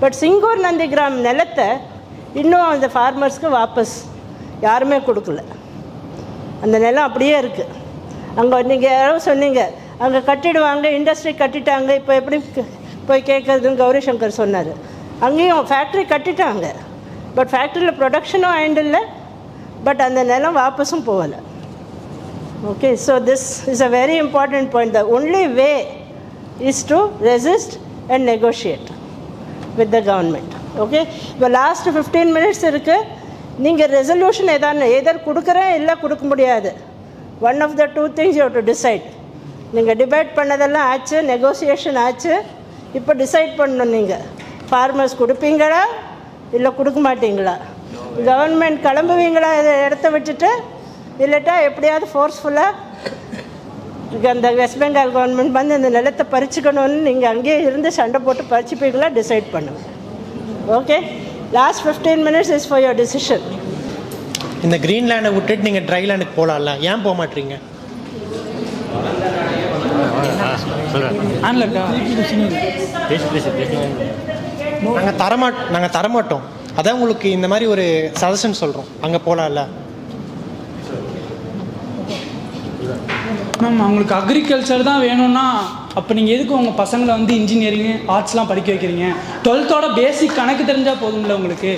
பட் சிங்கூர் நந்திகிராம் நிலத்தை இன்னும் அந்த ஃபார்மர்ஸ்க்கு வாபஸ் யாருமே கொடுக்கல. அந்த நிலம் அப்படியே இருக்குது. அங்கே நீங்கள் யாரோ சொன்னீங்க அங்கே கட்டிடுவாங்க, இண்டஸ்ட்ரி கட்டிட்டாங்க, இப்போ எப்படி போய் கேட்குறதுன்னு கௌரி சங்கர் சொன்னார். அங்கேயும் ஃபேக்ட்ரி கட்டிட்டாங்க, பட் ஃபேக்ட்ரியில் ப்ரொடக்ஷனும் ஆயிண்டில்லை, பட் அந்த நிலம் வாபஸும் போகலை. Okay, so this is a very important point. The only way is to resist and negotiate with the government. Okay, இப்போ லாஸ்ட் 15 minutes இருக்குது. நீங்கள் ரெசல்யூஷன் எதர் கொடுக்குறேன் இல்லை கொடுக்க முடியாது. One of the 2 things you have to decide. நீங்கள் debate பண்ணதெல்லாம் ஆச்சு, நெகோசியேஷன் ஆச்சு, இப்போ டிசைட் பண்ணணும். நீங்கள் ஃபார்மர்ஸ் கொடுப்பீங்களா இல்லை கொடுக்க மாட்டீங்களா? கவர்மெண்ட் கிளம்புவீங்களா இதை இடத்த விட்டுட்டு, இல்லட்டா எப்படியாவது ஃபோர்ஸ்ஃபுல்லாக அந்த வெஸ்ட் பெங்கால் கவர்மெண்ட் வந்து இந்த நிலத்தை பறிச்சுக்கணும்னு நீங்கள் அங்கேயே இருந்து சண்டை போட்டு பறிச்சுப்பீங்களா டிசைட் பண்ணுங்க. Okay, last 15 minutes is for your decision. இந்த க்ரீன் லேண்டை விட்டுட்டு நீங்கள் ட்ரை லேண்டுக்கு போகலாம்ல, ஏன் போக மாட்டீங்க? நாங்கள் தரமாட்டோம். அதான் உங்களுக்கு இந்த மாதிரி ஒரு சஜஷன் சொல்கிறோம், அங்கே போகலாம்ல. மேம், அவங்களுக்கு அக்ரிகல்ச்சர் தான் வேணும்னா அப்போ நீங்கள் எதுக்கு உங்கள் பசங்களை வந்து இன்ஜினியரிங்கு ஆர்ட்ஸ்லாம் படிக்க வைக்கிறீங்க? 12th பேசிக் கணக்கு தெரிஞ்சால் போதும்ல உங்களுக்கு.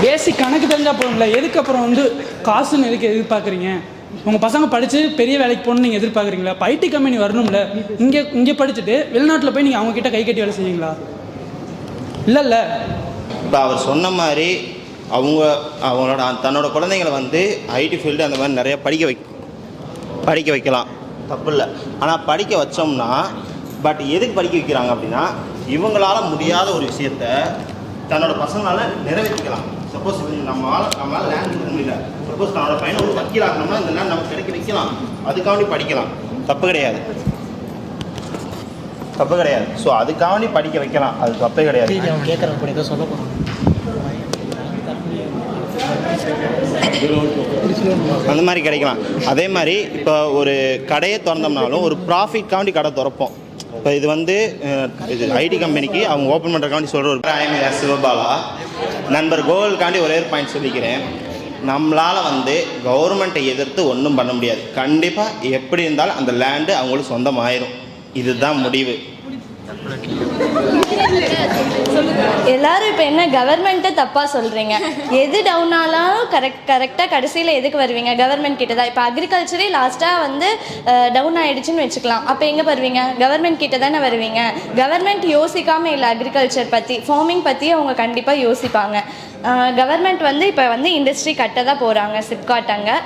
பேசிக் கணக்கு தெரிஞ்சால் போதும்ல. எதுக்கு அப்புறம் வந்து காசுன்னு எதுக்கு எதிர்பார்க்குறீங்க? உங்கள் பசங்க படித்து பெரிய வேலைக்கு போகணுன்னு நீங்கள் எதிர்பார்க்குறீங்களா? இப்போ ஐடி கம்பெனி வரணும்ல. இங்கே படிச்சுட்டு வெளிநாட்டில் போய் நீங்கள் அவங்கக்கிட்ட கை கட்டி வேலை செய்வீங்களா? இல்லைல்ல. இப்போ அவர் சொன்ன மாதிரி அவங்களோட தன்னோட குழந்தைங்களை வந்து ஐடி ஃபீல்டு அந்த மாதிரி நிறைய படிக்க வைக்கலாம், தப்பு இல்லை. ஆனால் படிக்க வச்சோம்னா பட் எதுக்கு படிக்க வைக்கிறாங்க அப்படின்னா, இவங்களால முடியாத ஒரு விஷயத்த தன்னோட பசங்களால் நிறைவேற்றிக்கலாம். சப்போஸ் நம்மளால் லேண்ட் கொடுக்க முடியல, சப்போஸ் தன்னோட பையனை ஒரு வக்கீல் ஆகணும்னா இந்த லேண்ட் நமக்கு கிடைக்க வைக்கலாம், அதுக்காண்டி படிக்கலாம், தப்பு கிடையாது. ஸோ அதுக்காண்டி படிக்க வைக்கலாம், அது தப்பே கிடையாது. கேட்குறேன் சொல்ல போகிறோம். அந்த மாதிரி கிடைக்கலாம். அதே மாதிரி இப்போ ஒரு கடையை திறந்தோம்னாலும் ஒரு ப்ராஃபிட்காண்டி கடை திறப்போம். இப்போ இது வந்து இது ஐடி கம்பெனிக்கு அவங்க ஓப்பன் பண்ணுறக்காண்டி சொல்கிற ஒரு சிவபாலா நண்பர் கோகுலுக்காண்டி ஒரே ஒரு பாயிண்ட் சொல்லிக்கிறேன். நம்மளால் வந்து கவர்மெண்ட்டை எதிர்த்து ஒன்றும் பண்ண முடியாது. கண்டிப்பாக எப்படி இருந்தாலும் அந்த லேண்டு அவங்களுக்கு சொந்தமாயிரும். இதுதான் முடிவு. எல்லாரும் இப்போ என்ன கவர்மெண்ட்டை தப்பாக சொல்கிறீங்க? எது டவுன் ஆனாலும் கரெக்டாக கடைசியில் எதுக்கு வருவீங்க? கவர்மெண்ட் கிட்ட தான். இப்போ அக்ரிகல்ச்சரே லாஸ்ட்டாக வந்து டவுன் ஆகிடுச்சின்னு வச்சுக்கலாம். அப்போ எங்கே வருவீங்க? கவர்மெண்ட் கிட்ட தானே வருவீங்க. கவர்மெண்ட் யோசிக்காமல் இல்லை, அக்ரிகல்ச்சர் பற்றி ஃபார்மிங் பற்றி அவங்க கண்டிப்பாக யோசிப்பாங்க. கவர்மெண்ட் வந்து இப்போ வந்து இண்டஸ்ட்ரி கட்ட தான் போகிறாங்க, சிப்காட். அங்கே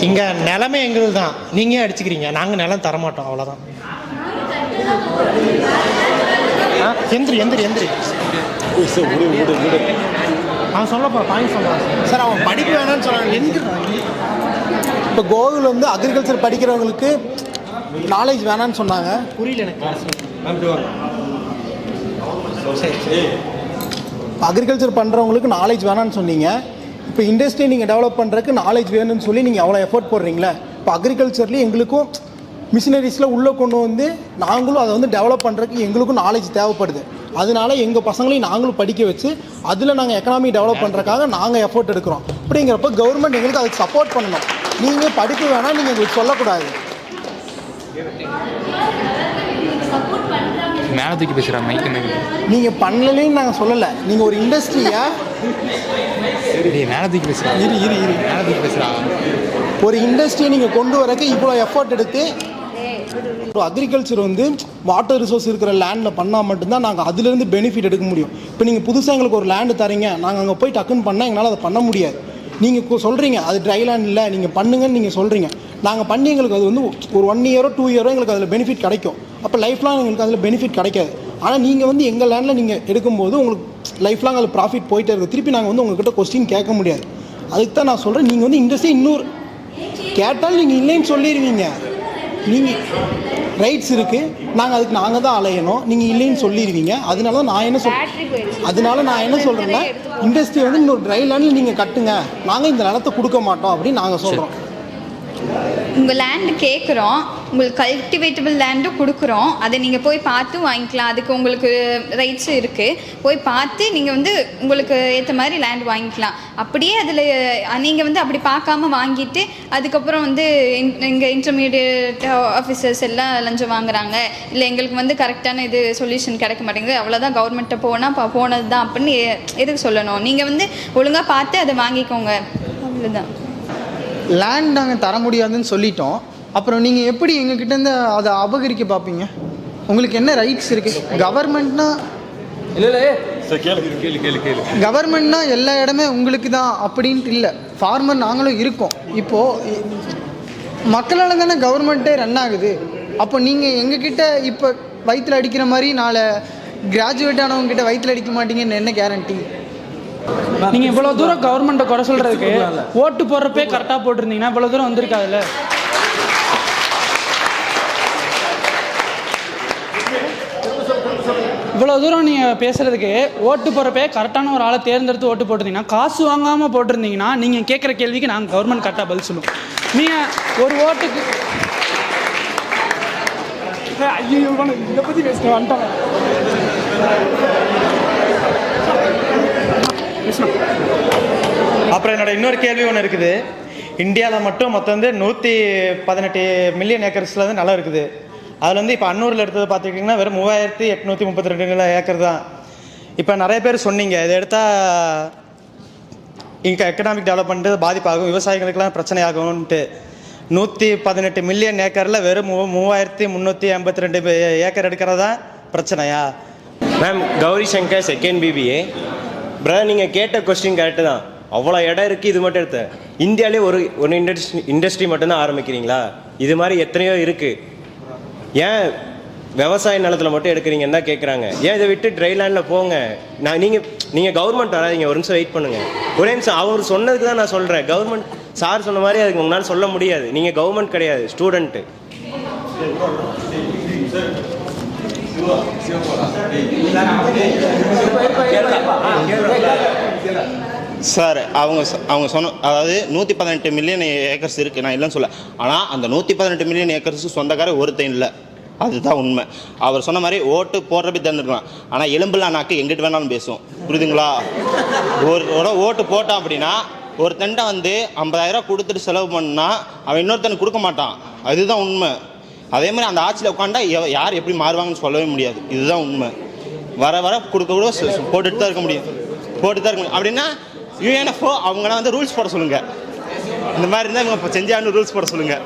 இங்கே நிலமே எங்களுக்கு தான், நீங்கள் அடிச்சுக்கிறீங்க, நாங்கள் நிலம் தரமாட்டோம், அவ்வளோதான். எந்திரி அவன் சொல்ல போகிற பாயிண்ட் சொல்கிறான் சார். அவன் படிக்க வேணாம்னு சொல்கிறான். இப்போ கோகுல் வந்து அக்ரிகல்ச்சர் படிக்கிறவங்களுக்கு நாலேஜ் வேணான்னு சொன்னாங்க. புரியல எனக்கு. அக்ரிகல்ச்சர் பண்ணுறவங்களுக்கு நாலேஜ் வேணான்னு சொன்னீங்க. இப்போ இண்டஸ்ட்ரி நீங்கள் டெவலப் பண்ணுறதுக்கு நாலேஜ் வேணும்னு சொல்லி நீங்கள் அவ்வளோ எஃபோர்ட் போடுறீங்களே. இப்போ அக்ரிகல்ச்சர்லேயும் எங்களுக்கும் மிஷினரிஸில் உள்ளே கொண்டு வந்து நாங்களும் அதை வந்து டெவலப் பண்ணுறதுக்கு எங்களுக்கும் நாலேஜ் தேவைப்படுது. அதனால எங்கள் பசங்களையும் நாங்களும் படிக்க வச்சு அதில் நாங்கள் எக்கனாமி டெவலப் பண்ணுறதுக்காக நாங்கள் எஃபோர்ட் எடுக்கிறோம். அப்படிங்கிறப்ப கவர்மெண்ட் எங்களுக்கு அதுக்கு சப்போர்ட் பண்ணணும். நீங்கள் படிக்க வேணாம் நீங்கள் எங்களுக்கு சொல்லக்கூடாது. மேலே தூக்கி பேசுகிறா மைக்கு நீங்கள் பண்ணலைன்னு நாங்கள் சொல்லலை. நீங்கள் ஒரு இண்டஸ்ட்ரியை மேலே தூக்கி பேசுகிறா மேலே தூக்கி பேசுகிறா ஒரு இண்டஸ்ட்ரியை நீங்கள் கொண்டு வரக்கு இவ்வளோ எஃபோர்ட் எடுத்து அக்ரிகல்ச்சர் வந்து வாட்டர் ரிசோர்ஸ் இருக்கிற லேண்டில் பண்ணால் மட்டும்தான் நாங்கள் அதுலேருந்து பெனிஃபிட் எடுக்க முடியும். இப்போ நீங்கள் புதுசாக எங்களுக்கு ஒரு லேண்டு தரீங்க, நாங்கள் அங்கே போய் டக்குன்னு பண்ணால் எங்களால் அதை பண்ண முடியாது. நீங்கள் சொல்கிறீங்க அது ட்ரை லேண்ட் இல்லை நீங்கள் பண்ணுங்கன்னு நீங்கள் சொல்கிறீங்க. நாங்கள் பண்ணி எங்களுக்கு அது வந்து ஒரு 1 இயரோ 2 இயரோ எங்களுக்கு அதில் பெனிஃபிட் கிடைக்கும். அப்போ லைஃப் லாங் எங்களுக்கு அதில் பெனிஃபிட் கிடைக்காது. ஆனால் நீங்கள் வந்து எங்கள் லேண்டில் நீங்கள் எடுக்கும்போது உங்களுக்கு லைஃப் லாங் அதில் ப்ராஃபிட் போயிட்டே இருக்குது. திருப்பி நாங்கள் வந்து உங்கள்கிட்ட கொஸ்டின் கேட்க முடியாது. அதுக்கு தான் நான் சொல்கிறேன், நீங்கள் வந்து இண்டஸ்ட்ரி இன்னொரு கேட்டால் நீங்கள் இல்லைன்னு சொல்லிடுவீங்க. நீங்கள் ரைட்ஸ் இருக்குது, நாங்கள் தான் அலையணும், நீங்கள் இல்லைன்னு சொல்லிடுவீங்க. அதனால நான் என்ன சொல்கிறேன்னா இண்டஸ்ட்ரி வந்து இன்னொரு ட்ரை லேண்டில் நீங்கள் கட்டுங்க, நாங்கள் இந்த நிலத்தை கொடுக்க மாட்டோம் அப்படின்னு நாங்கள் சொல்கிறோம். உங்கள் லேண்டு கேட்குறோம், உங்களுக்கு கல்டிவேட்டபிள் லேண்டும் கொடுக்குறோம், அதை நீங்கள் போய் பார்த்து வாங்கிக்கலாம். அதுக்கு உங்களுக்கு ரைட்ஸும் இருக்குது. போய் பார்த்து நீங்கள் வந்து உங்களுக்கு ஏற்ற மாதிரி லேண்ட் வாங்கிக்கலாம். அப்படியே அதில் நீங்கள் வந்து அப்படி பார்க்காம வாங்கிட்டு அதுக்கப்புறம் வந்து எங்கள் இன்டர்மீடியட் ஆஃபீஸர்ஸ் எல்லாம் லஞ்சம் வாங்குறாங்க, இல்லை எங்களுக்கு வந்து கரெக்டான இது சொல்யூஷன் கிடைக்க மாட்டேங்குது, அவ்வளோதான் கவர்மெண்ட்டை போனது தான் அப்படின்னு எதுக்கு சொல்லணும்? நீங்கள் வந்து ஒழுங்காக பார்த்து அதை வாங்கிக்கோங்க, அவ்வளோதான். லேண்ட் நாங்கள் தர முடியாதுன்னு சொல்லிட்டோம், அப்புறம் நீங்கள் எப்படி எங்ககிட்டேருந்து அதை அபகரிக்க பார்ப்பீங்க? உங்களுக்கு என்ன ரைட்ஸ் இருக்குது? கவர்மெண்ட்னா கவர்மெண்ட்னா எல்லா இடமே உங்களுக்கு தான் அப்படின்ட்டு இல்லை. ஃபார்மர் நாங்களும் இருக்கோம். இப்போது மக்களால் தானே கவர்மெண்ட்டே ரன் ஆகுது. அப்போ நீங்கள் எங்ககிட்ட இப்போ வயிற்றில் அடிக்கிற மாதிரி நாளை கிராஜுவேட் ஆனவங்ககிட்ட வயிற்றில் அடிக்க மாட்டீங்கன்னு என்ன கேரண்டி? நீங்கள் இவ்வளோ தூரம் கவர்மெண்ட்டை குறை சொல்கிறதுக்கு ஓட்டு போடுறப்பே கரெக்டாக போட்டிருந்தீங்கன்னா இவ்வளோ தூரம் வந்திருக்காதுல்ல. இவ்வளோ தூரம் நீங்கள் பேசுகிறதுக்கு ஓட்டு போடுறப்பே கரெக்டான ஒரு ஆளை தேர்ந்தெடுத்து ஓட்டு போட்டிருந்தீங்கன்னா, காசு வாங்காமல் போட்டிருந்தீங்கன்னா நீங்கள் கேட்குற கேள்விக்கு நாங்கள் கவர்மெண்ட் கரெக்டாக பதில் சொல்லுவோம். நீங்கள் ஒரு ஓட்டுக்கு ஐயோ இதை பற்றி பேசுகிறேன் வந்துட்டாங்க. அப்புறம் என்னோட இன்னொரு கேள்வி ஒன்று இருக்குது. இந்தியாவில் மட்டும் மொத்தம் வந்து 118 மில்லியன் ஏக்கர்ஸில் வந்து நிலம் இருக்குது. அதில் வந்து இப்போ அன்னூரில் எடுத்தது பார்த்துக்கிட்டிங்கன்னா வெறும் 3832 ஏக்கர் தான். இப்போ நிறைய பேர் சொன்னீங்க இதை எடுத்தால் இங்கே எக்கனாமிக் டெவலப்மெண்ட்டு பாதிப்பாகும், விவசாயிகளுக்கெல்லாம் பிரச்சனை ஆகும்ன்ட்டு. 118 மில்லியன் ஏக்கரில் வெறும் 3382 ஏக்கர் எடுக்கிறதா பிரச்சனையா? Ma'am Gowri Shankar second BBA. Brother நீங்கள் கேட்ட கொஸ்டின் கரெக்டு தான். அவ்வளோ இடம் இருக்குது, இது மட்டும் எடுத்தேன். இந்தியாவிலே ஒரு இண்டஸ்ட்ரி மட்டும்தான் ஆரம்பிக்கிறீங்களா? இது மாதிரி எத்தனையோ இருக்குது. ஏன் விவசாய நிலத்தில் மட்டும் எடுக்கிறீங்கன்னு தான் கேட்குறாங்க. ஏன் இதை விட்டு ட்ரை லேண்டில் போங்க. நீங்கள் கவர்மெண்ட் வராதிங்க, ஒரு நிமிஷம் வெயிட் பண்ணுங்கள். ஒரே நிமிஷம், அவர் சொன்னதுக்கு தான் நான் சொல்கிறேன். கவர்மெண்ட் சார் சொன்ன மாதிரி அதுக்கு உங்களால் சொல்ல முடியாது. நீங்கள் கவர்மெண்ட் கிடையாது, ஸ்டூடெண்ட்டு. சார் அவங்க சொன்ன அதாவது 118 மில்லியன் ஏக்கர்ஸ் இருக்குது, நான் இல்லைன்னு சொல்ல. ஆனால் அந்த 118 மில்லியன் ஏக்கர்ஸு சொந்தக்கார ஒருத்தன் இல்லை, அதுதான் உண்மை. அவர் சொன்ன மாதிரி ஓட்டு போடுறப்ப தந்துருக்கலாம். ஆனால் எலும்புலாம் நாக்கு எங்கிட்ட வேணாலும் பேசும், புரியுதுங்களா? ஒரு ஓட்டு போட்டான் அப்படின்னா ஒரு தண்டை வந்து 50,000 கொடுத்துட்டு செலவு பண்ணால் அவன் இன்னொருத்தனுக்கு கொடுக்க மாட்டான், அதுதான் உண்மை. அதே மாதிரி அந்த ஆட்சியில் உட்காண்டா யார் எப்படி மாறுவாங்கன்னு சொல்லவே முடியாது, இதுதான் உண்மை. வர கொடுக்க கூட போட்டுட்டு தான் இருக்க முடியும், அப்படின்னா யுஎன்எஃப்ஓ அவங்களாம் வந்து ரூல்ஸ் போட சொல்லுங்கள். இந்த மாதிரி இருந்தால் இவங்க இப்போ செஞ்சான்னு ரூல்ஸ் போட சொல்லுங்கள்.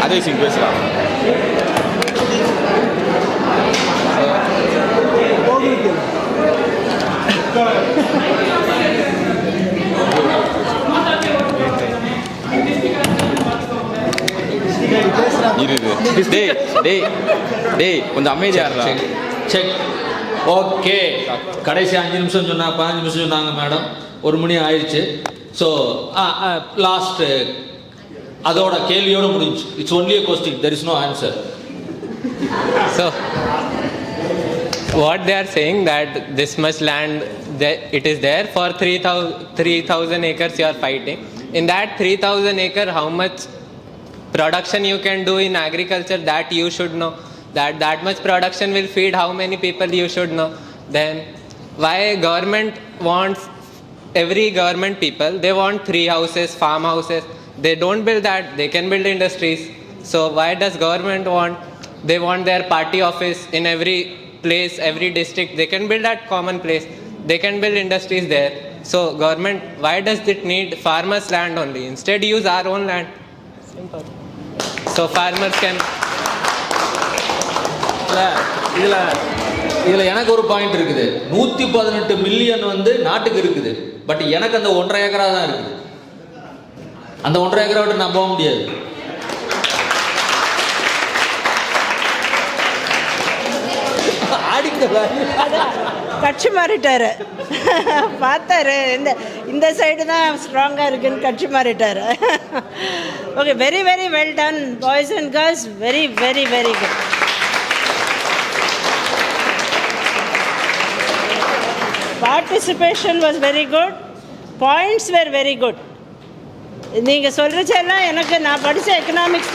அதே சிங் பேசலாம். டேய் கொஞ்சம் அமைதியாக செக். ஓகே, கடைசி 5 நிமிஷம் சொன்னா 15 நிமிஷம் சொன்னாங்க மேடம். 1 மணி ஆயிடுச்சு. ஸோ லாஸ்ட் அதோட கேள்வியோட முடிஞ்சு. It's only a question, there is no answer. So what they are saying that this much land it is there for 3,000 acres you are fighting. In that 3,000 acre, how much production you can do in agriculture, that you should know. That much production will feed how many people, you should know. Then why government wants every government people, they want 3 houses, farmhouses. They don't build that, they can build industries. So why does government want, they want their party office in every place, every district. They can build at common place, they can build industries there. So government, why does it need farmers land only? Instead use our own land, simple. So farmers can இதில் எனக்கு ஒரு point இருக்குது. 118 million வந்து நாட்டுக்கு இருக்குது. But எனக்கு அந்த 1.5 ஏக்கரா தான் இருக்குது. அந்த 1.5 ஏக்கரை விட்டு நான் போக முடியாது. கட்சி மாறிட்டாரு. பார்த்தாரு இந்த சைடு தான் ஸ்ட்ராங்காக இருக்குன்னு கட்சி மாறிட்டாரு. Okay, very very well done boys and girls. Very very very good. Participation was very good. Points were very good. நீங்கள் சொல்கிறச்செல்லாம் எனக்கு நான் படித்த எக்கனாமிக்ஸ்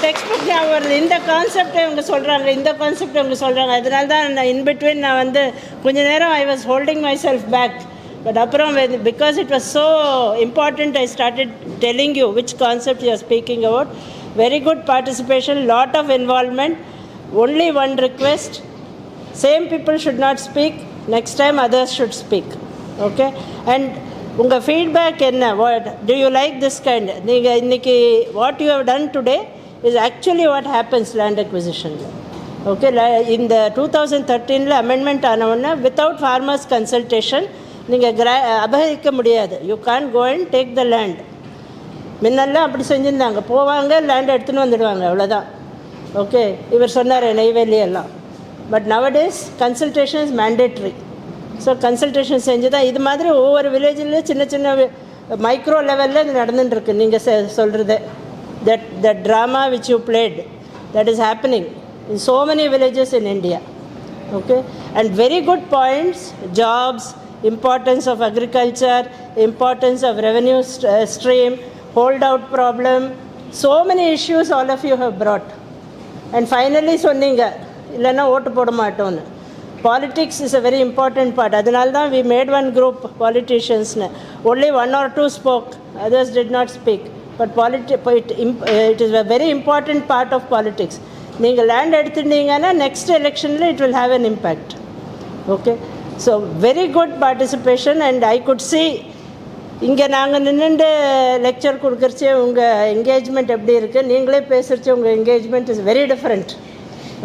டெக்ஸ்ட் புக் ஞாபகம் வருது. இந்த கான்செப்டை இவங்க சொல்கிறாங்க, இந்த கான்செப்டை இவங்க சொல்கிறாங்க. அதனால தான் நான் இன்பிட்வீன் நான் வந்து கொஞ்ச நேரம் I was holding myself back. But அப்புறம் because it was so important I started telling you which concept you are speaking about. Very good participation, lot of involvement. Only one request, same people should not speak. Next time others should speak. Okay, and உங்கள் feedback என்ன? What do you like this kind? நீங்கள் இன்றைக்கி what you have done today is actually what happens land அக்விசிஷனில். Okay, இந்த 2013 amendment ஆனவுடனே without farmers consultation நீங்கள் அபகரிக்க முடியாது. You can go and take the land. முன்னெல்லாம் அப்படி செஞ்சுருந்தாங்க, போவாங்க லேண்ட் எடுத்துன்னு வந்துடுவாங்க, அவ்வளோதான். ஓகே, இவர் சொன்னார் நெய்வேலி எல்லாம். But nowadays consultation is mandatory. So consultation செஞ்சு தான் இது மாதிரி ஒவ்வொரு வில்லேஜ்லேயும் சின்ன சின்ன மைக்ரோ லெவலில் இது நடந்துட்டுருக்கு. நீங்கள் சொல்கிறது that drama which you played, that is happening in so many villages in India. Okay, and very good points. Jobs, importance of agriculture, importance of revenue stream, hold out problem, so many issues all of you have brought. And finally சொன்னீங்க இல்லைன்னா ஓட்டு போட மாட்டோன்னு. Politics is a very important part. அதனால தான் we made one group politicians. Only 1 or 2 spoke, others did not speak. But it is a very important part of politics. நீங்கள் land எடுத்துட்டீங்கன்னா next எலெக்ஷனில் it will have an impact. Okay, so very good participation. And I could see இங்கே நாங்கள் நின்றுண்டு lecture கொடுக்குறச்சே உங்கள் engagement எப்படி இருக்குது, நீங்களே பேசுகிறச்சே உங்கள் engagement is very different.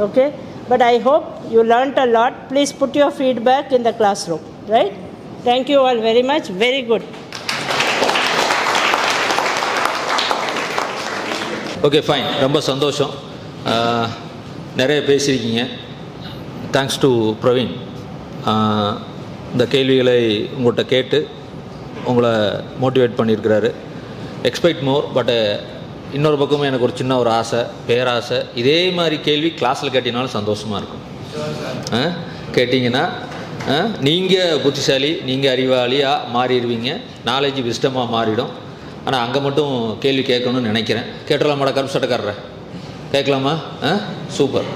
Okay, but I hope you learnt a lot. Please put your feedback in the classroom, right? Thank you all very much. Very good. Okay, fine. ரொம்ப சந்தோஷம். நிறைய பேசியிருக்கீங்க. Thanks to Praveen. இந்த கேள்விகளை உங்கள்கிட்ட கேட்டு உங்களை motivate பண்ணியிருக்கிறாரு. Expect more. But இன்னொரு பக்கமும் எனக்கு ஒரு சின்ன ஒரு ஆசை, பேராசை, இதே மாதிரி கேள்வி கிளாஸில் கேட்டிங்கனாலும் சந்தோஷமாக இருக்கும். கேட்டிங்கன்னா நீங்கள் புத்திசாலி, நீங்கள் அறிவாளியாக மாறிடுவீங்க, நாலேஜ் விஸ்டமாக மாறிடும். ஆனால் அங்கே மட்டும் கேள்வி கேட்கணும்னு நினைக்கிறேன். கேட்டுடலாமாடா கருப்பு சட்டக்காரரை? கேட்கலாமா? சூப்பர்.